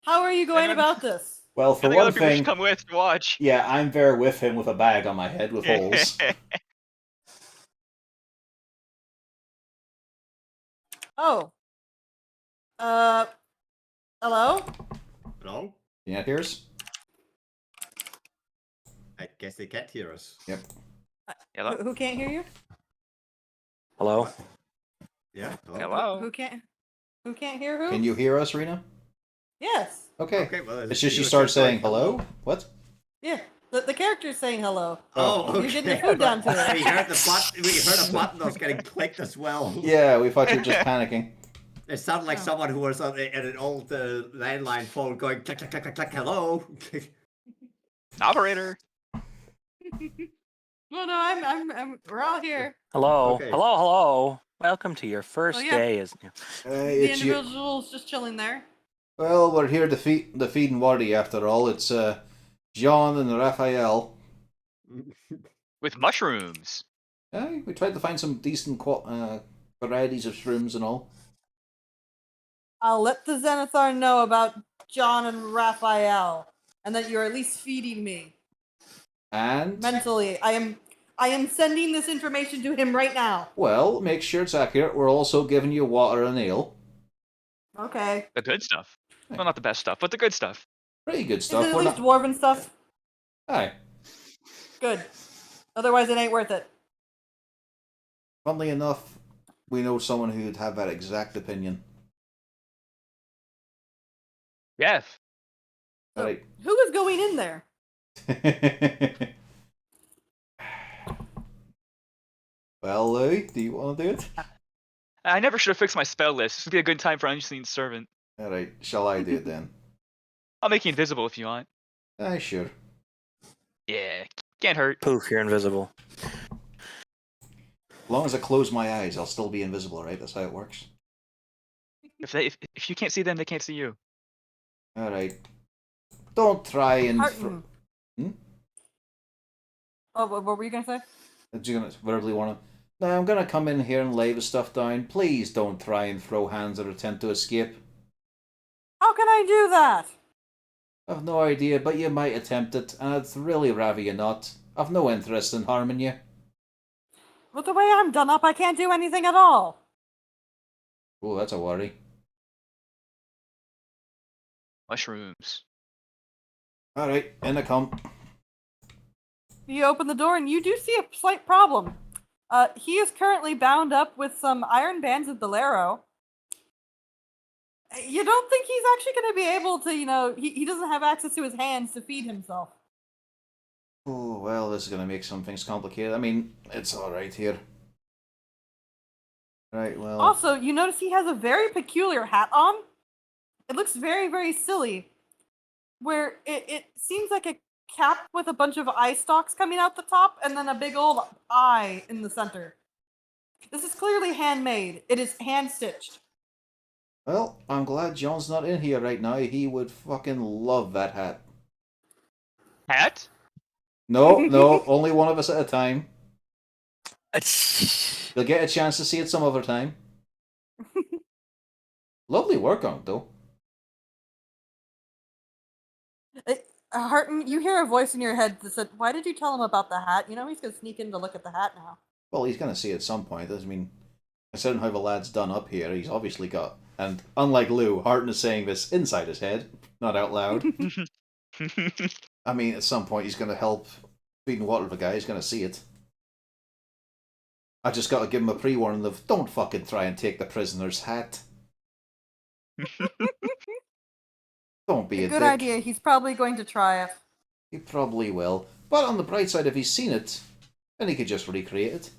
S1: How are you going
S4: And
S1: about this?
S3: Well, for
S4: And the
S3: one
S4: other people
S3: thing,
S4: should come with to watch.
S3: yeah, I'm there with him with a bag on my head with holes.
S1: Oh. Hello?
S6: Hello?
S3: You not hear us?
S6: I guess they can't hear us.
S3: Yep.
S4: Hello?
S1: Who can't hear you?
S7: Hello?
S6: Yeah.
S4: Hello?
S1: Who can't hear who?
S3: Can you hear us, Rena?
S1: Yes.
S3: Okay.
S6: Okay. Well,
S3: It's just you
S6: you're
S3: start
S6: just
S3: saying
S6: like,
S3: hello? What?
S1: Yeah. The character's saying hello.
S6: Oh, okay.
S1: You're getting the food down to it.
S6: We heard a button that was getting clicked as well.
S3: Yeah, we thought you were just panicking.
S6: It sounded like
S1: Oh.
S6: someone who was on an old landline phone going click, click, click, click, click, hello.
S4: Operator.
S1: Well, no, I'm we're all here.
S7: Hello?
S6: Okay.
S7: Hello? Welcome to your first
S1: yeah.
S7: day as...
S1: The
S3: It's you.
S1: individual's just chilling there.
S3: Well, we're here to feed and Waddy after all. It's John and Raphael.
S4: With mushrooms.
S3: We tried to find some decent varieties of shrooms and all.
S1: I'll let the Zenithar know about John and Raphael, and that you're at least feeding me
S3: And,
S1: mentally. I am sending this information to him right now.
S3: well, make sure it's accurate. We're also giving you water and ale.
S1: Okay.
S4: The good stuff. Well, not the best stuff, but the good stuff.
S3: Pretty good
S1: Is
S3: stuff.
S1: it at
S3: We're
S1: least
S3: not...
S1: dwarven stuff?
S3: Aye.
S1: Good. Otherwise, it ain't worth it.
S3: Funnily enough, we know someone who'd have that exact opinion.
S4: Jeff.
S1: So,
S3: Alright.
S1: who is going in there?
S3: Well, Louis, do you want to do it?
S4: I never should have fixed my spell list. This would be a good time for Unseen Servant.
S3: Alright, shall I do it then?
S4: I'll make you invisible if you want.
S3: Aye, sure.
S4: Yeah, can't hurt.
S7: Poof, you're invisible.
S3: As long as I close my eyes, I'll still be invisible, right? That's how it works.
S4: If you can't see them, they can't see you.
S3: Alright. Don't try and...
S1: Harton.
S3: Hmm?
S1: Oh, what were you gonna say?
S3: Do you verbally want to... No, I'm going to come in here and lay the stuff down. Please don't try and throw hands or attempt to escape.
S1: How can I do that?
S3: I've no idea, but you might attempt it, and I'd really rather you not. I've no interest in harming you.
S1: With the way I'm done up, I can't do anything at all.
S3: Oh, that's a worry.
S4: Mushrooms.
S3: Alright, in I come.
S1: You open the door and you do see a slight problem. He is currently bound up with some iron bands of Bolero. You don't think he's actually going to be able to, he doesn't have access to his hands to feed himself.
S3: Oh, well, this is going to make some things complicated. I mean, it's alright here. Right, well...
S1: Also, you notice he has a very peculiar hat on. It looks very, very silly. Where it seems like a cap with a bunch of eye stalks coming out the top and then a big old eye in the center. This is clearly handmade. It is hand-stitched.
S3: Well, I'm glad John's not in here right now. He would fucking love that hat.
S4: Hat?
S3: No, only one of us at a time.
S7: It's-
S3: You'll get a chance to see it some other time. Lovely work on it, though.
S1: Harton, you hear a voice in your head that said, "Why did you tell him about the hat? You know he's gonna sneak in to look at the hat now."
S3: Well, he's going to see it at some point. I mean, considering how the lad's done up here, he's obviously got... And unlike Lou, Harton is saying this inside his head, not out loud. I mean, at some point he's going to help feeding water the guy. He's going to see it. I just got to give him a pre-warning of, don't fucking try and take the prisoner's hat. Don't be a
S1: Good
S3: dick.
S1: idea. He's probably going to try it.
S3: He probably will. But on the bright side, if he's seen it, then he could just recreate it.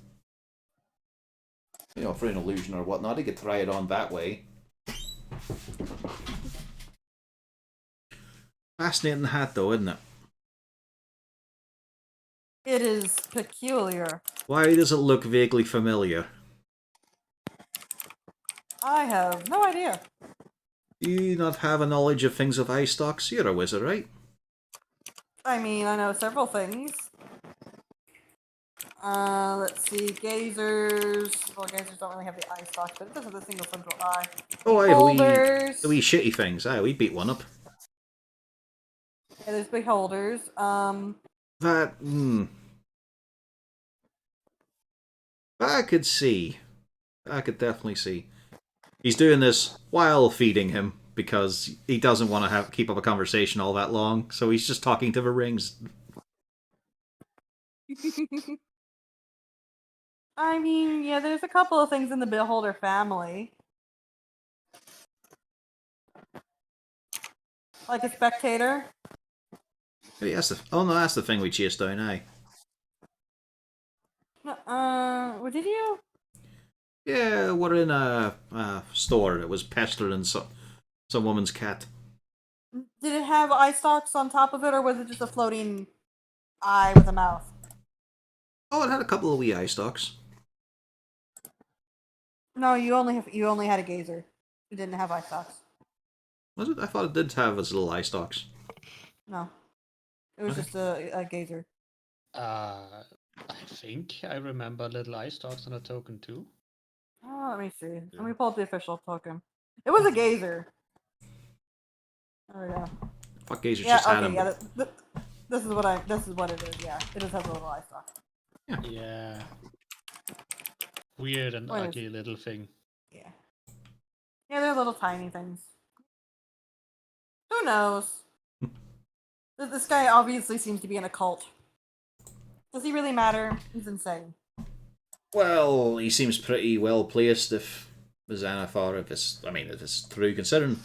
S3: You know, for an illusion or whatnot, he could try it on that way. Fascinating hat, though, isn't it?
S1: It is peculiar.
S3: Why does it look vaguely familiar?
S1: I have no idea.
S3: Do you not have a knowledge of things of ice stocks? You're a wizard, right?
S1: I mean, I know several things. Let's see, gazers. Well, gazers don't really have the eye stalks, but it does have a single central eye.
S3: Oh, I
S1: Beholders.
S3: the wee shitty things. Aye, we beat one up.
S1: Yeah, there's beholders.
S3: That, That I could see. I could definitely see. He's doing this while feeding him, because he doesn't want to keep up a conversation all that long, so he's just talking to the rings.
S1: I mean, yeah, there's a couple of things in the beholder family. Like a spectator.
S3: Maybe that's the... Oh no, that's the thing we chased down, aye.
S1: What did you?
S3: Yeah, we're in a store that was pestering some woman's cat.
S1: Did it have eye stalks on top of it, or was it just a floating eye with a mouth?
S3: Oh, it had a couple of wee eye stalks.
S1: No, you only had a gazer. You didn't have eye stalks.
S3: Was it? I thought it did have its little eye stalks.
S1: No, it was just a gazer.
S2: I think I remember little eye stalks on a token too.
S1: Oh, let me see. Let me pull up the official token. It was a gazer. There we go.
S3: Fuck, Gazer
S1: Yeah,
S3: just had
S1: okay,
S3: him.
S1: yeah. This is what it is. Yeah, it does have a little eye stalk.
S2: Yeah. Weird and
S1: What is-
S2: ugly little thing.
S1: Yeah. Yeah, they're little tiny things. Who knows? This guy obviously seems to be in a cult. Does he really matter? He's insane.
S3: Well, he seems pretty well placed if Xanathar, if it's true, considering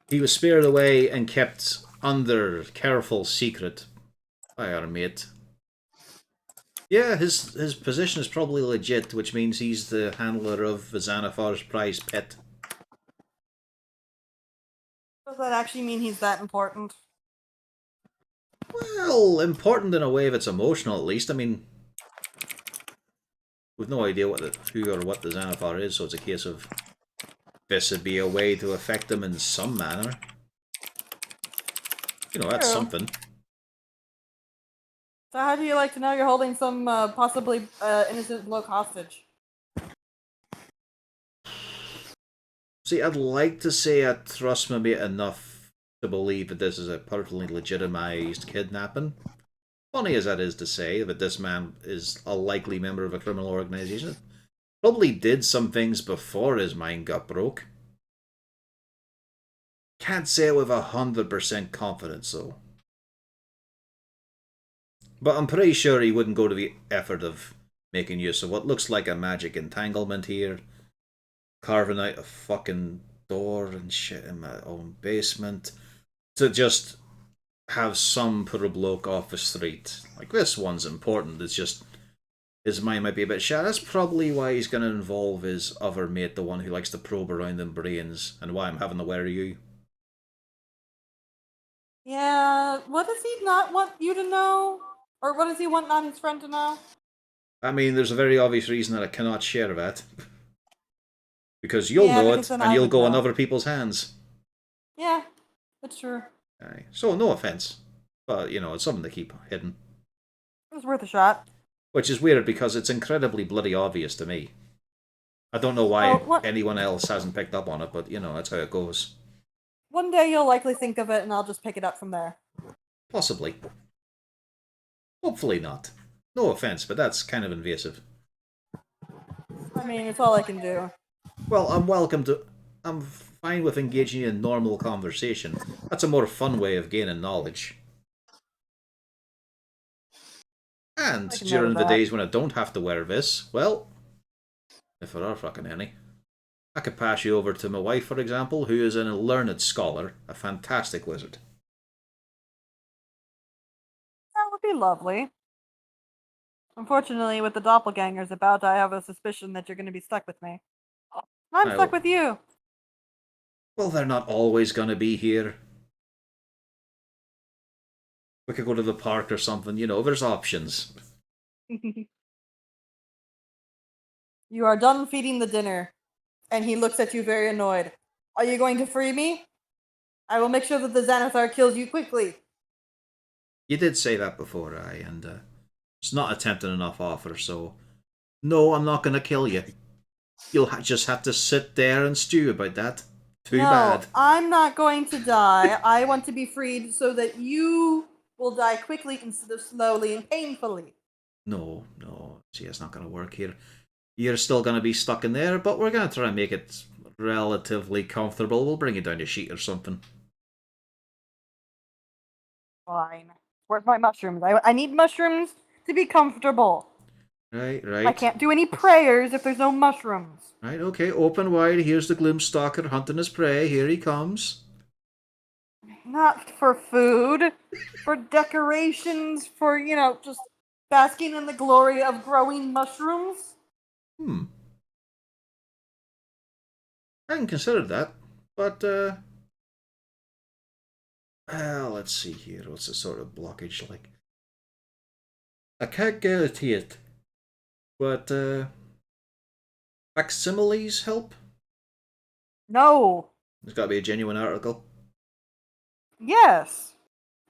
S3: he was spared away and kept under careful secret by our mate. Yeah, his position is probably legit, which means he's the handler of Xanathar's prize pet.
S1: Does that actually mean he's that important?
S3: Well, important in a way that's emotional, at least. I mean, we've no idea who or what the Xanathar is, so it's a case of this would be a way to affect them in some manner. You know, that's
S1: True.
S3: something.
S1: So how do you like to know you're holding some possibly innocent bloke hostage?
S3: See, I'd like to say I trust my mate enough to believe that this is a perfectly legitimized kidnapping. Funny as that is to say, that this man is a likely member of a criminal organization. Probably did some things before his mind got broke. Can't say it with 100% confidence, though. But I'm pretty sure he wouldn't go to the effort of making use of what looks like a magic entanglement here. Carving out a fucking door and shit in my own basement. To just have some poor bloke off the street. Like, this one's important, it's just his mind might be a bit shy. That's probably why he's going to involve his other mate, the one who likes to probe around them brains, and why I'm having to wear you.
S1: Yeah, what does he not want you to know? Or what does he want not his friend to know?
S3: I mean, there's a very obvious reason that I cannot share that. Because you'll
S1: Yeah,
S3: know
S1: because
S3: it,
S1: then
S3: and
S1: I
S3: you'll
S1: would
S3: go in
S1: know.
S3: other people's hands.
S1: Yeah, that's true.
S3: Aye. So, no offense. But, you know, it's something to keep hidden.
S1: It was worth a shot.
S3: Which is weird, because it's incredibly bloody obvious to me. I don't know why anyone else hasn't picked up on it, but, you know, that's how it goes.
S1: One day you'll likely think of it, and I'll just pick it up from there.
S3: Possibly. Hopefully not. No offense, but that's kind of invasive.
S1: I mean, it's all I can do.
S3: Well, I'm fine with engaging in normal conversation. That's a more fun way of gaining knowledge. And
S1: I can
S3: during
S1: note
S3: the
S1: that.
S3: days when I don't have to wear this, well, if there are fucking any, I could pass you over to my wife, for example, who is a learned scholar, a fantastic wizard.
S1: That would be lovely. Unfortunately, with the doppelgangers about, I have a suspicion that you're going to be stuck with me. I'm stuck with you.
S3: Well, they're not always going to be here. We could go to the park or something, you know, there's options.
S1: You are done feeding the dinner. And he looks at you very annoyed. Are you going to free me? I will make sure that the Xanathar kills you quickly.
S3: You did say that before, and it's not a tempting enough offer, so... No, I'm not going to kill you. You'll just have to sit there and stew about that. Too bad.
S1: I'm not going to die. I want to be freed so that you will die quickly instead of slowly and painfully.
S3: No. See, it's not going to work here. You're still going to be stuck in there, but we're going to try and make it relatively comfortable. We'll bring you down a sheet or something.
S1: Fine. Where's my mushrooms? I need mushrooms to be comfortable.
S3: Right.
S1: I can't do any prayers if there's no mushrooms.
S3: Right, okay, open wide. Here's the Gloomstalker hunting his prey. Here he comes.
S1: Not for food. For decorations, for, just basking in the glory of growing mushrooms.
S3: I hadn't considered that, but, well, let's see here. What's the sort of blockage like? I can't guarantee it, but, facsimiles help?
S1: No.
S3: There's got to be a genuine article.
S1: Yes.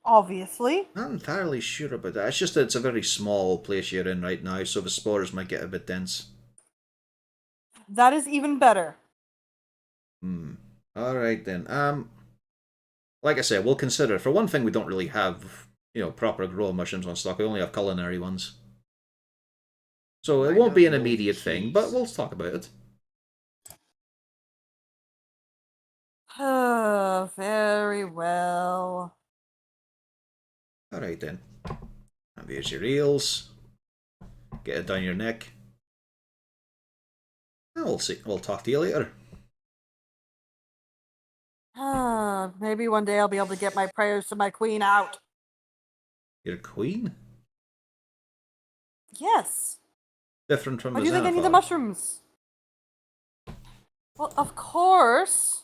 S1: Obviously.
S3: Not entirely sure about that. It's just that it's a very small place you're in right now, so the spores might get a bit dense.
S1: That is even better.
S3: Alright then. Like I said, we'll consider. For one thing, we don't really have, proper grow mushrooms on stock. We only have culinary ones. So it won't be an immediate thing, but we'll talk about it.
S1: Very well.
S3: Alright then. And here's your eels. Get it down your neck. And we'll see. We'll talk to you later.
S1: Maybe one day I'll be able to get my prayers to my queen out.
S3: Your queen?
S1: Yes.
S3: Different from
S1: Why
S3: the
S1: do you think I need the
S3: Xenophon.
S1: mushrooms? Well, of course.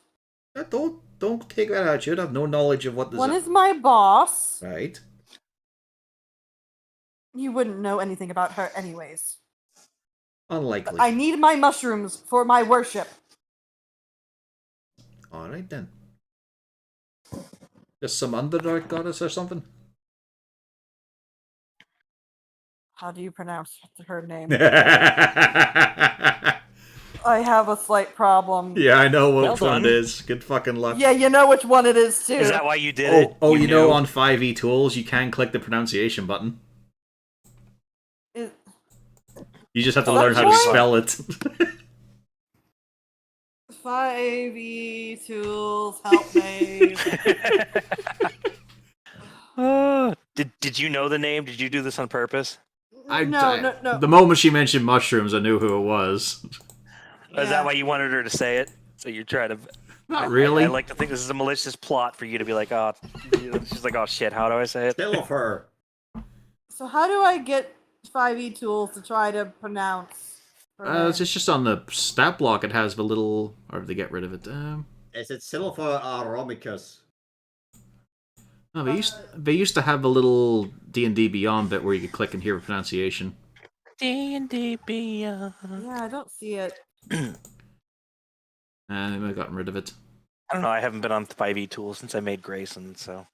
S3: Don't take that out. You'd have no knowledge of what the
S1: One is my boss.
S3: Right.
S1: You wouldn't know anything about her anyways.
S3: Unlikely.
S1: I need my mushrooms for my worship.
S3: Alright then. Just some Underdark goddess or something?
S1: How do you pronounce her name?
S3: Yeah,
S1: I have a slight problem.
S3: I know
S7: Well
S3: which one it
S7: done.
S3: is. Good fucking luck.
S1: Yeah, you know which one it is too.
S7: Is that why you did it?
S3: Oh, you know
S7: knew?
S3: on 5e tools you can click the pronunciation button.
S1: Is-
S3: You just have to
S7: Oh,
S3: learn how to
S1: that's
S3: spell it.
S1: 5e tools, help me.
S7: Did you know the name? Did you do this on purpose?
S1: No.
S3: The moment she mentioned mushrooms, I knew who it was.
S7: Is that why you wanted her to say it? So you're trying to.
S3: Not really.
S7: I like to think this is a malicious plot for you to be like, oh, she's like, oh shit, how do I say it?
S6: Silver.
S1: So how do I get 5e tools to try to pronounce her name?
S3: It's just on the stat block. It has the little, or they get rid of it.
S6: Is it Silver Aromicus?
S3: No, they used to have a little D&D Beyond bit where you could click and hear a pronunciation.
S7: D&D Beyond.
S1: Yeah, I don't see it.
S3: And they might have gotten rid of it.
S7: I don't know. I haven't been on 5e tools since I made Grayson, so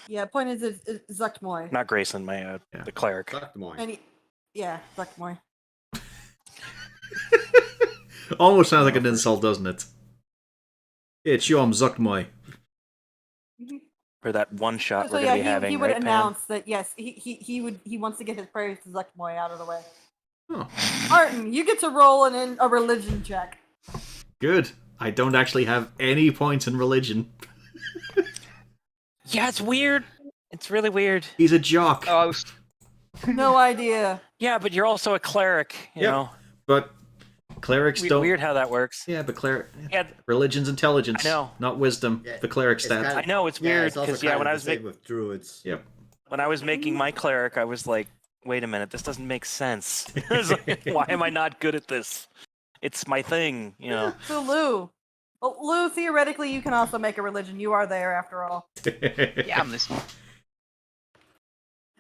S1: Yeah, point is it's Zuckmoy.
S7: not Grayson, my the cleric.
S6: Zuckmoy.
S1: Yeah, Zuckmoy.
S3: Almost sounds like an insult, doesn't it? It's Yom Zuckmoy.
S7: For that one shot
S1: So
S7: we're
S1: yeah,
S7: gonna be having,
S1: he would
S7: right, Pam?
S1: announce that yes, he wants to get his prayers to Zuckmoy out of the way.
S3: Oh,
S1: Martin, you get to roll in a religion check.
S3: good. I don't actually have any points in religion.
S7: Yeah, it's weird. It's really weird.
S3: He's a jock.
S4: Oh, I was
S1: No idea.
S7: Yeah, but you're also a cleric, you
S3: Yep.
S7: know.
S3: But clerics don't...
S7: Weird how that works.
S3: Yeah, but
S7: Yeah,
S3: religion's intelligence.
S7: I know.
S3: Not wisdom.
S6: Yeah,
S3: the cleric
S6: it's
S3: stat.
S6: kind
S7: I know it's
S6: Yeah,
S7: weird
S6: it's also
S7: because
S6: kind
S7: when
S6: of
S7: I
S6: the
S7: was
S6: same with druids.
S3: Yep.
S7: when I was making my cleric, I was like, wait a minute, this doesn't make sense. I was like, why am I not good at this? It's my thing, you know.
S1: So Lou. Well, Lou, theoretically, you can also make a religion. You are there, after all.
S4: yeah, I'm listening.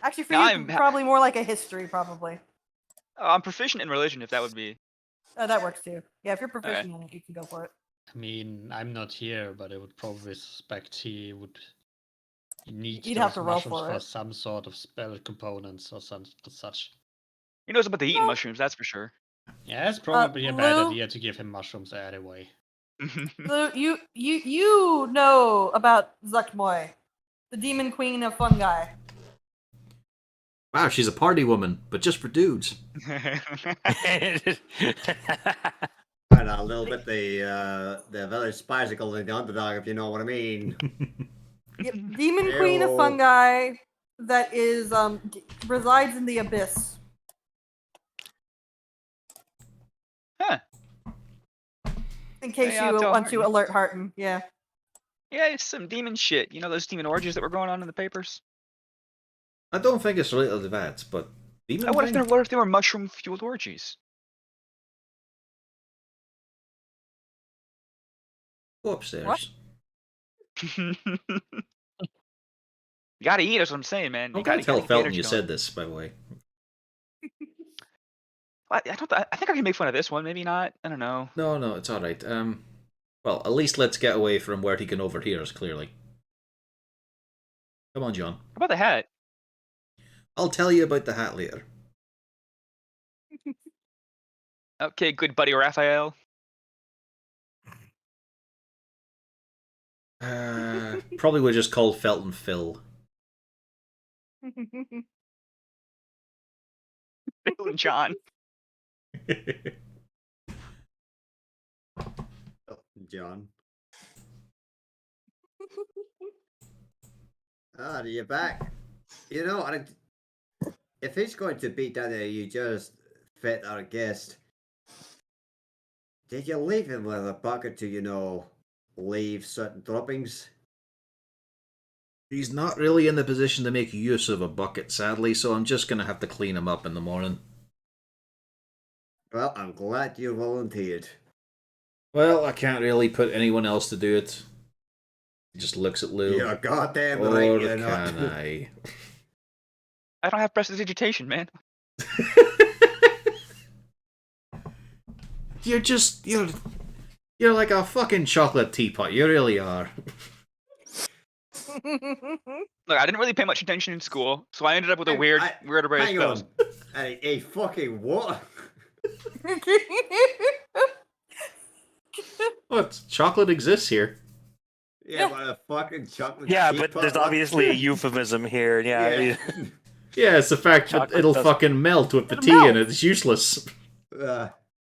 S1: Actually, for
S4: No,
S1: you,
S4: I'm-
S1: probably more like a history, probably.
S4: Oh, I'm proficient in religion, if that would be.
S1: That works too. Yeah, if you're proficient in it, you can go for it.
S2: I mean, I'm not here, but I would probably suspect he would need
S1: You'd
S2: those
S1: have to roll
S2: mushrooms
S1: for it.
S2: some sort of spell components or such.
S4: He knows about the eating
S1: Well-
S4: mushrooms, that's for sure.
S2: Yeah, it's probably a bad
S1: Lou?
S2: idea to give him mushrooms anyway.
S1: Lou, you know about Zuckmoy, the demon queen of fungi.
S3: Wow, she's a party woman, but just for dudes.
S6: And a little bit the village spicicle in the underdog, if you know what I mean.
S1: Yep, demon queen of
S6: Ew.
S1: fungi that is resides in the abyss.
S4: Huh.
S1: In case
S4: Yeah, I'll
S1: you
S4: tell
S1: want to
S4: Harton.
S1: alert Harton, yeah.
S4: Yeah, it's some demon shit. You know those demon orgies that were going on in the papers?
S3: I don't think it's related to that, but... Demon
S4: What
S3: thing?
S4: if they were mushroom fueled orgies?
S3: Go upstairs.
S1: What?
S4: You gotta eat, that's what I'm saying, man.
S3: I'm
S4: You
S3: gonna
S4: gotta
S3: tell
S4: keep the
S3: Felton
S4: energy
S3: you
S4: going.
S3: said this, by the way.
S4: I think I can make fun of this one. Maybe not. I don't know.
S3: No, it's alright. Well, at least let's get away from where he can overhear us, clearly. Come on, John.
S4: How about the hat?
S3: I'll tell you about the hat later.
S4: Okay, good buddy Raphael.
S3: Probably would just call Felton Phil.
S4: Bill and John.
S6: John. Ah, you're back. You know, if he's going to beat down there, you just fed our guest. Did you leave him with a bucket to, leave certain droppings?
S3: He's not really in the position to make use of a bucket, sadly, so I'm just gonna have to clean him up in the morning.
S6: Well, I'm glad you volunteered.
S3: Well, I can't really put anyone else to do it. He just looks at Lou.
S6: You're goddamn
S3: Or
S6: right, you're not.
S3: can I?
S4: I don't have prestidigitation, man.
S3: You're like a fucking chocolate teapot. You really are.
S4: Look, I didn't really pay much attention in school, so I ended up with a
S6: Hang-
S4: weird
S6: I-
S4: array of
S6: Hang
S4: spells.
S6: on. A fucking what?
S3: What? Chocolate exists here.
S6: Yeah, but a fucking chocolate
S7: Yeah, but
S6: teapot,
S7: there's
S6: what?
S7: obviously a euphemism here. Yeah.
S3: Yeah, it's the fact that
S7: Chocolate
S3: it'll
S7: does-
S3: fucking melt with the
S1: It
S3: tea and
S1: melts.
S3: it's useless.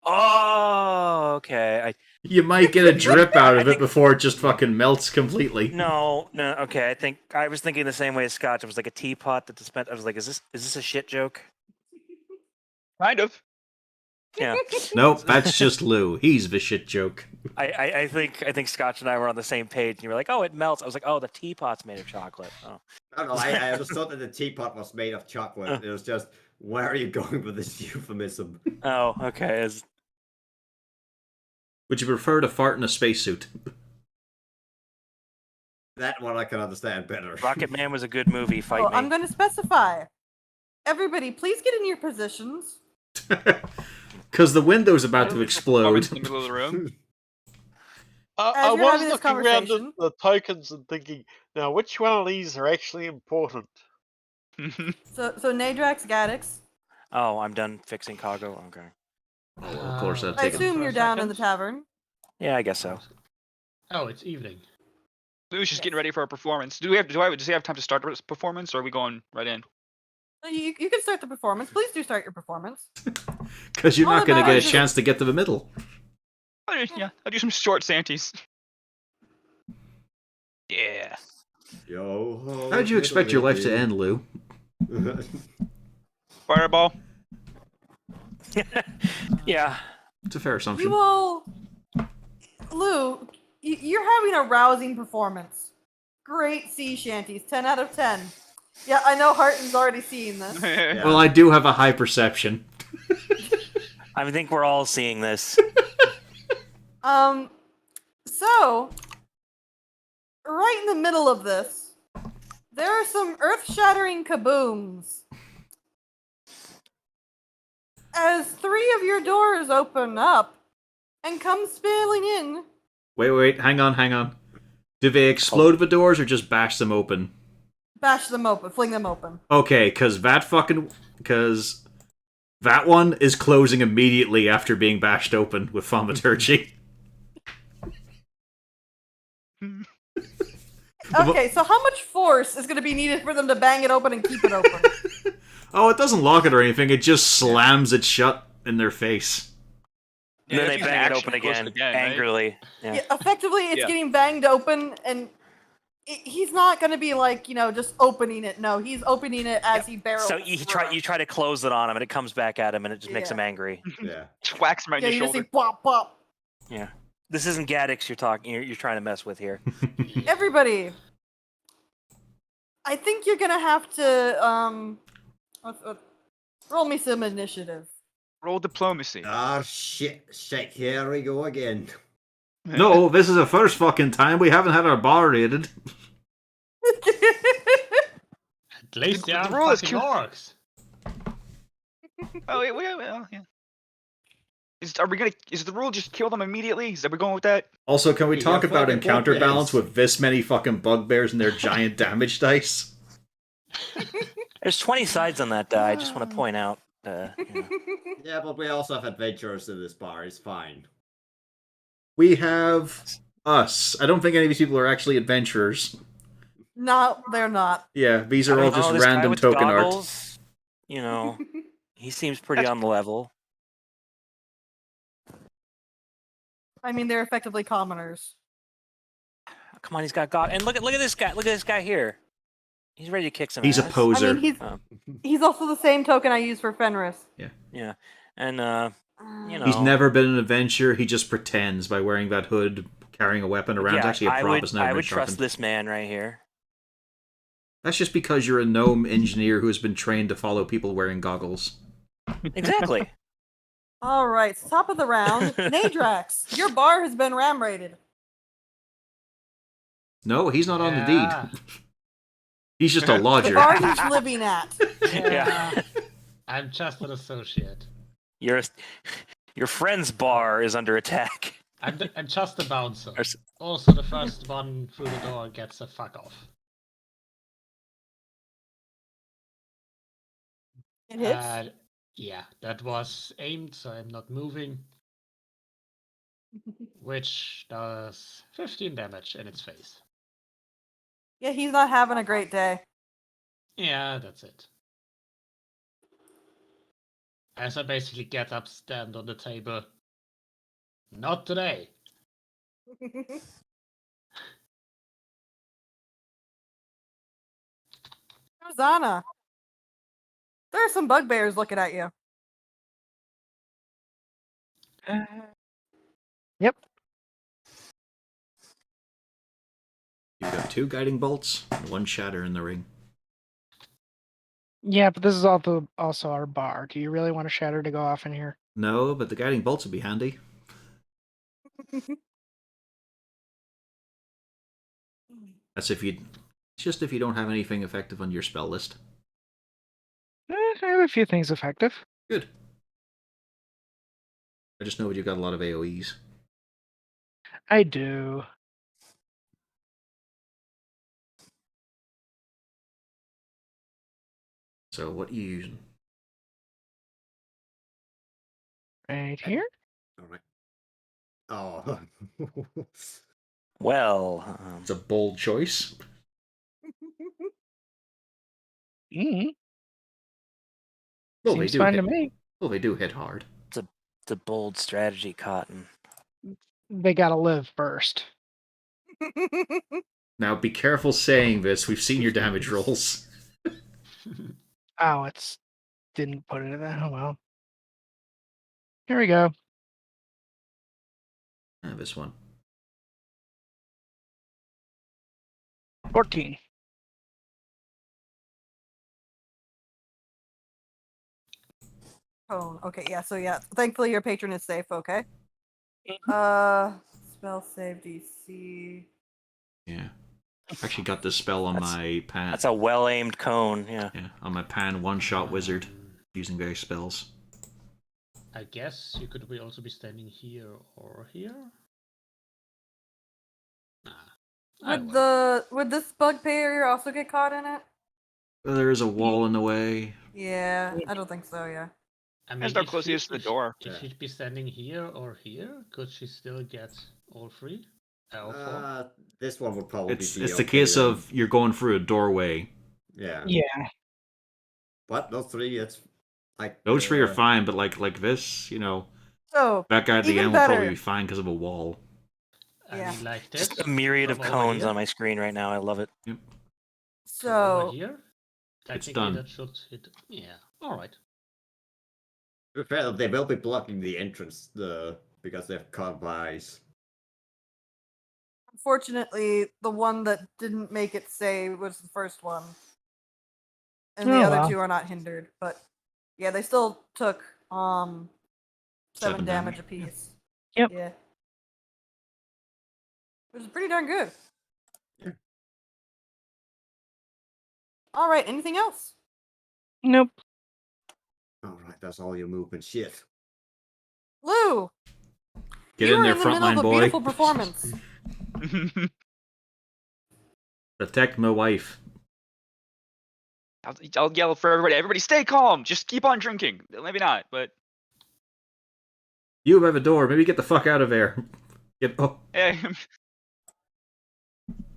S7: Oh, okay.
S3: You might get a drip out of it before it just fucking melts completely.
S7: No. Okay, I think I was thinking the same way as Scotch. It was like a teapot that dispensed. I was like, is this a shit joke?
S4: Kind of.
S7: Yeah.
S3: Nope, that's just Lou. He's the shit joke.
S7: I think Scotch and I were on the same page. And you were like, oh, it melts. I was like, oh, the teapot's made of chocolate. Oh.
S6: No, I just thought that the teapot was made of chocolate. It was just, where are you going with this euphemism?
S7: Oh, okay.
S3: Would you prefer to fart in a spacesuit?
S6: That one I can understand better.
S7: Rocket Man was a good movie. Fight
S1: Well,
S7: me.
S1: I'm going to specify. Everybody, please get in your positions.
S3: Because the window's about to explode.
S4: In the middle of the room.
S1: As
S5: I
S1: you're
S5: was
S1: having this
S5: looking around the,
S1: conversation-
S5: the tokens and thinking, now which one of these are actually important?
S1: So Nadrax, Gaddix,
S7: Oh, I'm done fixing Cargo. Okay.
S3: Oh, well, of course, that'd
S1: I
S3: take him.
S1: assume
S2: for a
S1: you're down in the
S2: second.
S1: tavern.
S7: Yeah, I guess so.
S2: Oh, it's evening.
S4: Lou's just
S1: Yes.
S4: getting ready for a performance. Does he have time to start the performance, or are we going right in?
S1: You can start the performance. Please do start your performance.
S3: Because you're
S1: All
S3: not going to
S1: about
S3: get a
S1: just-
S3: chance to get to the middle.
S4: I'll do some short Santies. Yeah.
S6: Yo ho.
S3: How did you expect your life to end, Lou?
S4: Fireball.
S7: Yeah.
S3: It's a fair
S1: You
S3: assumption.
S1: will, Lou. You're having a rousing performance. Great sea shanties, 10 out of 10. Yeah, I know Harton's already seen this.
S3: Well, I do have a high perception.
S7: I think we're all seeing this.
S1: So, right in the middle of this, there are some earth-shattering kabooms. As 3 of your doors open up and come spilling in.
S3: Wait, hang on. Do they explode the doors or just bash them open?
S1: Bash them open, fling them open.
S3: Okay, because that one is closing immediately after being bashed open with thaumaturgy.
S1: Okay, so how much force is going to be needed for them to bang it open and keep it open?
S3: Oh, it doesn't lock it or anything. It just slams it shut in their face.
S7: And then
S4: if
S7: they
S4: you can
S7: bang it
S4: actually
S7: open
S4: close
S7: again,
S4: it right?
S7: angrily. Yeah.
S1: Yeah, effectively, it's
S4: Yeah.
S1: getting banged open, and he's not going to be like, just opening it. No, he's opening it as he barrels.
S7: So you try to close it on him, and it comes back at him, and it just makes
S1: Yeah.
S7: him angry.
S6: Yeah.
S4: Just whacks him right
S1: Yeah,
S4: in
S1: you
S4: the
S1: just see
S4: shoulder.
S1: pop, pop.
S7: Yeah. This isn't Gaddix you're trying to mess with here.
S1: Everybody, I think you're going to have to, roll me some initiative.
S4: Roll diplomacy.
S6: Ah, shit. Here we go again.
S3: No, this is the first fucking time we haven't had our bar raided.
S2: At least
S4: The
S2: they aren't
S4: rule is
S2: fucking orcs.
S4: Oh, yeah. Is the rule just kill them immediately? Are we going with that?
S3: Also, can we
S6: Yeah,
S3: talk about
S6: fucking
S3: encounter balance
S6: bugbears.
S3: with this many fucking bugbears and their giant damage dice?
S7: There's 20 sides on that die. I just want to point out.
S6: Yeah, but we also have adventurers in this bar. It's fine.
S3: We have us. I don't think any of these people are actually adventurers.
S1: No, they're not.
S3: Yeah, these are all just
S7: this guy
S3: random
S7: with the
S3: token art.
S7: goggles, he seems pretty on the level.
S1: I mean, they're effectively commoners.
S7: Come on, he's got goggles. And look at this guy. Look at this guy here. He's ready to kick some
S3: He's a
S7: ass.
S3: poser.
S1: I mean, he's also the same token I use for Fenris.
S7: Yeah, and you know,
S3: He's never been an adventurer. He just pretends by wearing that hood, carrying a weapon around. It's
S7: yeah,
S3: actually a prop. It's never
S7: I
S3: been
S7: would
S3: sharpened.
S7: trust this man right here.
S3: That's just because you're a gnome engineer who has been trained to follow people wearing goggles.
S7: Exactly.
S1: All right, top of the round, Nadrax, your bar has been ram raided.
S3: No, he's not on the
S2: Yeah.
S3: deed. He's just a
S1: The
S3: lodger.
S1: bar he's living at.
S7: Yeah.
S2: I'm just an associate.
S7: Your friend's bar is under attack.
S2: I'm just a bouncer.
S7: Or s-
S2: Also, the first one through the door gets a fuck off.
S1: It hits.
S2: Yeah, that was aimed, so I'm not moving. Which does 15 damage in its face.
S1: Yeah, he's not having a great day.
S2: Yeah, that's it. As I basically get up, stand on the table. Not today.
S1: Rosanna, there are some bugbears looking at you.
S8: Yep.
S3: You've got 2 guiding bolts and 1 shatter in the ring.
S8: Yeah, but this is also our bar. Do you really want a shatter to go off in here?
S3: No, but the guiding bolts would be handy. That's if you... Just if you don't have anything effective on your spell list.
S8: I have a few things effective.
S3: Good. I just know you've got a lot of AoEs.
S8: I do.
S3: So what are you using?
S8: Right here.
S6: All right. Oh.
S7: Well,
S3: It's a bold choice.
S8: Mm,
S3: Well,
S8: seems
S3: they do
S8: fine
S3: hit.
S8: to me.
S3: Well, they do hit hard.
S7: it's a bold strategy, Cotton.
S8: They gotta live first.
S3: Now, be careful saying this. We've seen your damage rolls.
S8: Oh, it's didn't put it in that. Oh well. Here we go.
S3: This one.
S8: 14.
S1: Oh, okay, yeah, so yeah. Thankfully your patron is safe, okay? Spell save DC.
S3: Yeah. Actually got this spell on my pan.
S7: That's a well-aimed cone. Yeah.
S3: Yeah, on my pan one-shot wizard using various spells.
S2: I guess you could also be standing here or here. Nah.
S1: Would this bugbear also get caught in it?
S3: Well, there is a wall in the way.
S1: Yeah, I don't think so, yeah.
S2: I mean,
S4: There's no
S2: if
S4: closest to the door.
S2: If she'd be standing here or here, could she still get all 3? All 4?
S6: This one would probably
S3: It's
S6: be
S3: the
S6: okay
S3: case
S6: then.
S3: of you're going through a doorway.
S6: Yeah.
S8: Yeah.
S6: But those 3, it's like
S3: Those 3 are fine, but like this, you know,
S1: So,
S3: that guy at the
S1: even
S3: end will probably
S1: better.
S3: be fine because of a wall.
S2: I
S1: Yeah.
S2: mean, like this.
S7: Just a myriad of
S2: from over
S7: cones
S2: here,
S7: on my screen right now. I love it.
S2: from
S1: So,
S2: over here.
S3: It's
S2: Technically,
S3: done.
S2: that should hit. Yeah. All right.
S6: To be fair, they will be blocking the entrance because they have carved eyes.
S1: unfortunately, the one that didn't make it save was the first one. And the
S8: Oh,
S1: other
S8: well.
S1: 2 are not hindered, but yeah, they still took 7
S3: 7
S1: damage
S3: damage.
S1: apiece.
S8: Yep.
S1: Yeah. Which is pretty darn good.
S6: Yeah.
S1: All right, anything else?
S8: Nope.
S6: Alright, that's all your movement. Shit.
S1: Lou,
S3: Get
S1: you
S3: in
S1: were
S3: there,
S1: in the middle of
S3: frontline
S1: a
S3: boy.
S1: beautiful performance.
S3: Protect my wife.
S4: I'll yell for everybody. Everybody, stay calm. Just keep on drinking. Maybe not, but
S3: You have a door. Maybe get the fuck out of there. Get oh.
S4: hey.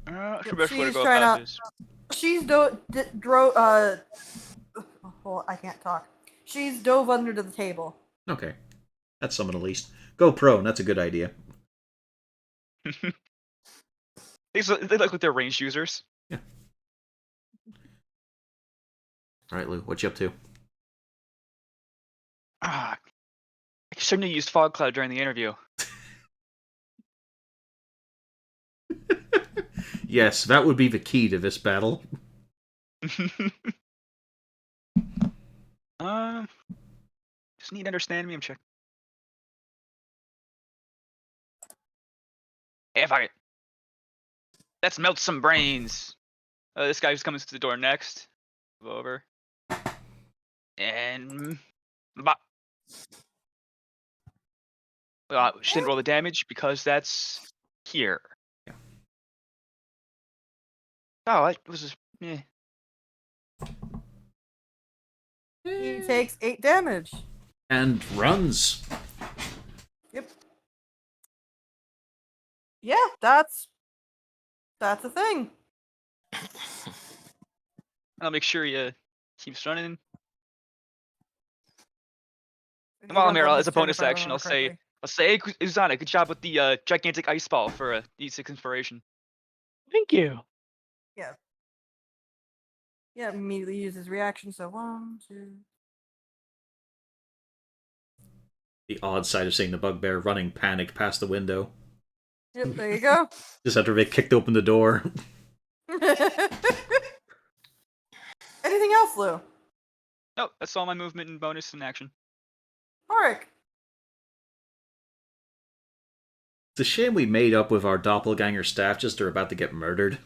S4: Sure, best way to
S1: She's
S4: go
S1: trying
S4: about
S1: to-
S4: this.
S1: She's well, I can't talk. She's dove under to the table.
S3: Okay. That's something at least. Go prone. That's a good idea.
S4: They look like they're ranged users.
S3: All right, Lou, what you up to?
S4: Ah, I shouldn't have used fog cloud during the interview.
S3: Yes, that would be the key to this battle.
S4: Just need to understand me. I'm checking. Hey, fuck it. Let's melt some brains. This guy who's coming to the door next. Move over. And she didn't roll the damage because that's here.
S3: Yeah.
S4: Oh, it was just,
S1: He takes 8 damage.
S3: And runs.
S1: Yep. Yeah, that's a thing.
S4: I'll make sure he keeps running.
S1: He
S4: While I'm
S1: runs
S4: here,
S1: on
S4: as
S1: his
S4: a
S1: turn,
S4: bonus
S1: if I
S4: action,
S1: remember
S4: hey, Uzana, good job with the gigantic ice ball for a D6 inspiration.
S8: Thank you.
S1: Yeah, immediately uses reaction. So 1, 2.
S3: The odd sight of seeing the bugbear running panic past the window.
S1: Yep, there you go.
S3: Just after they kicked open the door.
S1: Anything else, Lou?
S4: No, that's all my movement and bonus and action.
S1: Auric.
S3: It's a shame we made up with our doppelganger staff just are about to get murdered.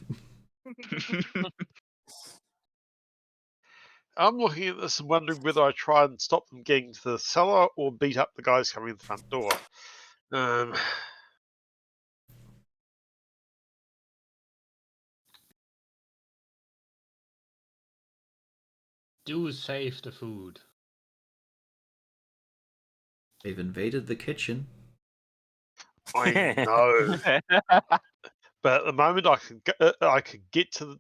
S5: I'm looking at this and wondering whether I try and stop them getting to the cellar or beat up the guys coming in the front door.
S2: Do save the food.
S3: They've invaded the kitchen.
S5: I know, but at the moment I could get to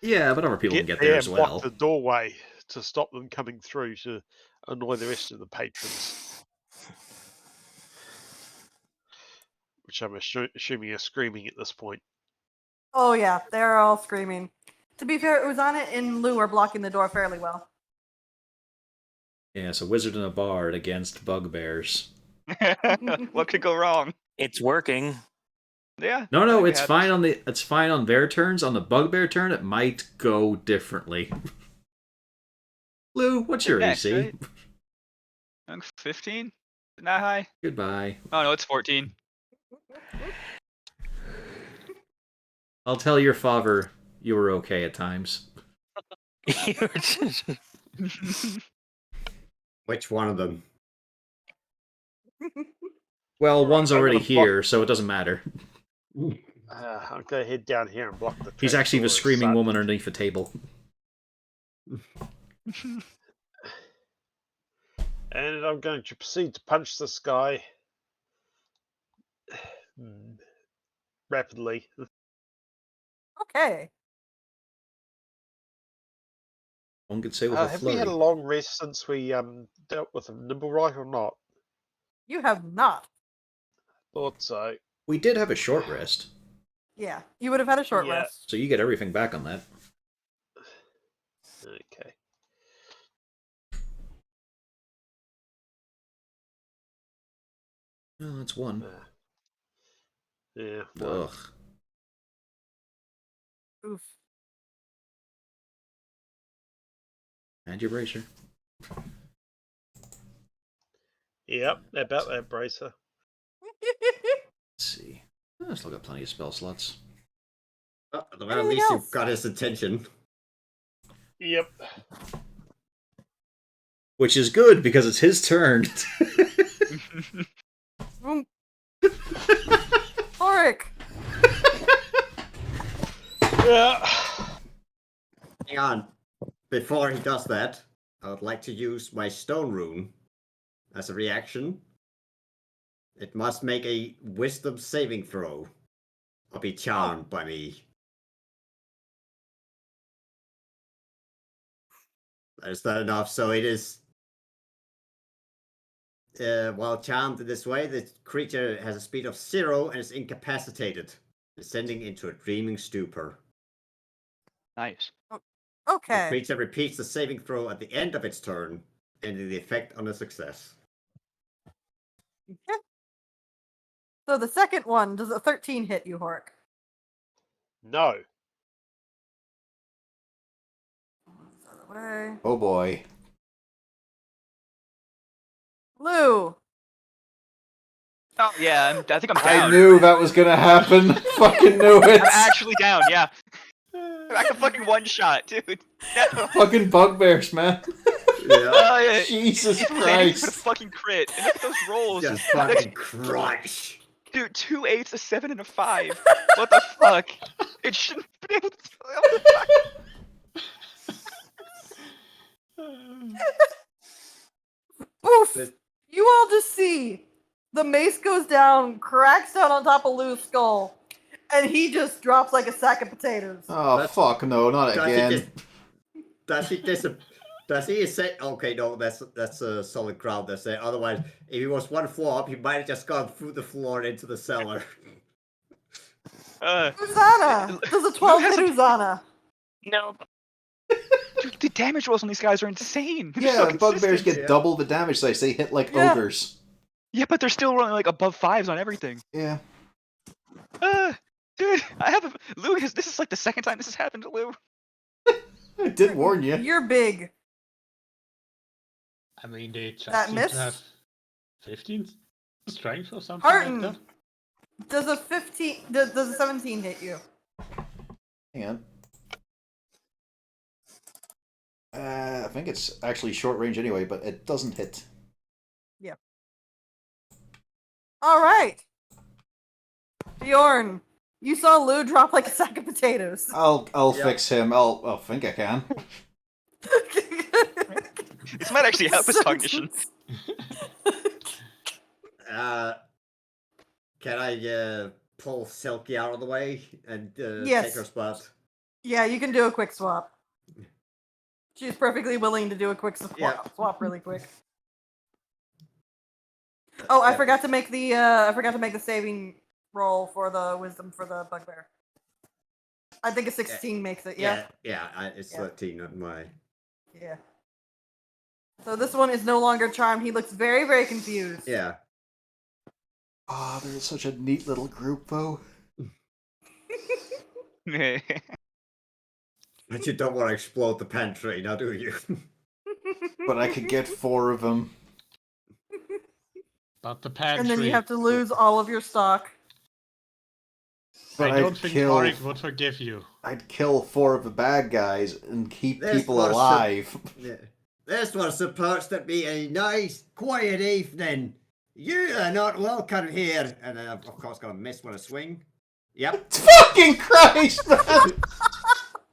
S3: Yeah, but other people can get
S5: there
S3: there as
S5: and
S3: well.
S5: block the doorway to stop them coming through to annoy the rest of the patrons, which I'm assuming are screaming at this point.
S1: Oh yeah, they're all screaming. To be fair, Uzana and Lou are blocking the door fairly well.
S3: Yeah, it's a wizard and a bard against bugbears.
S4: What could go wrong?
S7: It's working.
S4: Yeah.
S3: No,
S4: I
S3: it's
S4: had
S3: fine
S4: this.
S3: it's fine on their turns. On the bugbear turn, it might go differently. Lou, what's your
S4: Next,
S3: AC?
S4: right? I'm 15? Not high?
S3: Goodbye.
S4: Oh no, it's 14.
S3: I'll tell your father you were okay at times.
S6: Which one of them?
S3: Well,
S5: Alright,
S3: one's
S5: I'm
S3: already
S5: gonna
S3: here, so it doesn't matter.
S5: I'm going to head down here and block the
S3: He's actually the
S5: trapdoor,
S3: screaming
S5: son.
S3: woman underneath the table.
S5: And I'm going to proceed to punch this guy rapidly.
S1: Okay.
S3: One could say with a
S5: Have we had
S3: flurry.
S5: a long rest since we dealt with a Nimblewright or not?
S1: You have not.
S5: Thought so.
S3: We did have a short rest,
S1: Yeah, you would have had a short
S5: Yeah.
S1: rest.
S3: so you get everything back on that.
S5: Okay.
S3: Oh, that's one.
S5: Yeah. One.
S3: Ugh.
S1: Oof.
S3: And your bracer.
S5: Yep. About that bracer.
S3: Let's see. I still got plenty of spell slots.
S6: Oh, well, at
S1: Anything
S6: least
S1: else?
S6: you've got his attention.
S5: Yep.
S3: Which is good, because it's his turn.
S1: Auric.
S5: Yeah.
S6: Hang on. Before he does that, I would like to use my stone rune as a reaction. It must make a wisdom saving throw or be charmed by me. Is that enough? So it is. While charmed in this way, the creature has a speed of 0 and is incapacitated, descending into a dreaming stupor.
S4: Nice.
S6: The
S1: Okay.
S6: creature repeats the saving throw at the end of its turn, ending the effect on a success.
S1: Okay. So the second one, does a 13 hit you, Hork?
S5: No.
S1: Way.
S3: Oh boy.
S1: Lou.
S4: Oh yeah, I think I'm
S3: I
S4: down.
S3: knew that was gonna happen. Fucking knew it.
S4: I'm actually down. Yeah. Like a fucking one shot, dude. No.
S3: Fucking bugbears, man.
S6: Yeah.
S4: Oh, yeah.
S3: Jesus
S4: It's anything but a
S3: Christ.
S4: fucking crit. And look at those rolls.
S6: Just
S4: That's-
S6: fucking crunch.
S4: Dude, 2 8s, a 7, and a 5. What the fuck? It shouldn't have been able to. What the fuck?
S1: Oof!
S6: This-
S1: You all just see the mace goes down, cracks down on top of Lou's skull, and he just drops like a sack of potatoes.
S3: Oh,
S6: That's-
S3: fuck no, not
S6: Does he
S3: again.
S6: does he say? Okay, no, that's a solid crowd. That's it. Otherwise, if he was one floor up, he might have just gone through the floor and into the cellar.
S1: Uzana! Does a 12 hit Uzana?
S7: No.
S4: Dude, the damage rolls on these guys are insane. They're
S3: Yeah,
S4: so
S3: bugbears
S4: consistent.
S3: get
S6: Yeah.
S3: double the damage dice. They hit like
S1: Yeah.
S3: ogres.
S4: Yeah, but they're still rolling like above 5s on everything.
S3: Yeah.
S4: Dude, I have a Lou. This is like the second time this has happened to Lou.
S3: I did warn you.
S1: You're big.
S2: I mean, they just
S1: That
S2: seem
S1: miss?
S2: to have 15 strength or something
S1: Harton.
S2: like that.
S1: Does a 15? Does a 17 hit you?
S3: Hang on. I think it's actually short range anyway, but it doesn't hit.
S1: All right. Bjorn, you saw Lou drop like a sack of potatoes.
S3: I'll
S6: Yeah.
S3: fix him. I think I can.
S4: This might actually help his cognition.
S6: Can I pull Silky out of the way and
S1: Yes.
S6: take her spot?
S1: Yeah, you can do a quick swap. She's perfectly willing to do a quick swap,
S6: Yeah.
S1: swap really quick. Oh, I forgot to make the saving roll for the wisdom for the bugbear. I think a 16 makes it. Yeah.
S6: It's
S1: Yeah.
S6: 13 on my.
S1: Yeah. So this one is no longer charmed. He looks very, very confused.
S6: Yeah.
S3: Oh, they're such a neat little group, though.
S6: But you don't want to explode the pantry, now do you?
S3: But I could get 4 of them.
S2: But the pantry.
S1: And then you have to lose all of your stock.
S3: But
S2: I don't
S3: I'd
S2: think
S3: kill.
S2: Arik would forgive you.
S3: I'd kill 4 of the bad guys and keep
S6: This
S3: people
S6: was a-
S3: alive.
S6: Yeah. This was supposed to be a nice, quiet evening. You are not welcome here. And then I'm, of course, going to miss with a swing. Yep.
S3: Fucking Christ, man!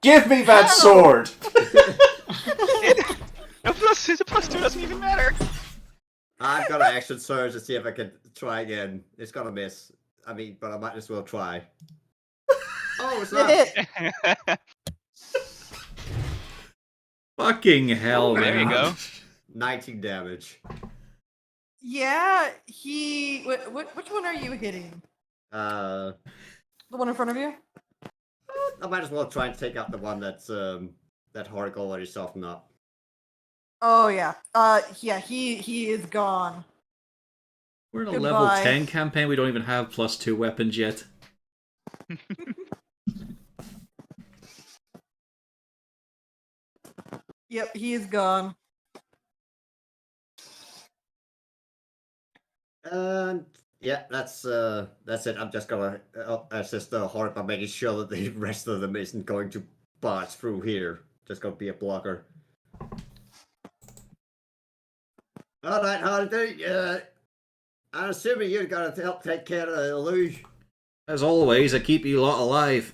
S3: Give me that sword!
S4: A +2 doesn't even matter.
S6: I've got an action surge to see if I can try again. It's going to miss. I mean, but I might as well try. Oh, it's
S1: It
S6: not.
S1: hit.
S3: Fucking hell,
S4: There
S3: man.
S4: you go.
S6: 19 damage.
S1: Yeah, he. Which one are you hitting?
S6: Uh,
S1: The one in front of you?
S6: I might as well try and take out the one that's that Hork already softened up.
S1: Oh yeah. Yeah. He is gone.
S3: We're in a
S1: Goodbye.
S3: level 10 campaign, we don't even have +2 weapons yet.
S1: Yep, he is gone.
S6: And yeah, that's it. I'm just gonna assist Hork by making sure that the rest of them isn't going to barge through here. Just gonna be a blocker. All right, Hardy. I'm assuming you're gonna help take care of Lou.
S3: As always, I keep you lot alive.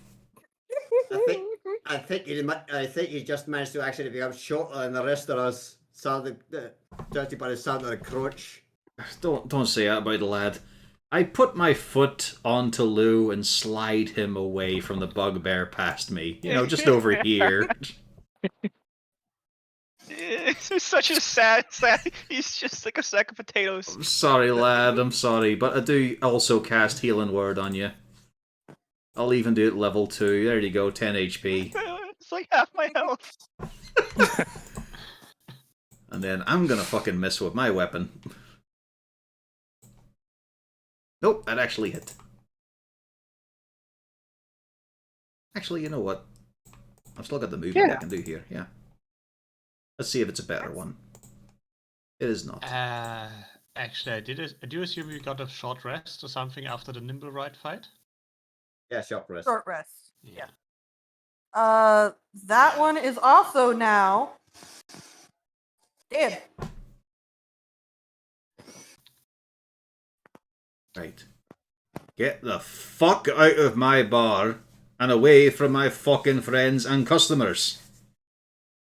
S6: I think he just managed to actually become shorter than the rest of us. Sounded judging by the sound of the crunch.
S3: Don't say that about the lad. I put my foot onto Lou and slide him away from the bugbear past me. You know, just over here.
S4: It's such a sad. He's just like a sack of potatoes.
S3: I'm sorry, lad, I'm sorry. But I do also cast Healing Word on you. I'll even do it level 2. There you go, 10 HP.
S4: It's like half my health.
S3: And then I'm gonna fucking miss with my weapon. Nope, that actually hit. Actually, you know what? I've still got the movement I can do here, yeah. Let's see if it's a better one. It is not.
S2: Actually, I do assume you got a short rest or something after the Nimble Ride fight?
S6: Yeah, short rest.
S1: Short rest.
S2: Yeah.
S1: That one is also now dead.
S3: Right. Get the fuck out of my bar and away from my fucking friends and customers.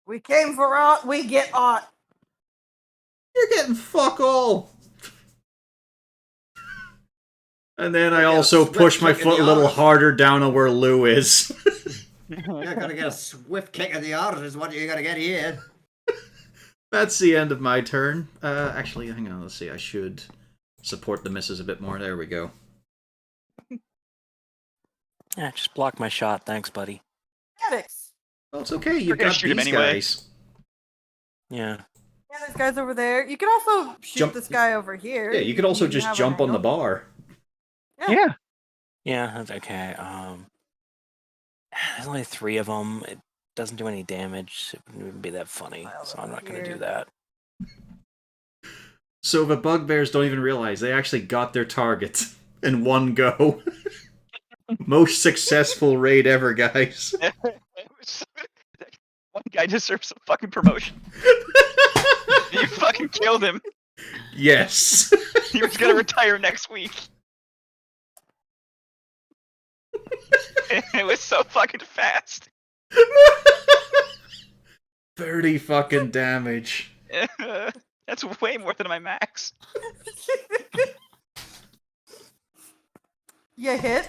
S1: We came for aught, we get aught.
S3: You're getting fuck all. And then I also push my foot a little harder down on where Lou is.
S6: You're gonna get a swift kick in the arse is what you're gonna get here.
S3: That's the end of my turn. Actually, hang on, let's see. I should support the misses a bit more. There we go.
S7: Yeah, just block my shot. Thanks, buddy.
S1: Medics.
S3: Well, it's okay. You've
S4: gonna
S3: got
S4: shoot him
S3: these
S4: anyway.
S3: guys.
S7: Yeah.
S1: Yeah, there's guys over there. You can also shoot
S3: Jump-
S1: this guy over here.
S3: Yeah, you could also
S1: can
S3: just
S1: have
S3: jump
S1: an
S3: on the
S1: angle.
S3: bar.
S8: Yeah.
S7: Yeah, that's okay. There's only 3 of them. It doesn't do any damage. It wouldn't be that funny, so I'm not going to do that.
S3: So the bugbears don't even realize they actually got their target in one go. Most successful raid ever, guys.
S4: One guy deserves some fucking promotion. You fucking killed him.
S3: Yes.
S4: He was gonna retire next week. It was so fucking fast.
S3: 30 fucking damage.
S4: That's way more than my max.
S1: You hit?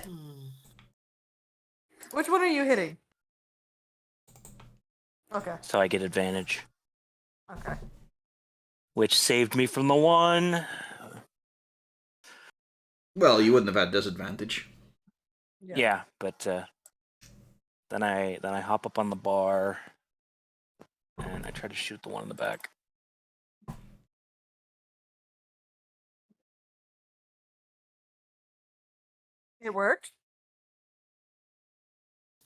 S1: Which one are you hitting? Okay.
S7: So I get advantage,
S1: Okay.
S7: which saved me from the 1.
S3: Well, you wouldn't have had disadvantage.
S7: Yeah, but then I hop up on the bar and I try to shoot the one in the back.
S1: It worked.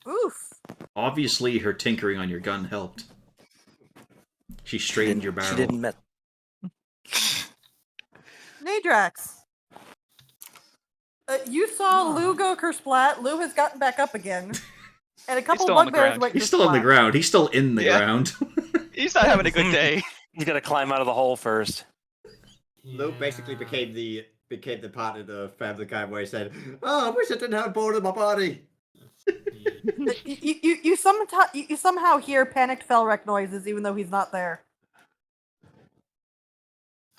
S1: Oof.
S3: Obviously, her tinkering on your gun helped. She straightened your barrel.
S7: She didn't met.
S1: Nadrax. You saw Lou go kersplat. Lou has gotten back up again. And a couple
S4: still on the
S1: bugbears
S4: ground.
S1: went
S3: He's still on the
S1: kersplat.
S3: ground. He's still in the
S4: Yeah.
S3: ground.
S4: He's not having a good day.
S7: He's got to climb out of the hole first.
S6: Lou basically became the part of the Family Guy where he said, "Oh, I wish I didn't have bone in my body."
S1: You somehow hear panicked Felrek noises even though he's not there.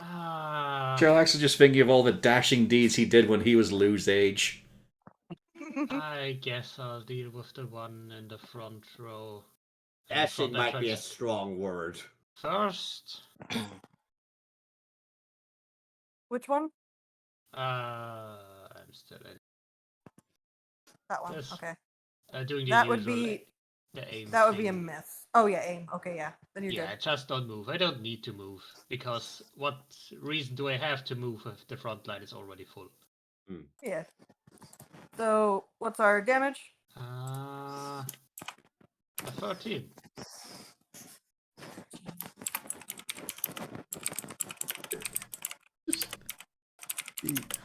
S3: Sherlock's just thinking of all the dashing deeds he did when he was Lou's age.
S2: I guess I'll deal with the one in the front row.
S6: Dashing
S2: Thought I
S6: might be a
S2: tried
S6: strong word.
S2: First,
S1: Which one?
S2: I'm still in.
S1: That one.
S2: Yes.
S1: Okay.
S2: Doing the
S1: That would
S2: usual,
S1: be
S2: the aim.
S1: that would be a
S2: thing.
S1: miss. Oh yeah, aim. Okay, yeah. Then you're
S2: Yeah,
S1: good.
S2: just don't move. I don't need to move because what reason do I have to move if the front line is already full?
S1: Yeah. So what's our damage?
S2: A 13.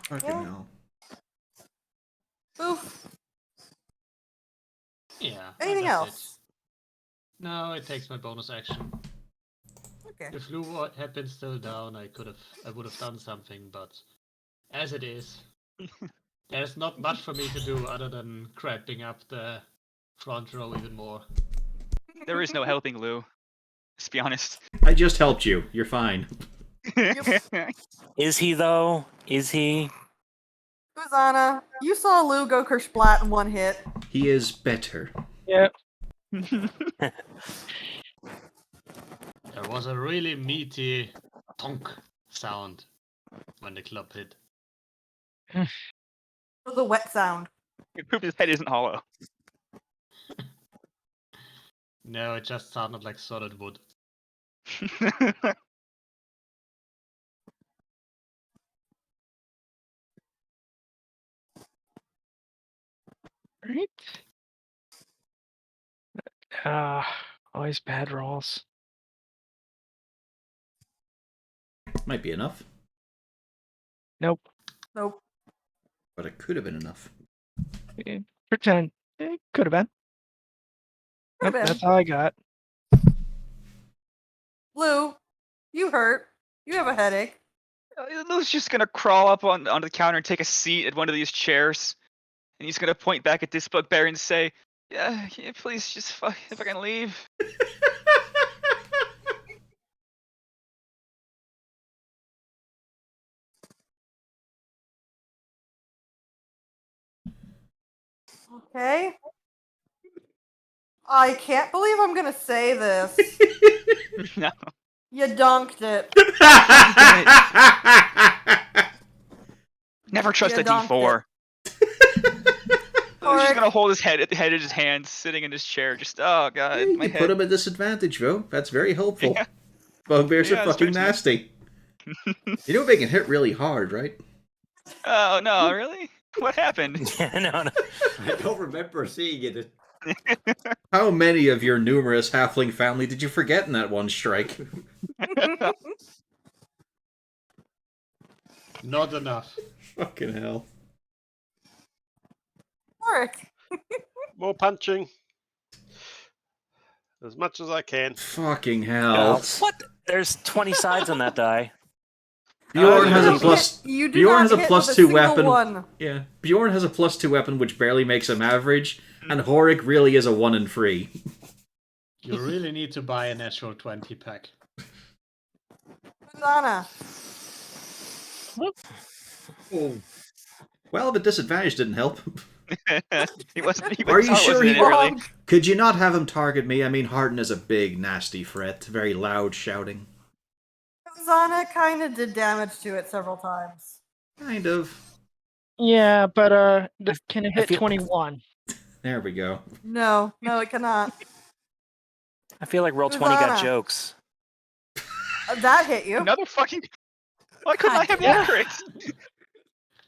S3: Fucking
S1: Yeah.
S3: hell.
S1: Oof.
S2: Yeah.
S1: Anything
S2: that's
S1: else?
S2: It. No, it takes my bonus action.
S1: Okay.
S2: If Lou had been still down, I would have done something, but as it is, there's not much for me to do other than cramping up the front row even more.
S4: There is no helping Lou. Let's be honest.
S3: I just helped you. You're fine.
S7: Is he though? Is he?
S1: Uzana, you saw Lou go kersplat in one hit.
S3: He is better.
S8: Yeah.
S2: There was a really meaty tonk sound when the club hit.
S1: It was a wet sound.
S4: It proved his head isn't hollow.
S2: No, it just sounded like solid wood.
S8: Right? Always bad rolls.
S3: Might be enough,
S8: Nope.
S1: Nope.
S3: but it could have been enough.
S8: Pretend. It could have been. Nope,
S1: Could've been.
S8: that's all I got.
S1: Lou, you hurt. You have a headache.
S4: Lou's just gonna crawl up onto the counter and take a seat at one of these chairs, and he's gonna point back at this bugbear and say, "Yeah, please just fucking leave."
S1: Okay. I can't believe I'm gonna say this.
S4: No.
S1: You dunked it.
S4: Never trust
S1: You
S4: a
S1: dunked
S4: D4. Lou's just
S1: Alright.
S4: gonna hold his head in his hands, sitting in his chair, just oh god,
S3: Yeah,
S4: my
S3: you
S4: head.
S3: put him at disadvantage, Vo. That's very helpful.
S4: Yeah.
S3: Bugbears
S4: Yeah,
S3: are fucking
S4: especially-
S3: nasty. You know they can hit really hard, right?
S4: Oh no, really? What happened?
S7: Yeah, no.
S6: I don't remember seeing it.
S3: How many of your numerous halfling family did you forget in that one strike?
S2: Not enough.
S3: Fucking hell.
S1: Alright.
S5: More punching. As much as I can.
S3: Fucking hell.
S7: What? There's 20 sides on that die.
S3: Bjorn
S4: You
S3: has a
S4: don't
S3: plus.
S1: You do
S3: Bjorn
S1: not
S3: has a
S1: hit
S3: plus
S1: with
S3: 2
S1: single
S3: weapon.
S1: One.
S3: Yeah, Bjorn has a +2 weapon, which barely makes him average, and Horik really is a 1 in 3.
S2: You really need to buy a natural 20 pack.
S1: Banana.
S6: Oh,
S3: Well, the disadvantage didn't help.
S4: He wasn't.
S3: Are you
S4: Todd
S3: sure
S4: wasn't
S3: he
S4: in it, really?
S1: Bonk.
S3: Could you not have him target me? I mean, Harden is a big, nasty threat. Very loud shouting.
S1: Zana kind of did damage to it several times.
S3: Kind of.
S8: Yeah, but can it
S7: I
S8: hit
S7: feel-
S8: 21?
S3: There we go.
S1: No, it cannot.
S7: I feel like Roll20 got
S1: Hosanna.
S7: jokes.
S1: That hit you.
S4: Another fucking. Why couldn't I have
S8: Yeah.
S4: more crits?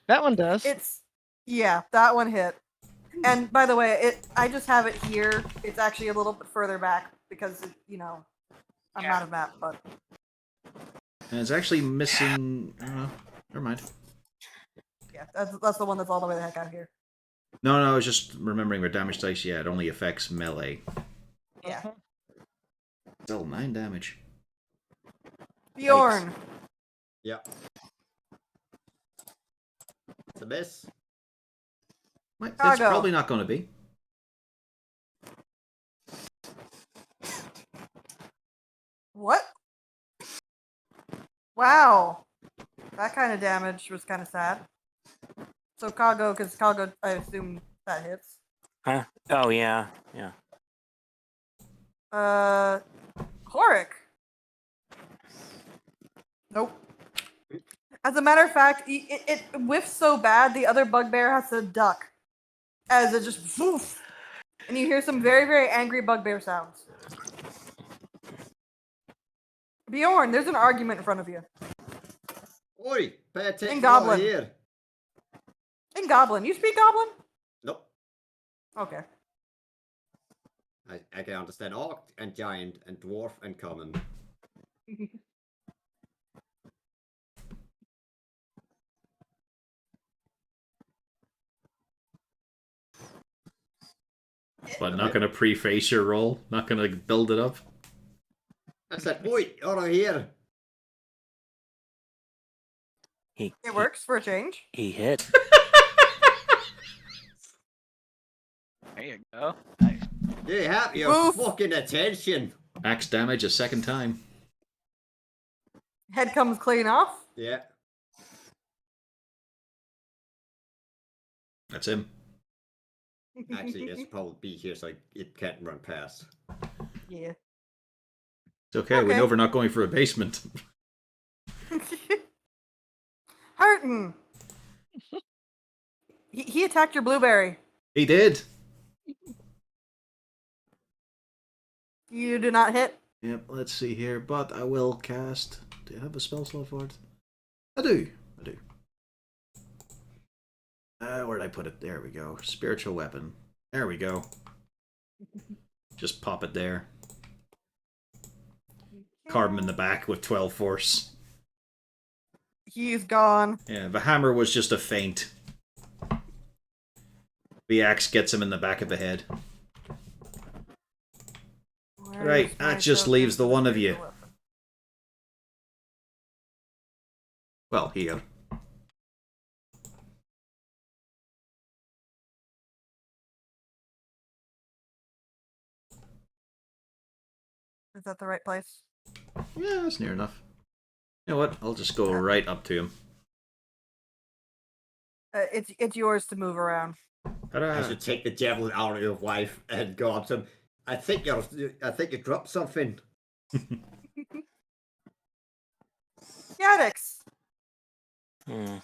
S8: That one does.
S1: Yeah, that one hit. And by the way, I just have it here. It's actually a little bit further back because I'm out of map, but
S3: And it's actually missing... never mind.
S1: yeah, that's the one that's all the way the heck out here.
S3: No, I was just remembering where damage dice, yeah, it only affects melee.
S1: Yeah.
S3: Still 9 damage.
S1: Bjorn.
S6: yeah. It's a miss.
S3: It's
S1: Chicago.
S3: probably not going to be.
S1: What? Wow. That kind of damage was kind of sad. So Kago, because Kago, I assume that hits.
S7: Huh? Oh, yeah.
S1: Horik. Nope. As a matter of fact, it whiffs so bad, the other bugbear has to duck. As it just poof. And you hear some very, very angry bugbear sounds. Bjorn, there's an argument in front of you.
S6: Oi, pay attention
S1: Goblin.
S6: over here.
S1: In Goblin. You speak Goblin?
S6: Nope.
S1: Okay.
S6: I can understand orc and giant and dwarf and common.
S3: But not going to preface your roll? Not going to build it up?
S6: I said, oi, over here.
S7: It
S1: Works for a change.
S7: He hit.
S4: There you go. Nice.
S6: You have your
S1: Oof.
S6: fucking attention.
S3: Max damage a second time.
S1: Head comes clean off.
S6: Yeah.
S3: That's him.
S6: Actually, it's probably be here so it can't run past.
S1: Yeah.
S3: It's okay, we
S1: Okay.
S3: know we're not going for a basement.
S1: Hurtin. He attacked your blueberry.
S3: He did.
S1: You do not hit.
S3: Yep, let's see here. But I will cast... Do I have a spell slot for it? I do. Where did I put it? There we go. Spiritual weapon. There we go. Just pop it there. Carve him in the back with 12 force.
S1: He's gone.
S3: Yeah, the hammer was just a feint. The axe gets him in the back of the head. Right, that just leaves the one of you. Well, here.
S1: Is that the right place?
S3: Yeah, that's near enough. You know what? I'll just go right up to him.
S1: It's yours to move around.
S6: I should take the javelin out of your wife and go up to him. I think you dropped something.
S1: Yadix.
S7: Okay,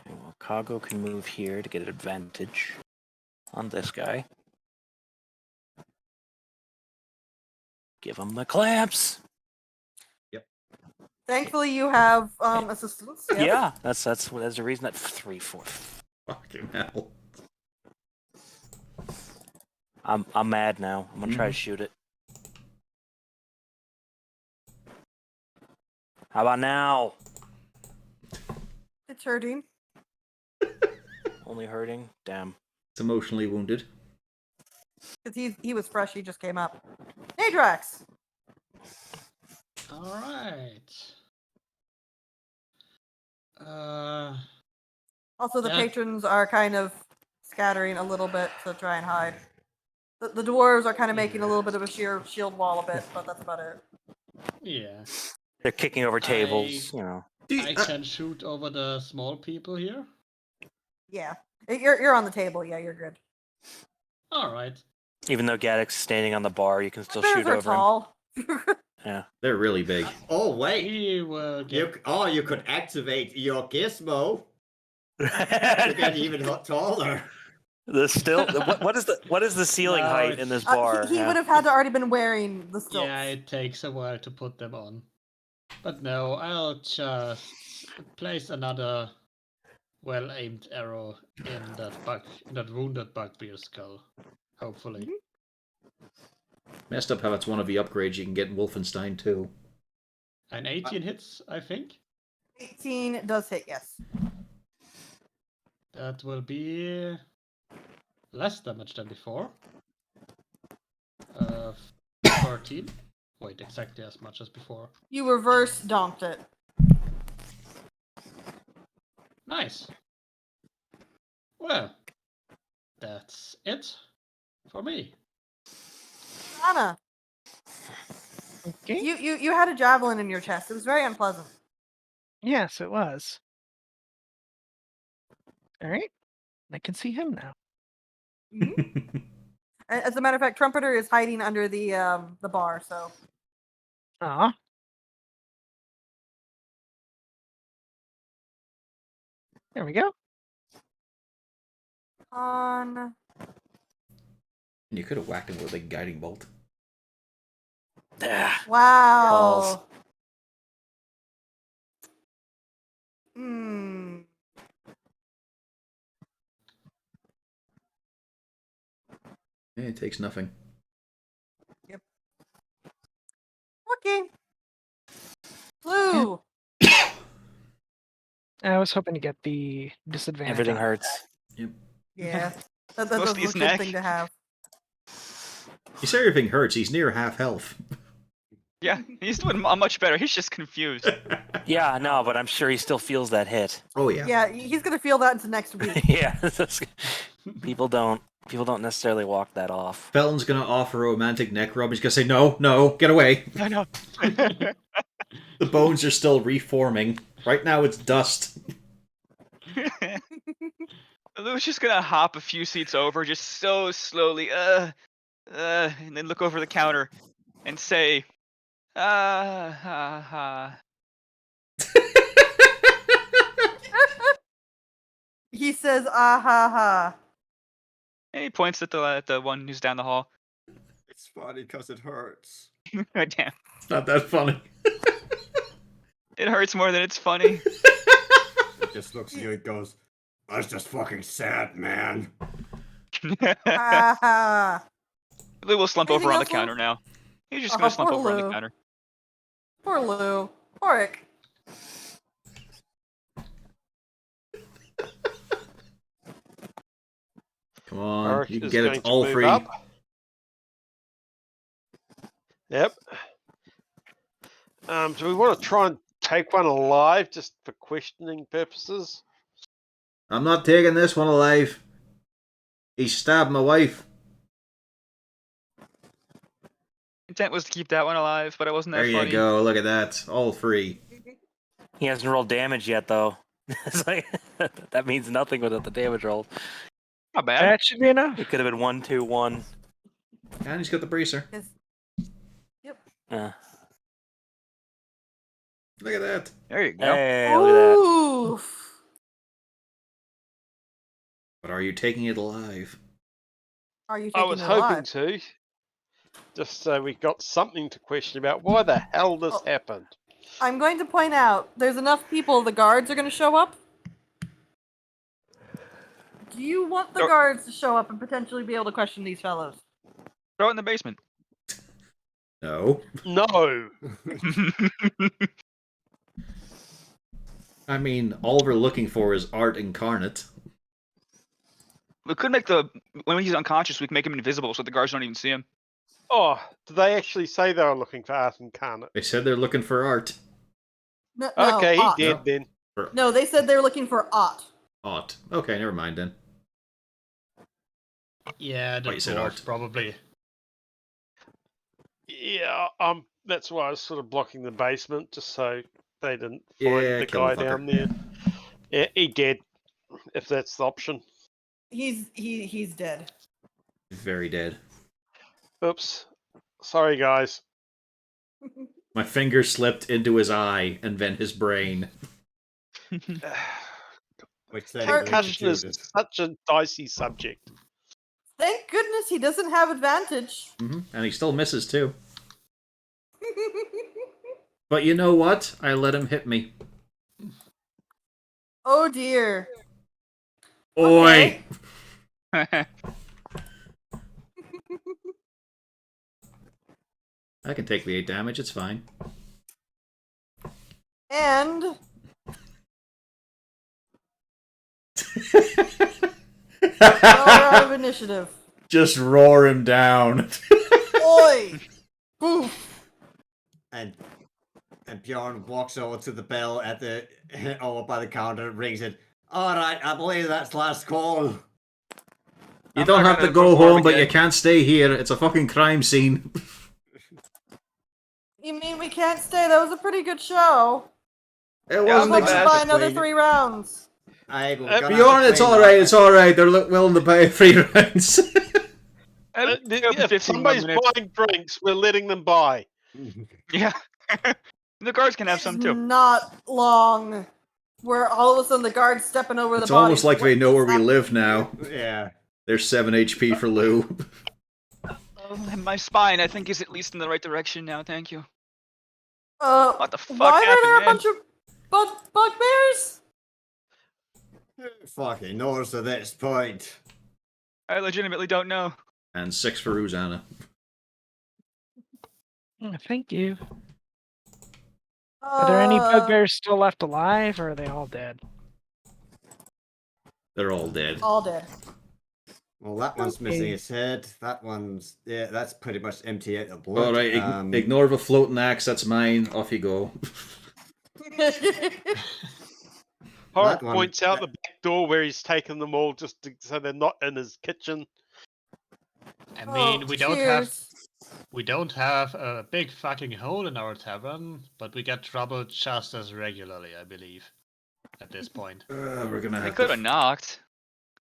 S7: well, Kago can move here to get an advantage on this guy. Give him the clamps.
S1: Thankfully, you have assistance. Yes.
S7: Yeah, that's the reason that 3/4.
S3: Fucking hell.
S7: I'm mad now. I'm gonna try to shoot it. How about now?
S1: It's hurting.
S7: Only hurting? Damn.
S3: It's emotionally wounded.
S1: Because he was fresh. He just came up. Nadrax.
S2: All right.
S1: Also, the
S2: Yeah.
S1: patrons are kind of scattering a little bit to try and hide. The dwarves are kind of making a little bit of a sheer shield wall a bit, but that's about it.
S2: Yeah.
S7: They're kicking over tables, you know.
S2: I can shoot over the small people here.
S1: Yeah. You're on the table. Yeah, you're good.
S2: All right.
S7: Even though Gaddock's standing on the bar, you can still
S1: Bears
S7: shoot
S1: are
S7: over him.
S1: tall.
S7: Yeah.
S3: They're really big.
S6: Oh wait,
S2: He will get.
S6: you could activate your gizmo to get even taller.
S7: What is the ceiling
S2: No,
S7: height in this
S2: it's-
S7: bar?
S1: He
S7: Yeah.
S1: would have had to already been wearing the stilts.
S2: Yeah, it takes a while to put them on. But no, I'll just place another well-aimed arrow in that wounded Bugbear skull. Hopefully.
S3: Messed up how it's one of the upgrades you can get in Wolfenstein 2.
S2: An 18 hits, I think.
S1: 18 does hit, yes.
S2: That will be less damage than before. 13. Wait, exactly as much as before.
S1: You reverse donked it.
S2: Nice. Well, that's it for me.
S1: Anna,
S8: Okay.
S1: you had a javelin in your chest. It was very unpleasant.
S8: Yes, it was. All right. I can see him now.
S1: As a matter of fact, Trumpeter is hiding under the bar, so
S8: Ah. There we go.
S1: on
S3: You could have whacked him with a guiding bolt.
S7: Ah,
S1: wow.
S7: Balls.
S1: Hmm.
S3: Yeah, it takes nothing.
S1: Okay. Blue.
S8: I was hoping to get the disadvantage.
S7: everything
S8: on
S7: hurts.
S1: Yeah. That's a
S4: Mostly his
S1: good
S4: neck.
S1: thing to have.
S3: You say everything hurts, he's near half health.
S4: Yeah, he's doing much better. He's just confused.
S7: Yeah, no, but I'm sure he still feels that hit.
S3: Oh yeah.
S1: Yeah, he's gonna feel that into next week.
S7: Yeah. People don't necessarily walk that off.
S3: Felton's gonna offer a romantic neck rub. He's gonna say, no, get away.
S8: I know.
S3: The bones are still reforming. Right now it's dust.
S4: Lou's just gonna hop a few seats over, just so slowly, and then look over the counter and say, ha.
S1: He says, ah ha ha.
S4: And he points at the one who's down the hall.
S6: It's funny because it hurts.
S4: Damn.
S3: It's not that funny.
S4: It hurts more than it's funny.
S6: It just looks at you and goes, "That's just fucking sad, man."
S1: Ah,
S4: Lou will slump
S1: Anything
S4: over on the
S1: else, Lou?
S4: counter now. He's just
S1: Oh,
S4: gonna slump
S1: poor
S4: over on the
S1: Lou.
S4: counter.
S1: poor Lou. Pork.
S3: Come on,
S5: Ark
S3: you can
S5: is
S3: get
S5: going
S3: it
S5: to
S3: all
S5: move
S3: free.
S5: up. Yep. Do we want to try and take one alive just for questioning purposes?
S3: I'm not taking this one alive. He stabbed my wife.
S4: Intent was to keep that one alive, but it wasn't that
S3: There you
S4: funny.
S3: go. Look at that. All free.
S7: He hasn't rolled damage yet, though. It's like, that means nothing without the damage roll.
S4: Not bad.
S8: That should be enough.
S7: It could have been 1, 2, 1.
S3: And he's got the bracer.
S7: Uh,
S3: Look at that.
S4: There you go.
S7: hey, look at that.
S1: Oof.
S3: But are you taking it alive?
S1: Are you
S5: I
S1: taking
S5: was
S1: it
S5: hoping
S1: alive?
S5: to. Just so we got something to question about. Why the hell this
S1: Oh.
S5: happened?
S1: I'm going to point out there's enough people. The guards are going to show up. Do you want the
S4: Sure.
S1: guards to show up and potentially be able to question these fellows?
S4: Throw it in the basement.
S3: No.
S5: No.
S3: I mean, all we're looking for is art incarnate.
S4: We could make when he's unconscious, we can make him invisible so the guards don't even see him.
S5: Oh, did they actually say they were looking for art incarnate?
S3: They said they're looking for art.
S1: No,
S5: Okay, he
S1: Ott.
S5: did
S3: No.
S5: then.
S1: No, they said they were looking for Ott.
S3: Art. Okay, never mind then.
S2: Yeah, the
S3: Wait, you said
S2: dwarves
S3: art.
S2: probably.
S5: Yeah, that's why I was sort of blocking the basement, just so they didn't
S3: Yeah,
S5: find the
S3: kill
S5: guy
S3: the fucker.
S5: down there. Yeah, he dead, if that's the option.
S1: He's dead.
S3: Very dead.
S5: Oops. Sorry, guys.
S3: My finger slipped into his eye and then his brain.
S6: Which then
S5: Concussion is
S6: included.
S5: such a dicey subject.
S1: Thank goodness he doesn't have advantage.
S3: And he still misses too. But you know what? I let him hit me.
S1: Oh dear.
S3: Oi!
S1: Okay.
S3: I can take the 8 damage, it's fine.
S1: And we're out of initiative.
S3: Just roar him down.
S1: Oi! Boof!
S6: And Bjorn walks over to the bell at the over by the counter, rings it. All right, I believe that's last call.
S3: You
S4: I'm
S3: don't
S4: not
S3: have to
S4: gonna
S3: go
S4: perform
S3: home, but you
S4: again.
S3: can't stay here. It's a fucking crime scene.
S1: You mean we can't stay? That was a pretty good show.
S3: It
S4: Yeah,
S1: I'd
S3: wasn't
S1: like to
S4: bad.
S1: buy another
S6: Explain it.
S1: 3 rounds.
S6: We're gonna have to
S3: Bjorn, it's
S6: clean
S3: alright,
S6: that.
S3: it's alright. They're willing to pay 3 rounds.
S5: If
S4: 15
S5: somebody's
S4: minutes.
S5: buying drinks, we're letting them buy.
S4: Yeah. The guards can have some
S1: It's
S4: too.
S1: not long. Where all of a sudden the guards stepping over
S3: It's
S1: the
S3: almost
S1: bodies.
S3: like they
S1: What
S3: know where
S1: just
S3: we live now.
S6: Yeah.
S3: There's 7 HP for Lou.
S4: My spine, I think, is at least in the right direction now. Thank you. What the fuck
S1: why are
S4: happened,
S1: there a
S4: man?
S1: bunch of bugbears?
S6: Fucking knows at this point.
S4: I legitimately don't know.
S3: And 6 for Rosanna.
S8: Thank you. Are there any
S1: Uh,
S8: bugbears still left alive, or are they all dead?
S3: They're all dead.
S1: All dead.
S6: Well, that one's missing
S8: Okay.
S6: his head. That one's that's pretty much empty out of blood.
S3: Alright, ignore the floating axe, that's mine. Off you go.
S5: Horror
S6: That one-
S5: points out the back door where he's taken them all just so they're not in his kitchen.
S2: I mean,
S1: Oh,
S2: we don't
S1: cheers.
S2: have a big fucking hole in our tavern, but we get trouble just as regularly, I believe. At this point.
S3: We're gonna
S4: They
S3: have
S4: could
S3: to...
S4: have knocked.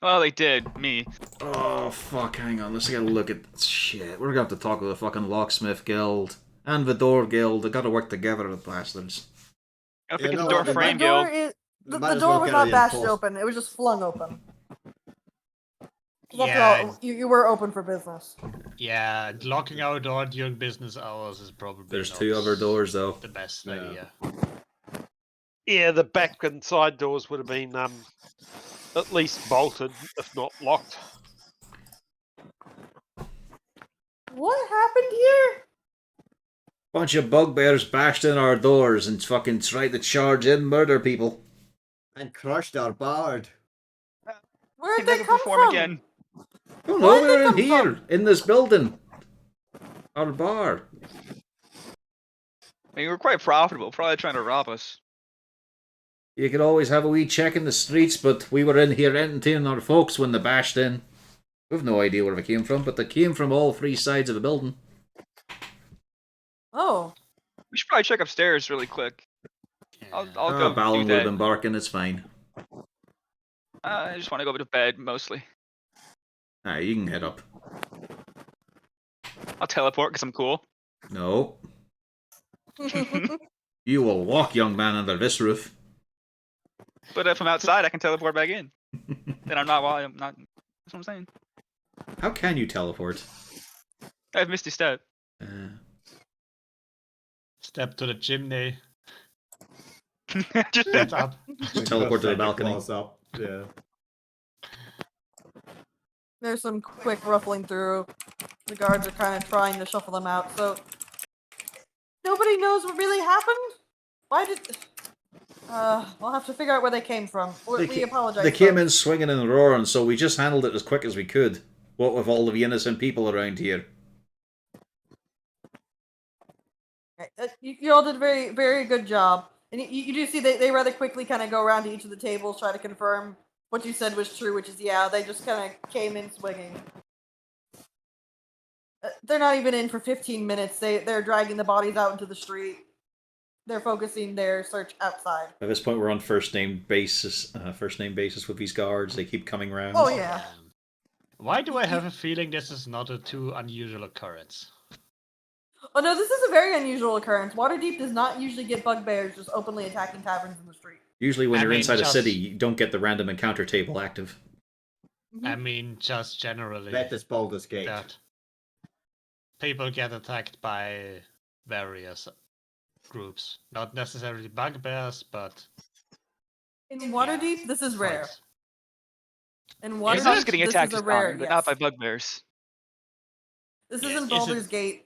S4: Well, they did. Me.
S3: Oh, fuck, hang on. Let's get a look at... Shit, we're gonna have to talk to the fucking Locksmith Guild. And the Door Guild. They gotta work together, the bastards.
S4: I
S6: You
S4: think it's
S6: know
S4: door
S6: what,
S1: The
S4: frame
S1: door
S4: guild.
S1: is
S6: Might
S1: the
S6: as
S1: door
S6: well
S1: was
S6: get
S1: not
S6: it
S1: bashed
S6: enforced.
S1: open. It was just flung open. 'Cause after
S2: Yeah,
S1: all, you were open for business.
S2: yeah. Locking our door during business hours is probably
S3: There's
S2: not
S3: 2 other doors though.
S2: the best
S3: Yeah.
S2: idea.
S5: Yeah, the back and side doors would have been at least bolted, if not locked.
S1: What happened here?
S3: Bunch of bugbears bashed in our doors and fucking tried to charge in, murder people.
S6: And crushed our bard.
S1: Where'd
S4: He'd
S1: they
S4: never
S1: come
S4: perform
S1: from?
S4: again.
S3: Oh
S1: Where
S3: no,
S1: did
S3: we
S1: they
S3: were in
S1: come
S3: here,
S1: from?
S3: in this building. Our bar.
S4: I mean, we're quite profitable. Probably trying to rob us.
S3: You could always have a wee check in the streets, but we were in here entertaining our folks when they bashed in. We've no idea where they came from, but they came from all 3 sides of the building.
S1: Oh,
S4: We should probably check upstairs really quick. I'll go do
S3: Balin would have
S4: that.
S3: been barking, it's fine.
S4: I just want to go to bed mostly.
S3: You can head up.
S4: I'll teleport because I'm cool.
S3: No. You will walk, young man, under this roof.
S4: But if I'm outside, I can teleport back in. Then I'm not. While I'm not. That's what I'm saying.
S3: How can you teleport?
S4: I have Misty Step.
S2: Step to the chimney.
S4: Just
S2: Get up.
S3: Just teleport to the balcony.
S6: Claws up. Yeah.
S1: there's some quick ruffling through. The guards are kind of trying to shuffle them out, so nobody knows what really happened. Why did? We'll have to figure out where they came from. We apologize.
S3: They came
S1: folks.
S3: in swinging and roaring, so we just handled it as quick as we could. What with all of the innocent people around here?
S1: You all did a very, very good job. And you do see they rather quickly kind of go around to each of the tables, try to confirm what you said was true, which is, yeah, they just kind of came in swinging. They're not even in for 15 minutes. They're dragging the bodies out into the street. They're focusing their search outside.
S3: At this point, we're on first name basis with these guards. They keep coming round.
S1: Oh, yeah.
S2: Why do I have a feeling this is not a too unusual occurrence?
S1: Oh, no, this is a very unusual occurrence. Waterdeep does not usually get bugbears just openly attacking taverns in the street.
S3: Usually, when
S2: I
S3: you're
S2: mean,
S3: inside a
S2: just-
S3: city, you don't get the random encounter table active.
S2: I mean, just generally
S6: That is Baldur's Gate.
S2: that people get attacked by various groups. Not necessarily bugbears, but
S1: In Waterdeep, this is rare.
S2: fights.
S1: In
S4: Everyone's
S1: Waterdeep,
S4: getting
S1: this
S4: attacked
S1: is
S4: is
S1: a rare,
S4: common, but not by
S1: yes.
S4: bugbears.
S1: This
S2: Yeah,
S1: isn't
S2: is
S1: Baldur's
S2: it-
S1: Gate.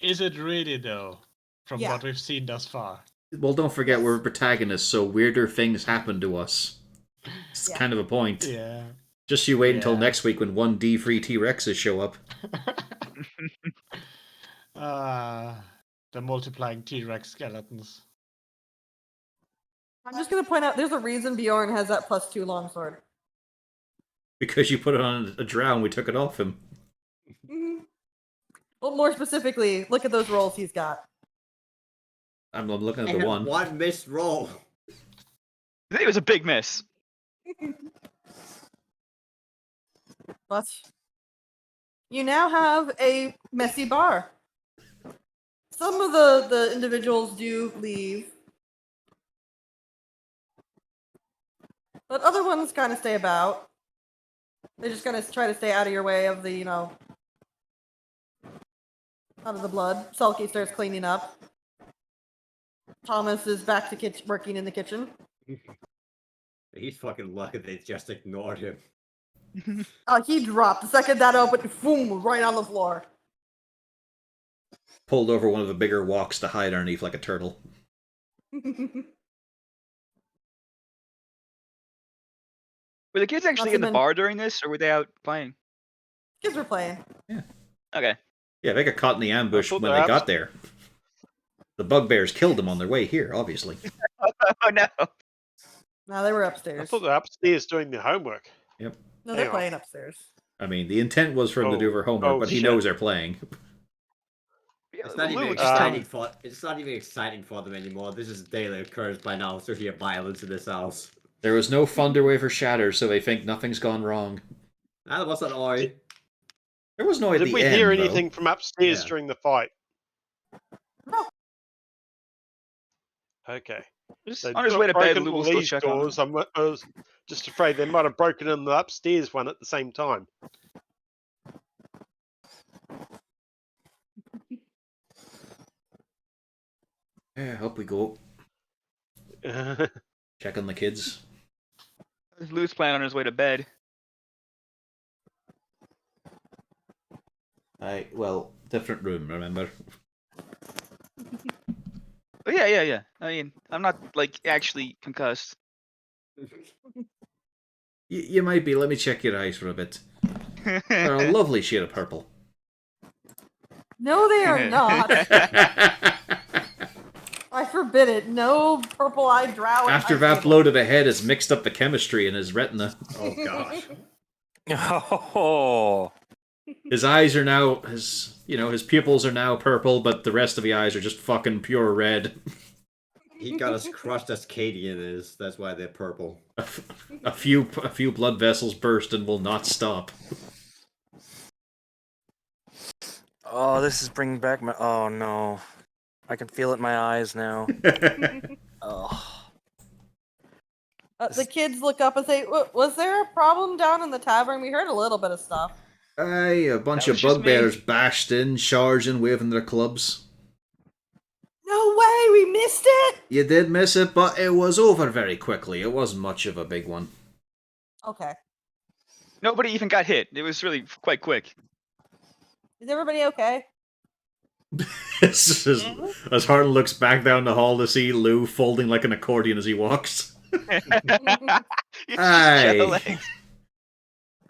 S2: Is it really though? From
S1: Yeah.
S2: what we've seen thus far.
S3: Well, don't forget we're protagonists, so weirder things happen to us. It's
S1: Yeah.
S3: kind of a point.
S2: Yeah.
S3: Just you wait until
S2: Yeah.
S3: next week when 1D free T-Rexes show up.
S2: The multiplying T-Rex skeletons.
S1: I'm just gonna point out there's a reason Bjorn has that +2 longsword.
S3: Because you put it on a drow and we took it off him.
S1: Well, more specifically, look at those rolls he's got.
S3: I'm looking at the
S6: And
S3: one.
S6: one missed roll.
S4: I think it was a big miss.
S1: But you now have a messy bar. Some of the individuals do leave, but other ones kind of stay about. They just kind of try to stay out of your way of the, out of the blood. Sulky starts cleaning up. Thomas is back to working in the kitchen.
S6: He's fucking lucky they just ignored him.
S1: He dropped. The second that opened, boom, right on the floor.
S3: Pulled over one of the bigger walks to hide underneath like a turtle.
S4: Were the kids actually
S1: Must
S4: in the
S1: have been-
S4: bar during this, or were they out playing?
S1: Kids were playing.
S4: Okay.
S3: Yeah, they got caught in the ambush
S5: thought
S3: when
S5: the
S3: they
S5: abs-
S3: got there. The bugbears killed them on their way here, obviously.
S4: Oh no.
S1: No, they were
S5: I
S1: upstairs.
S5: thought they're upstairs doing their homework.
S1: No, they're
S5: Hang on.
S1: playing upstairs.
S3: I mean, the intent was for them to do their homework, but he
S5: shit.
S3: knows they're playing.
S6: It's not even
S4: Lou,
S6: exciting for. It's not even exciting for them anymore. This is a daily occurrence by now. So hear violence in this house.
S3: There was no Thunderwave or Shatter, so they think nothing's gone wrong.
S6: That wasn't Oi.
S3: There was no at
S5: Did
S3: the
S5: we
S3: end,
S5: hear
S3: though.
S5: anything from upstairs
S6: Yeah.
S5: during the fight?
S1: No.
S5: Okay.
S4: Just
S5: They've
S4: on his
S5: not
S4: way to bed,
S5: broken
S4: Lou
S5: all
S4: will still
S5: these
S4: check on him.
S5: doors. I was just afraid they might have broken in the upstairs one at the same time.
S3: Yeah, up we go. Check on the kids.
S4: Lou's planning on his way to bed.
S3: Well, different room, remember?
S4: Oh yeah. I mean, I'm not like actually concussed.
S3: You might be. Let me check your eyes for a bit. They're a lovely shade of purple.
S1: No, they are not. I forbid it. No purple-eyed drow. at
S3: After
S1: my
S3: Vap
S1: table.
S3: loaded ahead has mixed up the chemistry in his retina.
S6: Oh gosh.
S7: Oh,
S3: His eyes are now his pupils are now purple, but the rest of the eyes are just fucking pure red.
S6: He got as crushed as Cadian is. That's why they're purple.
S3: A few blood vessels burst and will not stop.
S7: oh, this is bringing back my. Oh no, I can feel it in my eyes now. Oh,
S1: The kids look up and say, "Was there a problem down in the tavern? We heard a little bit of stuff."
S3: Aye, a bunch
S4: That
S3: of
S4: was just me.
S3: bugbears bashed in, charging, waving their clubs.
S1: No way, we missed it.
S3: You did miss it, but it was over very quickly. It wasn't much of a big one.
S1: Okay.
S4: Nobody even got hit. It was really quite quick.
S1: Is everybody okay?
S3: As Harlan looks back down the hall to see Lou folding like an accordion as he walks.
S4: It's just
S3: Aye.
S4: jet legs.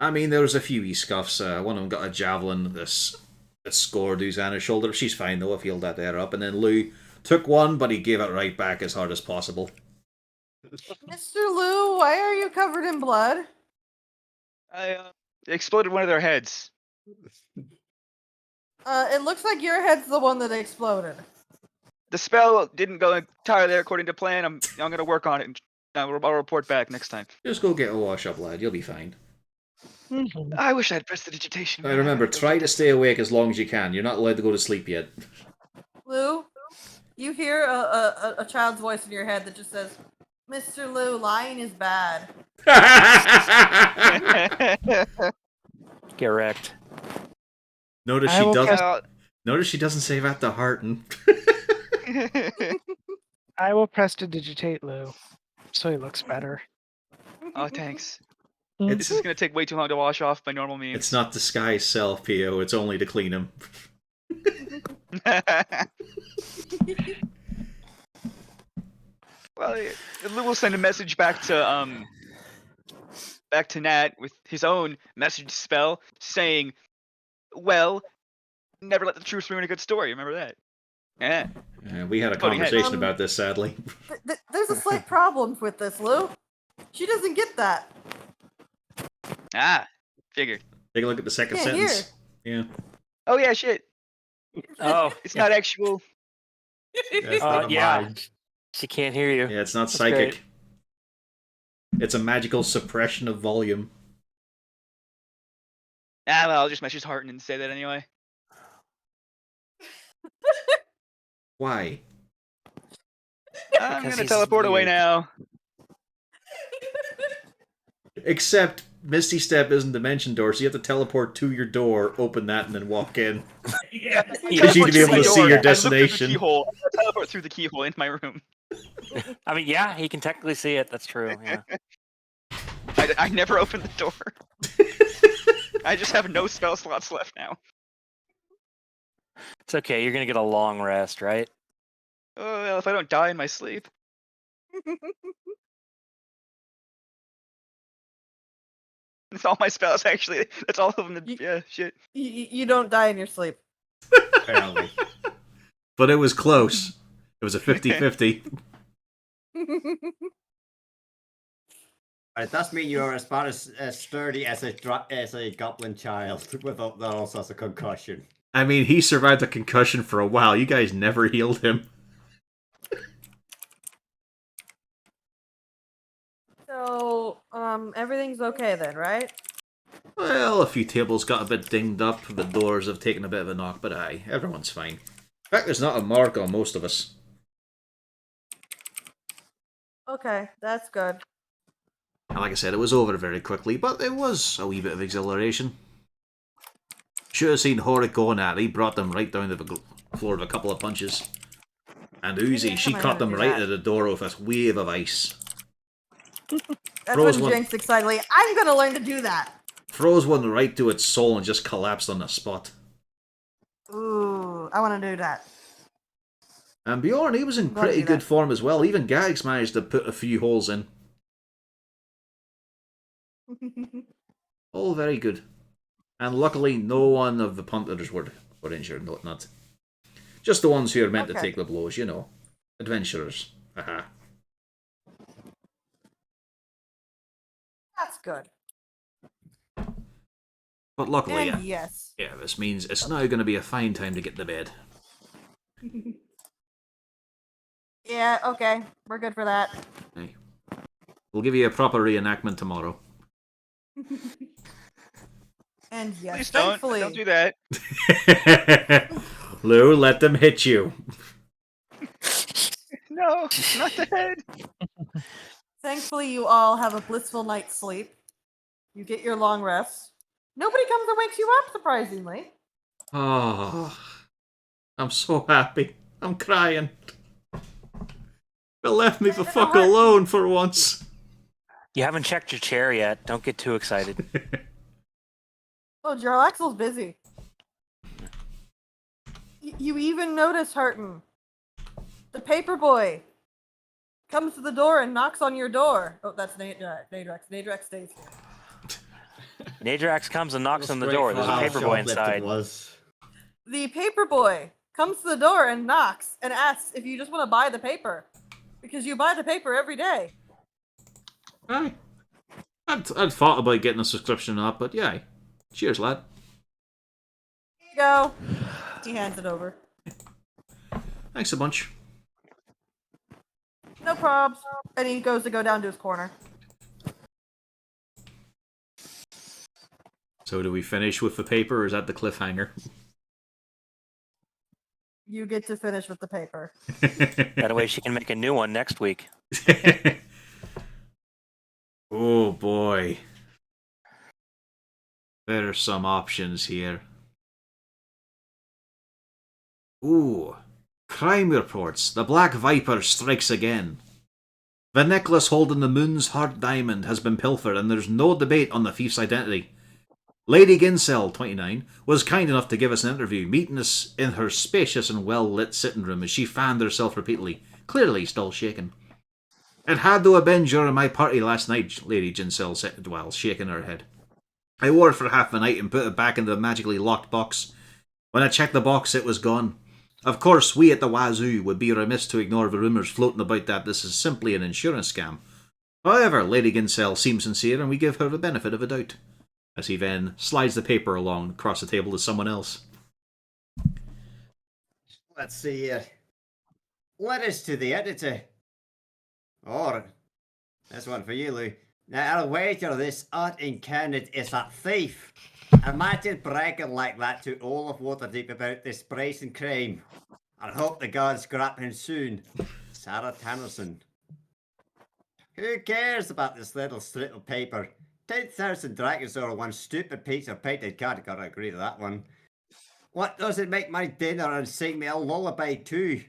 S3: I mean, there was a few e-scuffs. One of them got a javelin that scored who's on his shoulder. She's fine though, I've healed that there up. And then Lou took one, but he gave it right back as hard as possible.
S1: Mr. Lou, why are you covered in blood?
S4: I exploded one of their heads.
S1: It looks like your head's the one that exploded.
S4: The spell didn't go entirely according to plan. I'm gonna work on it. And I'll report back next time.
S3: Just go get a wash up, lad. You'll be fine.
S4: I wish I'd pressed the digitation.
S3: Now remember, try to stay awake as long as you can. You're not allowed to go to sleep yet.
S1: Lou, you hear a child's voice in your head that just says, "Mr. Lou, lying is bad."
S7: get wrecked.
S3: Notice
S8: I
S3: she
S8: will
S3: doesn't. Notice she doesn't say that to Harton.
S8: I will prestidigitate Lou, so he looks better.
S4: Oh, thanks.
S8: Mm.
S4: This is gonna take way too long to wash off by normal means.
S3: It's not disguise self, P.O. It's only to clean him.
S4: Well, Lou will send a message back to Nat with his own message spell saying, "Well, never let the truth ruin a good story." Remember that? Yeah.
S3: We had a
S4: Floating head.
S3: conversation about this, sadly.
S1: There's a slight problem with this, Lou. She doesn't get that.
S4: Ah, figured.
S3: Take a look at the second
S1: Yeah,
S3: sentence. Yeah.
S4: Oh yeah, shit.
S7: Oh,
S4: It's not actual.
S6: That's not a
S7: yeah.
S6: mind.
S7: She can't hear you.
S3: Yeah, it's not
S7: That's
S3: psychic.
S7: great.
S3: It's a magical suppression of volume.
S4: Ah, well, I'll just message Harton and say that anyway.
S3: Why?
S4: I'm
S7: Because
S4: gonna
S7: he's
S4: teleport away
S7: weird.
S4: now.
S3: Except Misty Step isn't Dimension Door, so you have to teleport to your door, open that, and then walk in.
S7: Yeah.
S3: Because you need to be able to see your
S4: I look through the
S3: destination.
S4: keyhole. I teleport through the keyhole into my room.
S7: I mean, yeah, he can technically see it. That's true. Yeah.
S4: I never opened the door. I just have no spell slots left now.
S7: It's okay. You're gonna get a long rest, right?
S4: Oh, well, if I don't die in my sleep. It's all my spells, actually. That's all of them. Yeah, shit.
S1: You don't die in your sleep.
S6: Apparently.
S3: But it was close. It was a 50-50.
S6: It does mean you're about as sturdy as a goblin child without that also as a concussion.
S3: I mean, he survived a concussion for a while. You guys never healed him.
S1: So, everything's okay then, right?
S3: Well, a few tables got a bit dinged up. The doors have taken a bit of a knock, but aye, everyone's fine. In fact, there's not a mark on most of us.
S1: Okay, that's good.
S3: And like I said, it was over very quickly, but it was a wee bit of exhilaration. Should have seen Horik going at it. He brought them right down to the floor with a couple of punches. And Uzi,
S1: Yeah,
S3: she
S1: I
S3: caught
S1: had to
S3: them
S1: do
S3: right
S1: that.
S3: at the door with a wave of ice.
S1: That's
S3: Froze
S1: when
S3: one.
S1: Jinx excitedly, I'm gonna learn to do that.
S3: Froze one right to its soul and just collapsed on the spot.
S1: Ooh, I want to do that.
S3: And Bjorn, he was in
S1: I'm gonna
S3: pretty
S1: do
S3: good
S1: that.
S3: form as well. Even Gags managed to put a few holes in. All very good. And luckily, no one of the punters were injured. Not. Just the ones who are meant to
S1: Okay.
S3: take the blows, you know. Adventurers. Haha.
S1: That's good.
S3: But luckily,
S1: And yes.
S3: yeah, this means it's now going to be a fine time to get to bed.
S1: Yeah, okay. We're good for that.
S3: Hey. We'll give you a proper reenactment tomorrow.
S1: And yes,
S4: Please
S1: thankfully.
S4: don't do that.
S3: Lou, let them hit you.
S4: No, not the head.
S1: Thankfully, you all have a blissful night's sleep. You get your long rest. Nobody comes and wakes you up, surprisingly.
S3: Oh, I'm so happy. I'm crying. They left me the fuck alone for once.
S7: You haven't checked your chair yet. Don't get too excited.
S1: Oh, Jarlaxle's busy. You even notice, Hurton. The paper boy comes to the door and knocks on your door. Oh, that's Nadrex. Nadrex stays here.
S7: Nadrax comes and knocks on the
S6: Straight
S7: door.
S6: for
S7: There's a
S6: how
S7: paper boy
S6: shoplifting
S7: inside.
S6: was.
S1: The paper boy comes to the door and knocks and asks if you just want to buy the paper. Because you buy the paper every day.
S3: Aye. I'd thought about getting a subscription on that, but yeah. Cheers, lad.
S1: Here you go. He hands it over.
S3: Thanks a bunch.
S1: No probs. And he goes to go down to his corner.
S3: So do we finish with the paper, or is that the cliffhanger?
S1: You get to finish with the paper.
S7: That way she can make a new one next week.
S3: Oh boy. There are some options here. Ooh. Crime reports. The Black Viper strikes again. The necklace holding the moon's heart diamond has been pilfered, and there's no debate on the thief's identity. Lady Ginsell, 29, was kind enough to give us an interview, meeting us in her spacious and well-lit sitting room as she fanned herself repeatedly, clearly still shaken. It had to have been during my party last night, Lady Ginsell said while shaking her head. I wore it for half the night and put it back in the magically locked box. When I checked the box, it was gone. Of course, we at the Wazoo would be remiss to ignore the rumours floating about that this is simply an insurance scam. However, Lady Ginsell seems sincere and we give her the benefit of a doubt. As he then slides the paper along across the table to someone else.
S6: Let's see here. Letters to the editor. Or, this one for you, Lou. Now, I'll wager this unincarnate is a thief. Imagine bragging like that to all of Waterdeep about this brazen crime. I hope the gods grab him soon. Sarah Tannerson. Who cares about this little strip of paper? 10,000 dragons or one stupid piece of painted card. Gotta agree to that one. What does it make my dinner and sing me a lullaby too?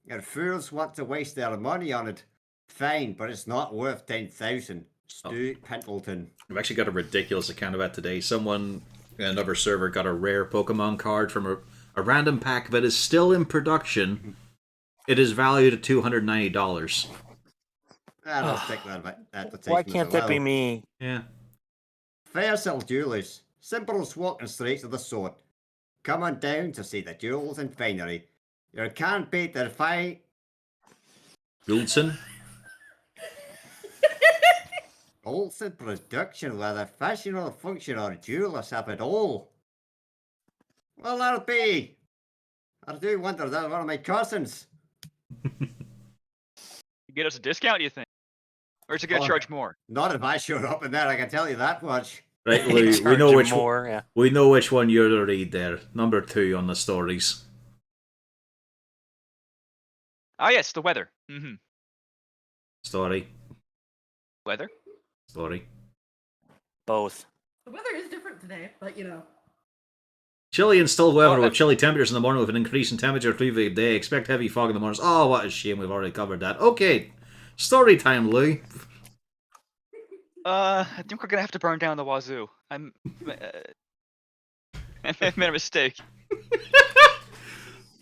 S6: Your fools want to waste their money on it. Fine, but it's not worth 10,000. Stu Pendleton.
S3: I've actually got a ridiculous account of that today. Someone in another server got a rare Pokemon card from a random pack that is still in production. It is valued at $290.
S6: I'll stick that advertisement.
S7: Why can't that be me?
S3: Yeah.
S6: Faircell Jewelers. Simple walking straight to the sword. Come on down to see the jewels and finery. You can't beat their fine.
S3: Goldson?
S6: Olsen production, whether fashion or function or jewelers have it all. Well, that'll be. I do wonder that one of my cousins.
S4: You get us a discount, you think? Or is it going to
S6: Oh.
S4: charge more?
S6: Not if I showed up in there, I can tell you that much.
S3: Right, we
S7: Charge
S3: know
S7: him
S3: which
S7: more, yeah.
S3: we know which one you're to read there. Number 2 on the stories.
S4: Ah, yes, the weather. Mm-hmm.
S3: Story.
S4: Weather?
S3: Story.
S7: Both.
S1: The weather is different today, but you know.
S3: Chilly and still weather
S4: Oh,
S3: with chilly temperatures in the morning with an increase in temperature through the day. Expect heavy fog in the mornings. Oh, what a shame. We've already covered that. Okay. Story time, Lou.
S4: I think we're gonna have to burn down the wazoo. I made a mistake.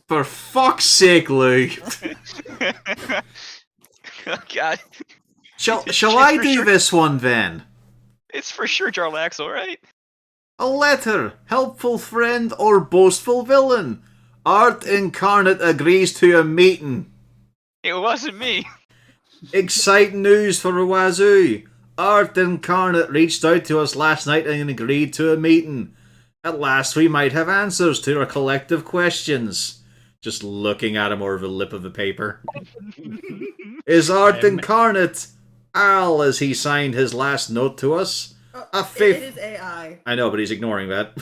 S3: For fuck's sake, Lou.
S4: Oh God.
S3: Shall I do
S4: Sure.
S3: this one then?
S4: It's for sure Jarlax, alright?
S3: A letter, helpful friend or boastful villain. Art Incarnate agrees to a meeting.
S4: It wasn't me.
S3: Exciting news for Wazoo. Art Incarnate reached out to us last night and agreed to a meeting. At last we might have answers to our collective questions. Just looking at him over the lip of the paper. Is Art Incarnate Al, as he signed his last note to us?
S1: It is AI.
S3: I know, but he's ignoring that.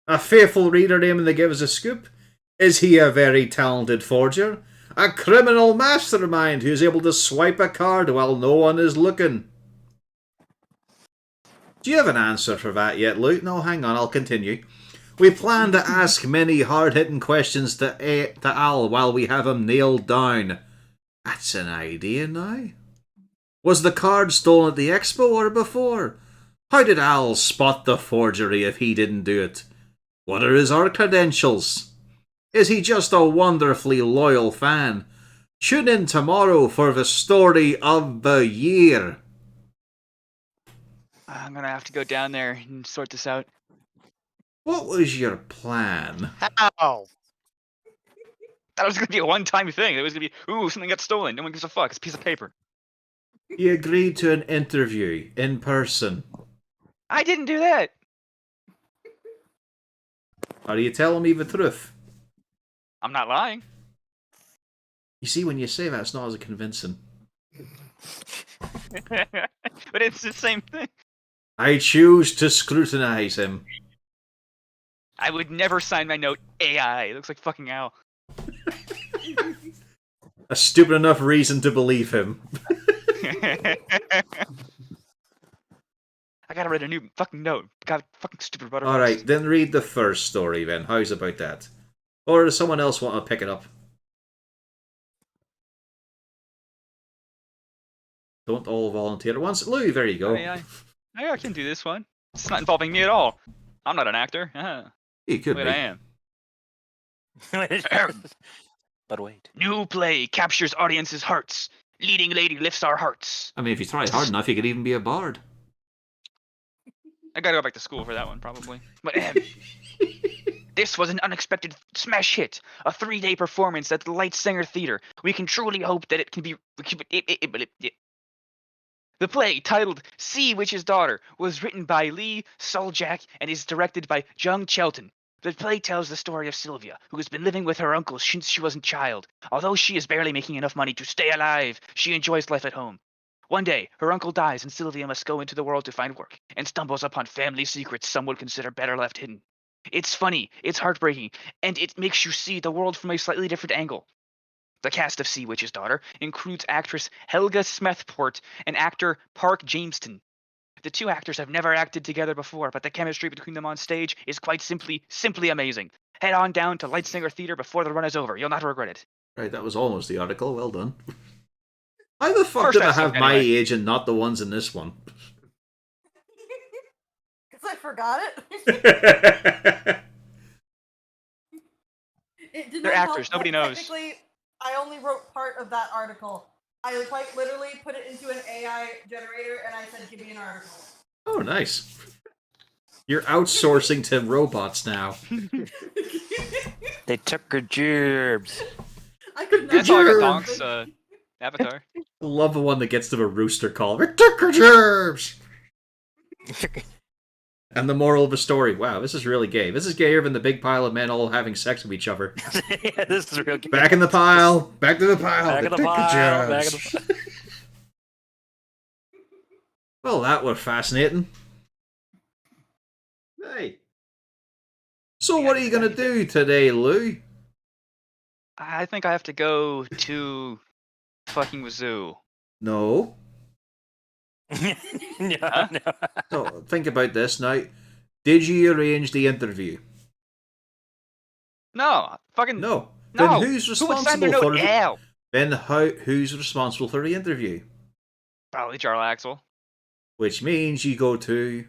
S3: A faithful reader naming to give us a scoop. Is he a very talented forger? A criminal mastermind who's able to swipe a card while no one is looking? Do you have an answer for that yet, Luke? No, hang on, I'll continue. We plan to ask many hard-hitting questions to Al while we have him nailed down. That's an idea now. Was the card stolen at the expo or before? How did Al spot the forgery if he didn't do it? What are his art credentials? Is he just a wonderfully loyal fan? Tune in tomorrow for the story of the year.
S4: I'm gonna have to go down there and sort this out.
S3: What was your plan?
S5: How?
S4: That was gonna be a one-time thing. It was gonna be, ooh, something got stolen. No one gives a fuck. It's a piece of paper.
S3: You agreed to an interview in person.
S4: I didn't do that.
S3: Are you telling me the truth?
S4: I'm not lying.
S3: You see, when you say that, it's not as convincing.
S4: But it's the same thing.
S3: I choose to scrutinize him.
S4: I would never sign my note AI. It looks like fucking Al.
S3: A stupid enough reason to believe him.
S4: I gotta write a new fucking note. God, fucking stupid butterflies.
S3: Alright, then read the first story then. How's about that? Or does someone else want to pick it up? Don't all volunteer at once. Louis, there you go.
S4: I can do this one. It's not involving me at all. I'm not an actor.
S3: You could
S4: Wait,
S3: be.
S4: I am.
S7: But wait.
S4: New play captures audience's hearts. Leading lady lifts our hearts.
S3: I mean, if you try hard enough, you could even be a bard.
S4: I gotta go back to school for that one, probably. But this was an unexpected smash hit. A 3-day performance at the Light Singer Theater. We can truly hope that it can be... The play, titled Sea Witch's Daughter, was written by Lee Soljak and is directed by Jung Chelton. The play tells the story of Sylvia, who has been living with her uncle since she was a child. Although she is barely making enough money to stay alive, she enjoys life at home. One day, her uncle dies and Sylvia must go into the world to find work, and stumbles upon family secrets some would consider better left hidden. It's funny, it's heartbreaking, and it makes you see the world from a slightly different angle. The cast of Sea Witch's Daughter includes actress Helga Smethport and actor Park Jameston. The two actors have never acted together before, but the chemistry between them on stage is quite simply amazing. Head on down to Light Singer Theater before the run is over. You'll not regret it.
S3: Right, that was almost the article. Well done. How the fuck
S4: First
S3: did I
S4: episode,
S3: have my
S4: anyway.
S3: age and not the ones in this one?
S1: Because I forgot it. It did
S4: They're
S1: not help
S4: actors,
S1: that
S4: nobody knows.
S1: Technically, I only wrote part of that article. I quite literally put it into an AI generator and I said, give me an article.
S3: Oh, nice. You're outsourcing to robots now.
S7: They took her gerbs.
S1: I could not.
S4: That's all I
S3: Germs.
S4: got Donk's avatar.
S3: I love the one that gets to the rooster call. Germs! And the moral of the story. Wow, this is really gay. This is gayer than the big pile of men all having sex with each other.
S7: Yeah, this is real.
S3: Back in the pile. Back to the pile.
S7: Back in the pile. Back in the pile.
S3: Well, that was fascinating.
S6: Hey,
S3: So what are you going to do today, Lou?
S4: I think I have to go to fucking wazoo.
S3: No.
S7: No, no.
S3: So think about this now. Did you arrange the interview?
S4: No, fucking
S3: No.
S4: no.
S3: Then who's
S4: Who would send their
S3: responsible
S4: note
S3: for it?
S4: out?
S3: Then who's responsible for the interview?
S4: Probably Jarlaxle.
S3: Which means you go to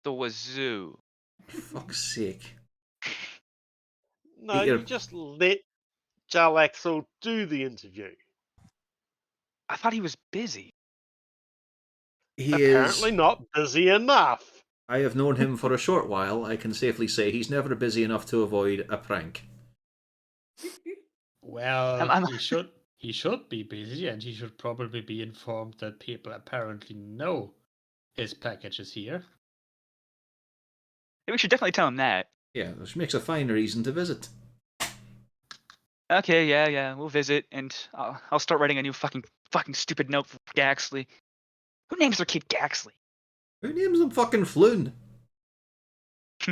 S4: The wazoo.
S3: fuck's sake.
S5: No,
S3: Peter-
S5: you just let Jarlaxle do the interview.
S4: I thought he was busy.
S3: He
S5: Apparently
S3: is.
S5: not busy enough.
S3: I have known him for a short while. I can safely say he's never busy enough to avoid a prank.
S2: Well,
S4: I'm-
S2: he should be busy, and he should probably be informed that people apparently know his package is here.
S4: We should definitely tell him that.
S3: Yeah, which makes a fine reason to visit.
S4: Okay, yeah, we'll visit, and I'll start writing a new fucking stupid note for Gaxley. Who names their kid Gaxley?
S3: Who names him fucking Floon?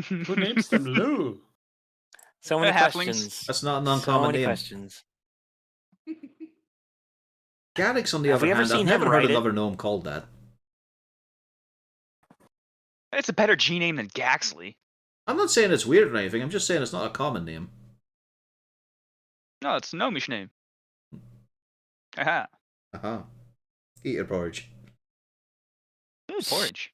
S2: Who names them Lou?
S7: So many
S4: Halflings.
S7: questions.
S3: That's not an
S7: So
S3: uncommon
S7: many
S3: name.
S7: questions.
S3: Garrick's, on the
S7: Have
S3: other
S7: we ever
S3: hand, I've
S7: seen
S3: never
S7: him
S3: heard
S7: write it?
S3: another gnome called that.
S4: It's a better G name than Gaxley.
S3: I'm not saying it's weird or anything, I'm just saying it's not a common name.
S4: No, it's Nomish name. Aha.
S3: Aha. Eat your porridge.
S4: Porridge.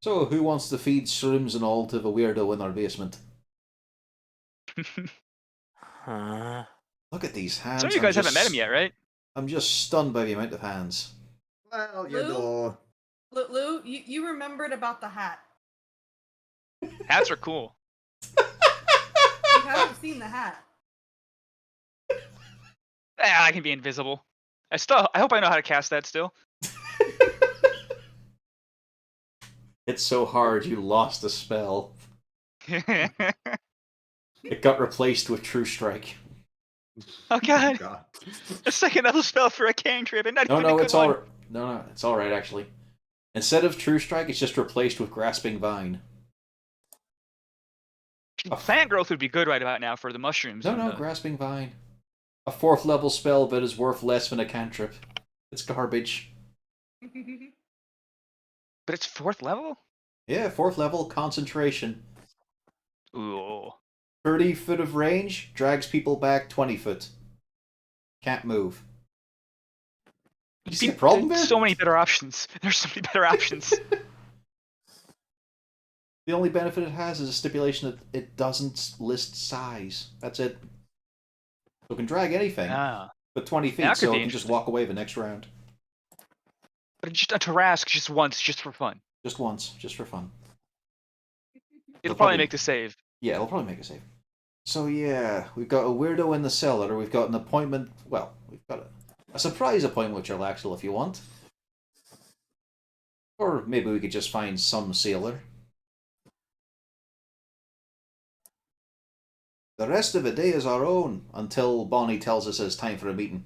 S3: So, who wants to feed shrooms and all to the weirdo in our basement?
S7: Huh.
S3: Look at these hands.
S4: Some of you guys haven't met him yet, right?
S3: I'm just stunned by the amount of hands.
S6: Well, you
S1: Lou?
S6: know.
S1: Lou, you remembered about the hat.
S4: Hats are cool.
S1: You haven't seen the hat.
S4: I can be invisible. I hope I know how to cast that still.
S3: It's so hard you lost a spell.
S4: Oh
S3: It got replaced with True Strike.
S4: god.
S6: God.
S4: A second level spell for a cantrip and not
S3: No,
S4: even a
S3: no,
S4: good
S3: it's
S4: one.
S3: all. No, it's all right actually. Instead of True Strike, it's just replaced with Grasping Vine.
S4: Plant growth would be good right about now for the mushrooms.
S3: No,
S4: and
S3: no,
S4: the-
S3: Grasping Vine. A 4th level spell, but is worth less than a cantrip. It's garbage.
S4: But it's 4th level?
S3: Yeah, 4th level concentration.
S4: Ooh.
S3: 30 foot of range, drags people back 20 foot. Can't move. You see a problem there?
S4: There's so many better options. There's so many better options.
S3: The only benefit it has is a stipulation that it doesn't list size. That's it. So it can drag anything,
S4: Ah.
S3: but 20 feet,
S4: That could
S3: so
S4: be
S3: it can just
S4: interesting.
S3: walk away the next round.
S4: But just a Tarask just once, just for fun.
S3: Just once, just for fun.
S4: It'll
S3: probably-
S4: probably make the save.
S3: Yeah, it'll probably make a save. So yeah, we've got a weirdo in the cellar, we've got an appointment, well, we've got a surprise appointment with Jarlaxle if you want. Or maybe we could just find some sailor. The rest of the day is our own, until Bonnie tells us it's time for a meeting.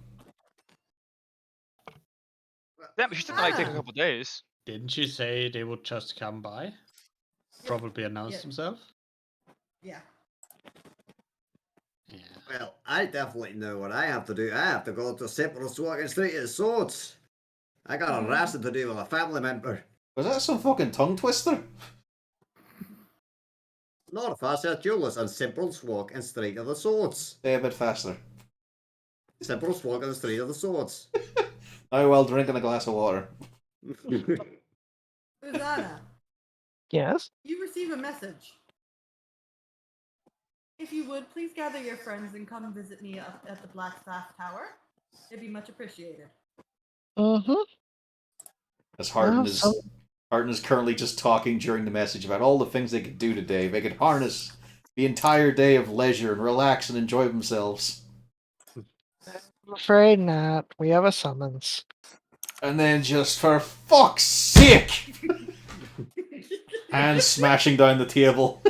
S4: That should might take a
S1: Ah.
S4: couple days.
S2: Didn't you say they would just come by? Probably announce
S1: Yeah.
S2: themselves?
S1: Yeah.
S2: Yeah.
S6: Well, I definitely know what I have to do. I have to go to Cyprus walking straight to the swords. I got arrested to do with a family member.
S3: Was that some fucking tongue twister?
S6: Not if I said Julius and Cyprus walk in straight to the swords.
S3: Say a bit faster.
S6: Cyprus walk in the street of the swords.
S3: Oh well, drinking a glass of water.
S1: Susanna,
S8: Yes?
S1: you receive a message. If you would, please gather your friends and come visit me up at the Blackstaff Tower. It'd be much appreciated.
S8: Mm-hmm.
S3: As Harden
S8: Well,
S3: is
S8: some-
S3: Harden is currently just talking during the message about all the things they could do today. They could harness the entire day of leisure and relax and enjoy themselves.
S8: I'm afraid not. We have a summons.
S3: And then just for fuck's sake, hands smashing down the table.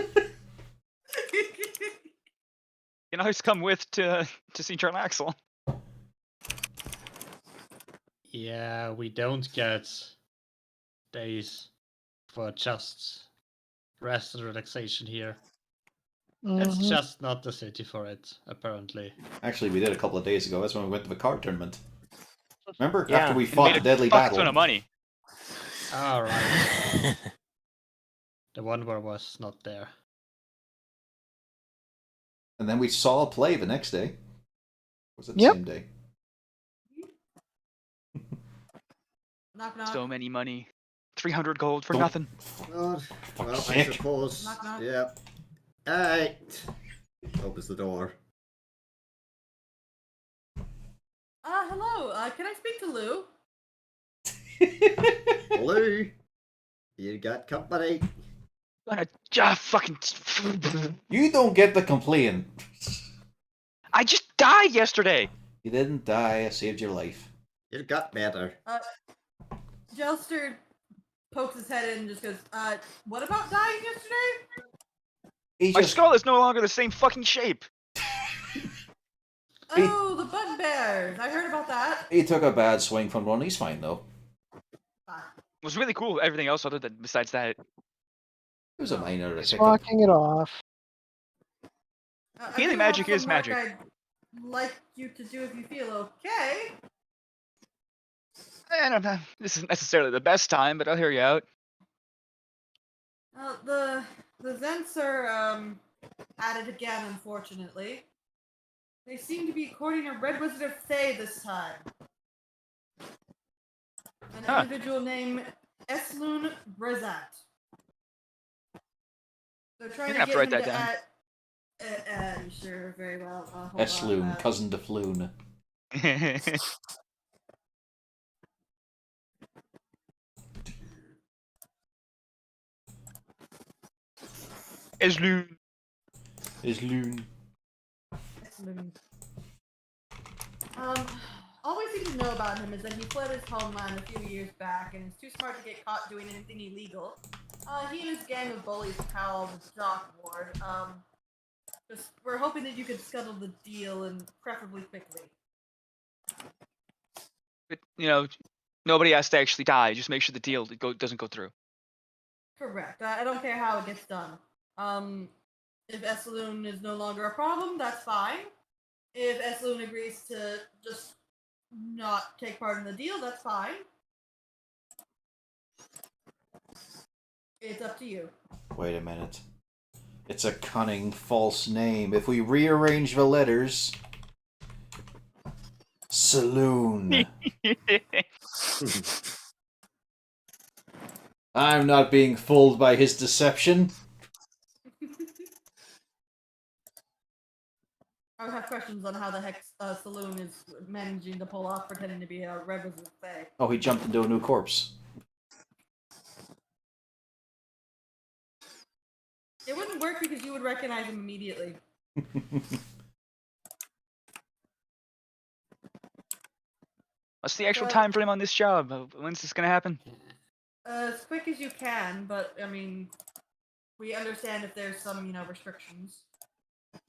S4: You know who's come with to see Jarlaxle?
S2: Yeah, we don't get days for just rest and relaxation here. It's
S8: Mhm.
S2: just not the city for it, apparently.
S3: Actually, we did a couple of days ago. That's when we went to the card tournament. Remember?
S7: Yeah.
S3: After we
S4: And
S3: fought
S4: made
S3: the
S4: a
S3: deadly
S4: fuck
S3: battle.
S4: ton of money.
S2: Alright. The one where I was not there.
S3: And then we saw a play the next day. Or was it the
S8: Yep.
S3: same day?
S1: Knock knock.
S4: So many money. 300 gold for
S3: Don't-
S4: nothing.
S6: God. Well, I
S3: sake.
S6: suppose.
S1: Knock, knock.
S6: Yeah. Alright. Opens the door.
S1: Hello. Can I speak to Lou?
S6: Hello. You got company.
S4: Gonna fucking.
S3: You don't get the complaint.
S4: I just died yesterday.
S3: You didn't die. I saved your life.
S6: You got better.
S1: Jelster pokes his head in and just goes, what about dying yesterday?
S3: He
S4: My
S3: just
S4: skull is no longer the same fucking shape.
S1: Oh, the Bugbears. I heard about that.
S3: he took a bad swing from one. He's fine though.
S4: It was really cool. Everything else other than besides that.
S3: It was a minor
S8: He's
S3: hiccup.
S8: walking it off.
S1: I
S4: Healing
S1: do have
S4: magic is
S1: some work
S4: magic.
S1: I'd like you to do if you feel okay.
S4: I don't know. This isn't necessarily the best time, but I'll hear you out.
S1: The Zents are at it again, unfortunately. They seem to be courting a Red Wizard of Thay this time. An
S4: Huh.
S1: individual named Esloon Brizat. They're trying
S4: You're gonna have
S1: to
S4: to write
S1: get
S4: that
S1: him to sure, very well. Hold on,
S3: Esloon, cousin to Floon.
S4: Esloon.
S3: Esloon.
S1: Esloon. All we seem to know about him is that he fled his homeland a few years back and is too smart to get caught doing anything illegal. He and his gang of bullies called the Dock Ward. We're hoping that you could scuttle the deal, and preferably quickly.
S4: But, nobody has to actually die. Just make sure the deal doesn't go through.
S1: Correct. I don't care how it gets done. If Esloon is no longer a problem, that's fine. If Esloon agrees to just not take part in the deal, that's fine. It's up to you.
S3: Wait a minute. It's a cunning false name. If we rearrange the letters... Saloon. I'm not being fooled by his deception.
S1: I would have questions on how the heck Saloon is managing to pull off pretending to be a Red Wizard of Thay.
S3: Oh, he jumped into a new corpse.
S1: It wouldn't work because you would recognize him immediately.
S4: What's the actual time frame on this job? When's this gonna happen?
S1: As quick as you can, but I mean, we understand if there's some, restrictions.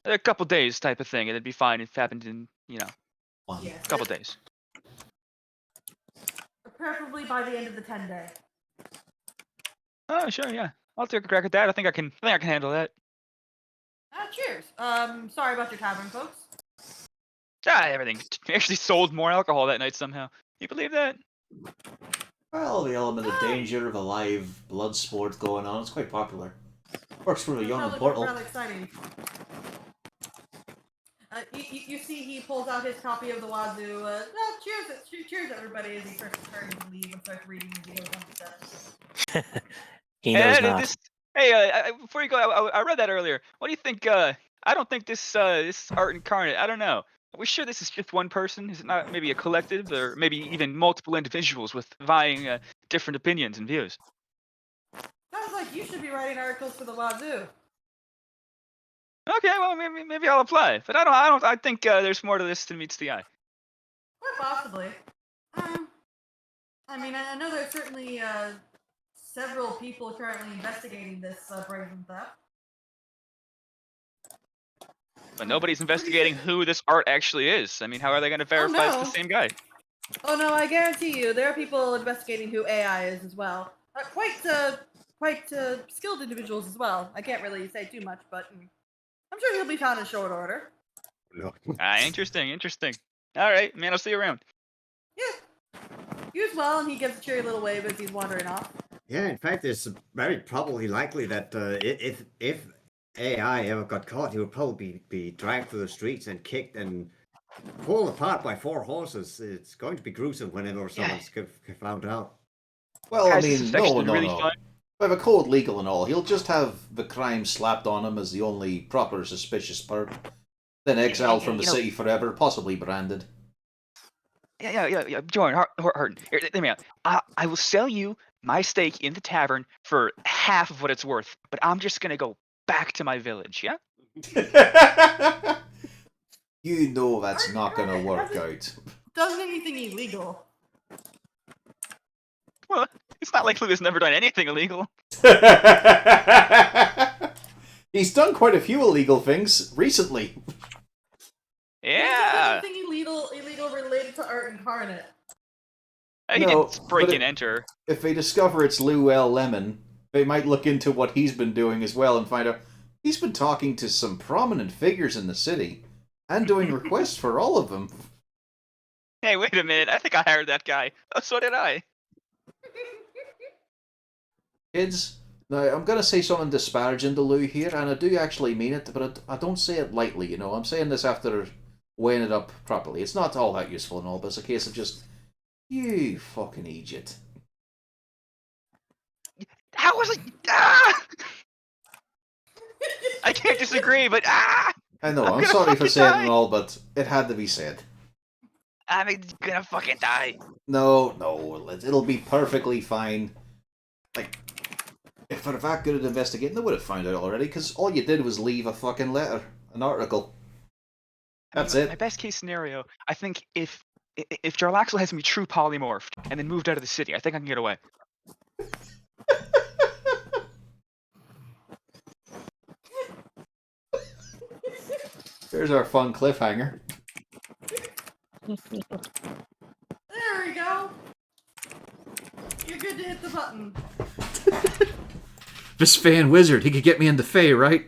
S4: A couple days type of thing. It'd be fine if it happened in,
S3: One.
S1: Yes.
S4: a couple days.
S1: Preferably by the end of the 10-day.
S4: Oh, sure, yeah. I'll take a crack at that. I think I can handle that.
S1: Cheers. Sorry about your tavern, folks.
S4: Everything. We actually sold more alcohol that night somehow. You believe that?
S3: Well, the element of danger of a live blood sport going on is quite popular. Works for a young and portal.
S1: Rather exciting. You see he pulls out his copy of the Wazoo. Cheers everybody as he starts to turn and leave and starts reading as he goes down the steps.
S7: He knows
S4: And
S7: not.
S4: Before you go, I read that earlier. What do you think? I don't think this art incarnate. I don't know. Are we sure this is just one person? Is it not maybe a collective, or maybe even multiple individuals with vying different opinions and views?
S1: Sounds like you should be writing articles for the Wazoo.
S4: Okay, well maybe I'll apply. But I think there's more to this than meets the eye.
S1: Quite possibly. I mean, I know there's certainly several people currently investigating this brazen theft.
S4: But nobody's investigating who this art actually is. I mean, how are they going to verify it's the same guy?
S1: Oh no, I guarantee you, there are people investigating who AI is as well. Quite quite skilled individuals as well. I can't really say too much, but I'm sure he'll be found in short order.
S6: No.
S4: Interesting. All right, man. I'll see you around.
S1: Yeah. You as well, and he gives a cheery little wave as he's wandering off.
S6: Yeah, in fact, it's very probably likely that if AI ever got caught, he would probably be dragged through the streets and kicked and pulled apart by 4 horses. It's going to be gruesome whenever someone's found out.
S3: Well, I
S4: Guys, this
S3: mean,
S4: has
S3: no,
S4: actually been
S3: no,
S4: really
S3: no.
S4: fun.
S3: We have a code legal and all. He'll just have the crime slapped on him as the only proper suspicious part. Then exiled from the city forever, possibly branded.
S4: Yeah. Jordan, Horton, here, let me out. I will sell you my stake in the tavern for half of what it's worth, but I'm just gonna go back to my village. Yeah.
S3: You know that's not gonna work out.
S1: Doesn't anything illegal.
S4: Well, it's not like Luke has never done anything illegal.
S3: He's done quite a few illegal things recently.
S4: Yeah.
S1: Anything illegal related to Art Incarnate.
S4: He
S3: No,
S4: didn't break
S3: but
S4: and enter.
S3: If they discover it's Lou L. Lemon, they might look into what he's been doing as well and find out he's been talking to some prominent figures in the city and doing requests for all of them.
S4: Hey, wait a minute. I think I hired that guy. Oh, so did I.
S3: Kids, now I'm going to say something disparaging to Lou here, and I do actually mean it, but I don't say it lightly, you know. I'm saying this after weighing it up properly. It's not all that useful and all, but it's a case of just, you fucking idiot.
S4: How was it? Ah! I can't disagree, but ah!
S3: I know,
S4: I'm
S3: I'm
S4: gonna
S3: sorry for
S4: fucking
S3: saying it
S4: die.
S3: and all, but it had to be said.
S4: I'm gonna fucking die.
S3: No, it'll be perfectly fine. Like, if they're that good at investigating, they would have found out already, because all you did was leave a fucking letter, an article. That's it.
S4: My best case scenario, I think if Jarlaxle has me true polymorphed and then moved out of the city, I think I can get away.
S3: There's our fun cliffhanger.
S1: There we go. You're good to hit the button.
S3: This fan wizard, he could get me into Fae, right?